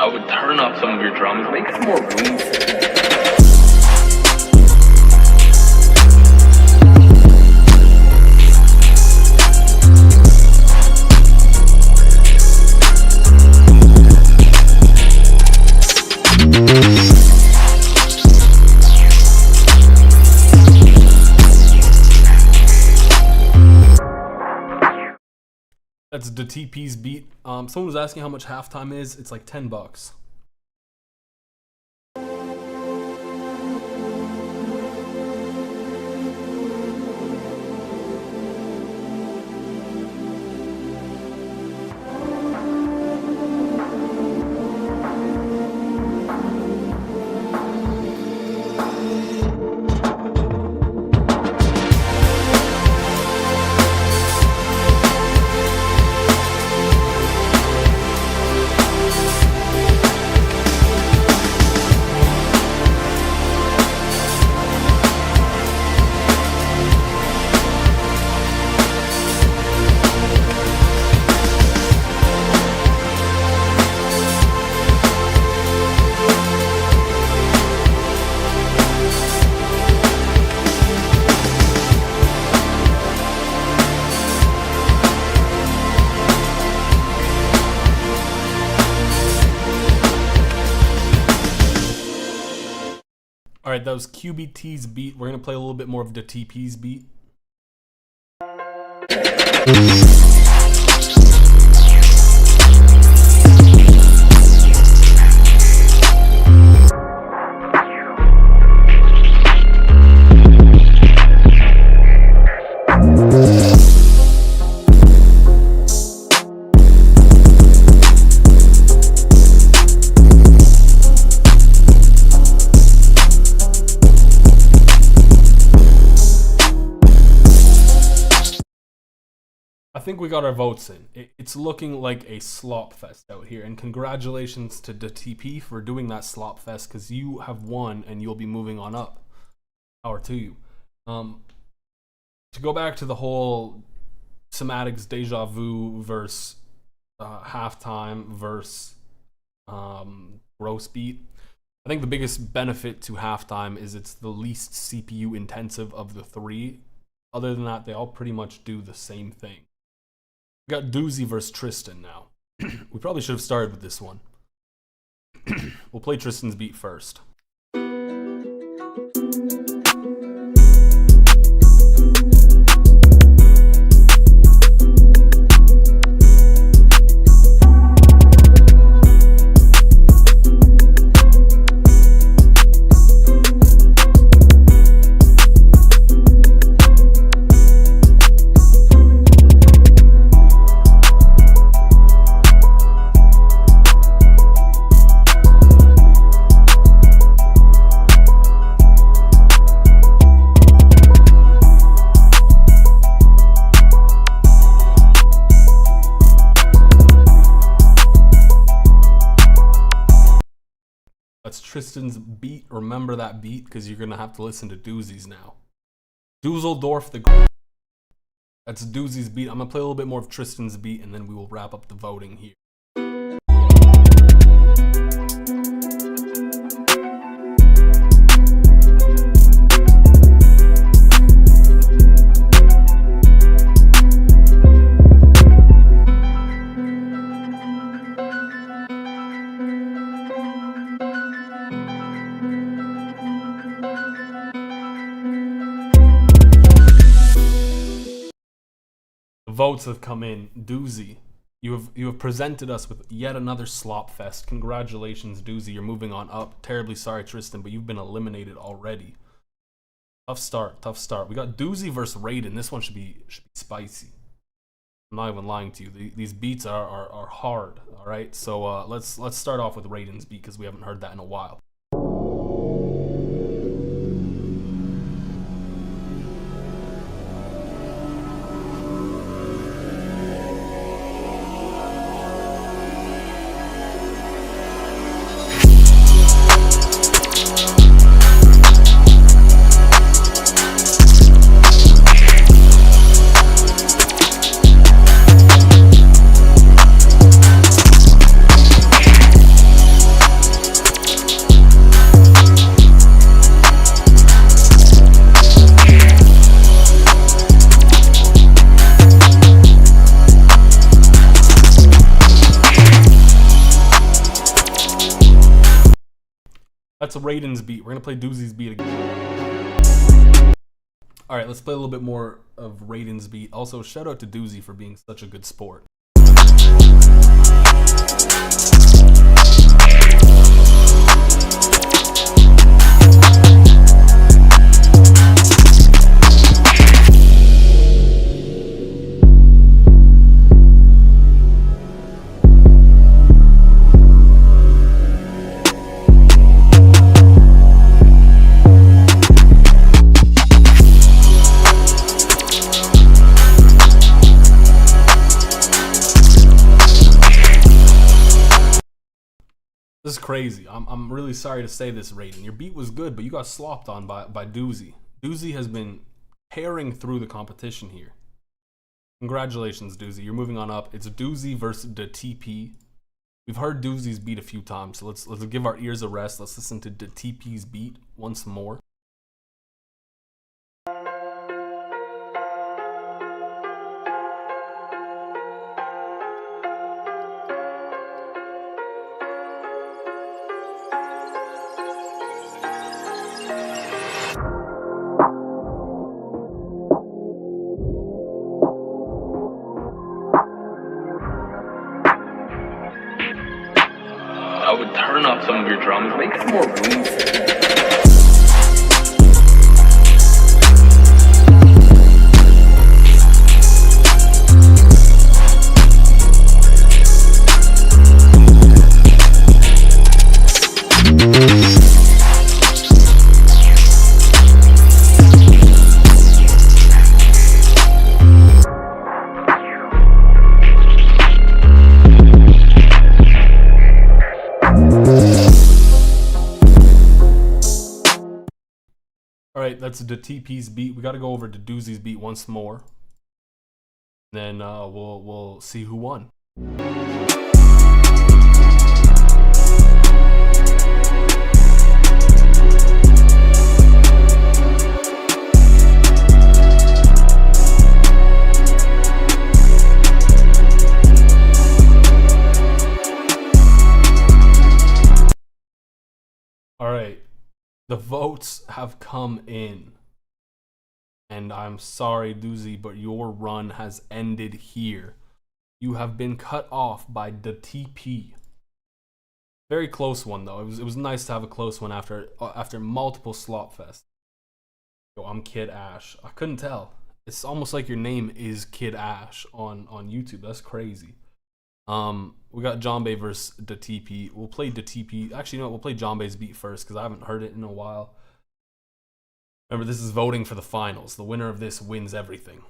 I would turn up some of your drums, make it more breezy. That's the TP's beat. Someone was asking how much halftime is. It's like $10. Alright, that was QBT's beat. We're going to play a little bit more of the TP's beat. think we got our votes in. It's looking like a slop fest out here, and congratulations to the TP for doing that slop fest, because you have won and you'll be moving on up. Power to you. To go back to the whole Somatics Deja Vu versus Halftime versus Gross Beat, I think the biggest benefit to Halftime is it's the least CPU intensive of the three. Other than that, they all pretty much do the same thing. We got Doozy versus Tristan now. We probably should have started with this one. We'll play Tristan's beat first. That's Tristan's beat. Remember that beat, because you're going to have to listen to Doozy's now. Dusseldorf the Great. That's Doozy's beat. I'm going to play a little bit more of Tristan's beat, and then we will wrap up the voting here. Votes have come in. Doozy, you have presented us with yet another slop fest. Congratulations, Doozy, you're moving on up. Terribly sorry, Tristan, but you've been eliminated already. Tough start, tough start. We got Doozy versus Raiden. This one should be spicy. I'm not even lying to you. These beats are hard. All right, so let's start off with Raiden's beat, because we haven't heard that in a while. That's Raiden's beat. We're going to play Doozy's beat again. Alright, let's play a little bit more of Raiden's beat. Also, shout out to Doozy for being such a good sport. This is crazy. I'm really sorry to say this, Raiden. Your beat was good, but you got slopped on by Doozy. Doozy has been tearing through the competition here. Congratulations, Doozy. You're moving on up. It's Doozy versus the TP. We've heard Doozy's beat a few times, so let's give our ears a rest. Let's listen to the TP's beat once more. I would turn up some of your drums, make it more room. right, that's the TP's beat. We got to go over to Doozy's beat once more. Then we'll see who won. All right, the votes have come in. And I'm sorry, Doozy, but your run has ended here. You have been cut off by the TP. Very close one though. It was nice to have a close one after multiple slop fest. Yo, I'm Kid Ash. I couldn't tell. It's almost like your name is Kid Ash on YouTube. That's crazy. We got Jombe versus the TP. We'll play the TP. Actually, no, we'll play Jombe's beat first because I haven't heard it in a while. Remember, this is voting for the finals. The winner of this wins everything.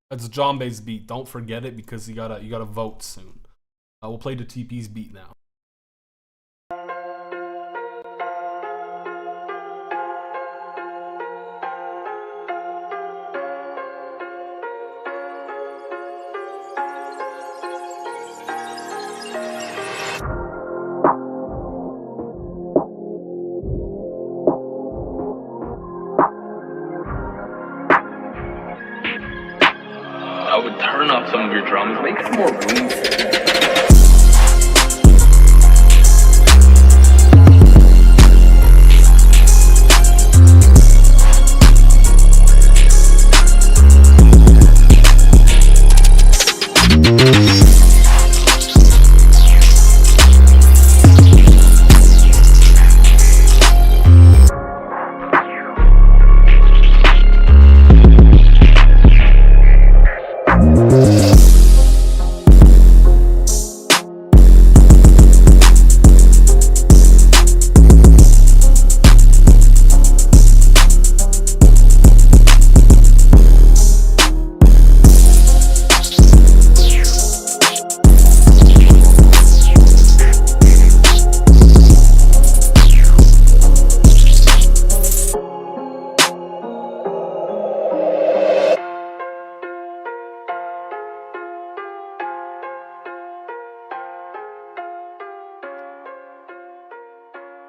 That's Jombe's beat. Don't forget it because you gotta vote soon. We'll play the TP's beat now. I would turn up some of your drums, make it more groovy.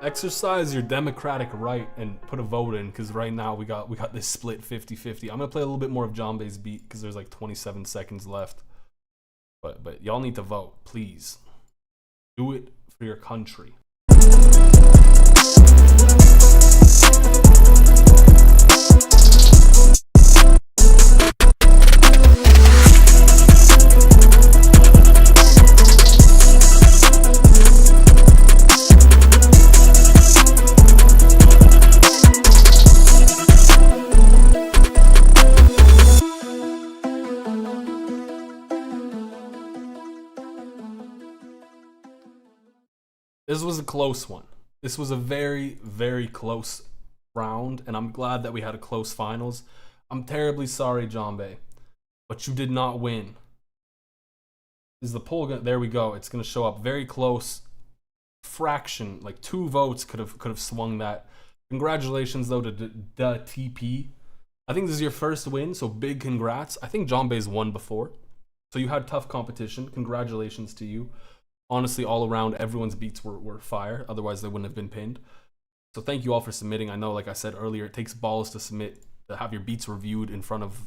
Exercise your democratic right and put a vote in, because right now we got this split 50-50. I'm gonna play a little bit more of Jombe's beat because there's like 27 seconds left. But y'all need to vote, please. Do it for your country. This was a close one. This was a very, very close round, and I'm glad that we had a close finals. I'm terribly sorry, Jombe, but you did not win. Is the poll gonna, there we go. It's gonna show up very close. Fraction, like 2 votes could have swung that. Congratulations though to the TP. I think this is your first win, so big congrats. I think Jombe's won before, so you had tough competition. Congratulations to you. Honestly, all around, everyone's beats were fire. Otherwise, they wouldn't have been pinned. So thank you all for submitting. I know, like I said earlier, it takes balls to submit, to have your beats reviewed in front of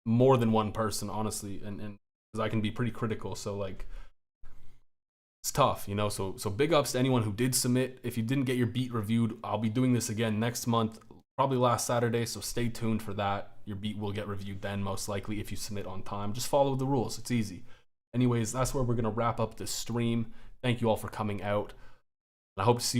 more than one person, honestly, and because I can be pretty critical. So like, it's tough, you know. So big ups to anyone who did submit. If you didn't get your beat reviewed, I'll be doing this again next month, probably last Saturday. So stay tuned for that. Your beat will get reviewed then, most likely, if you submit on time. Just follow the rules. It's easy. Anyways, that's where we're gonna wrap up this stream. Thank you all for coming out. I hope to see you all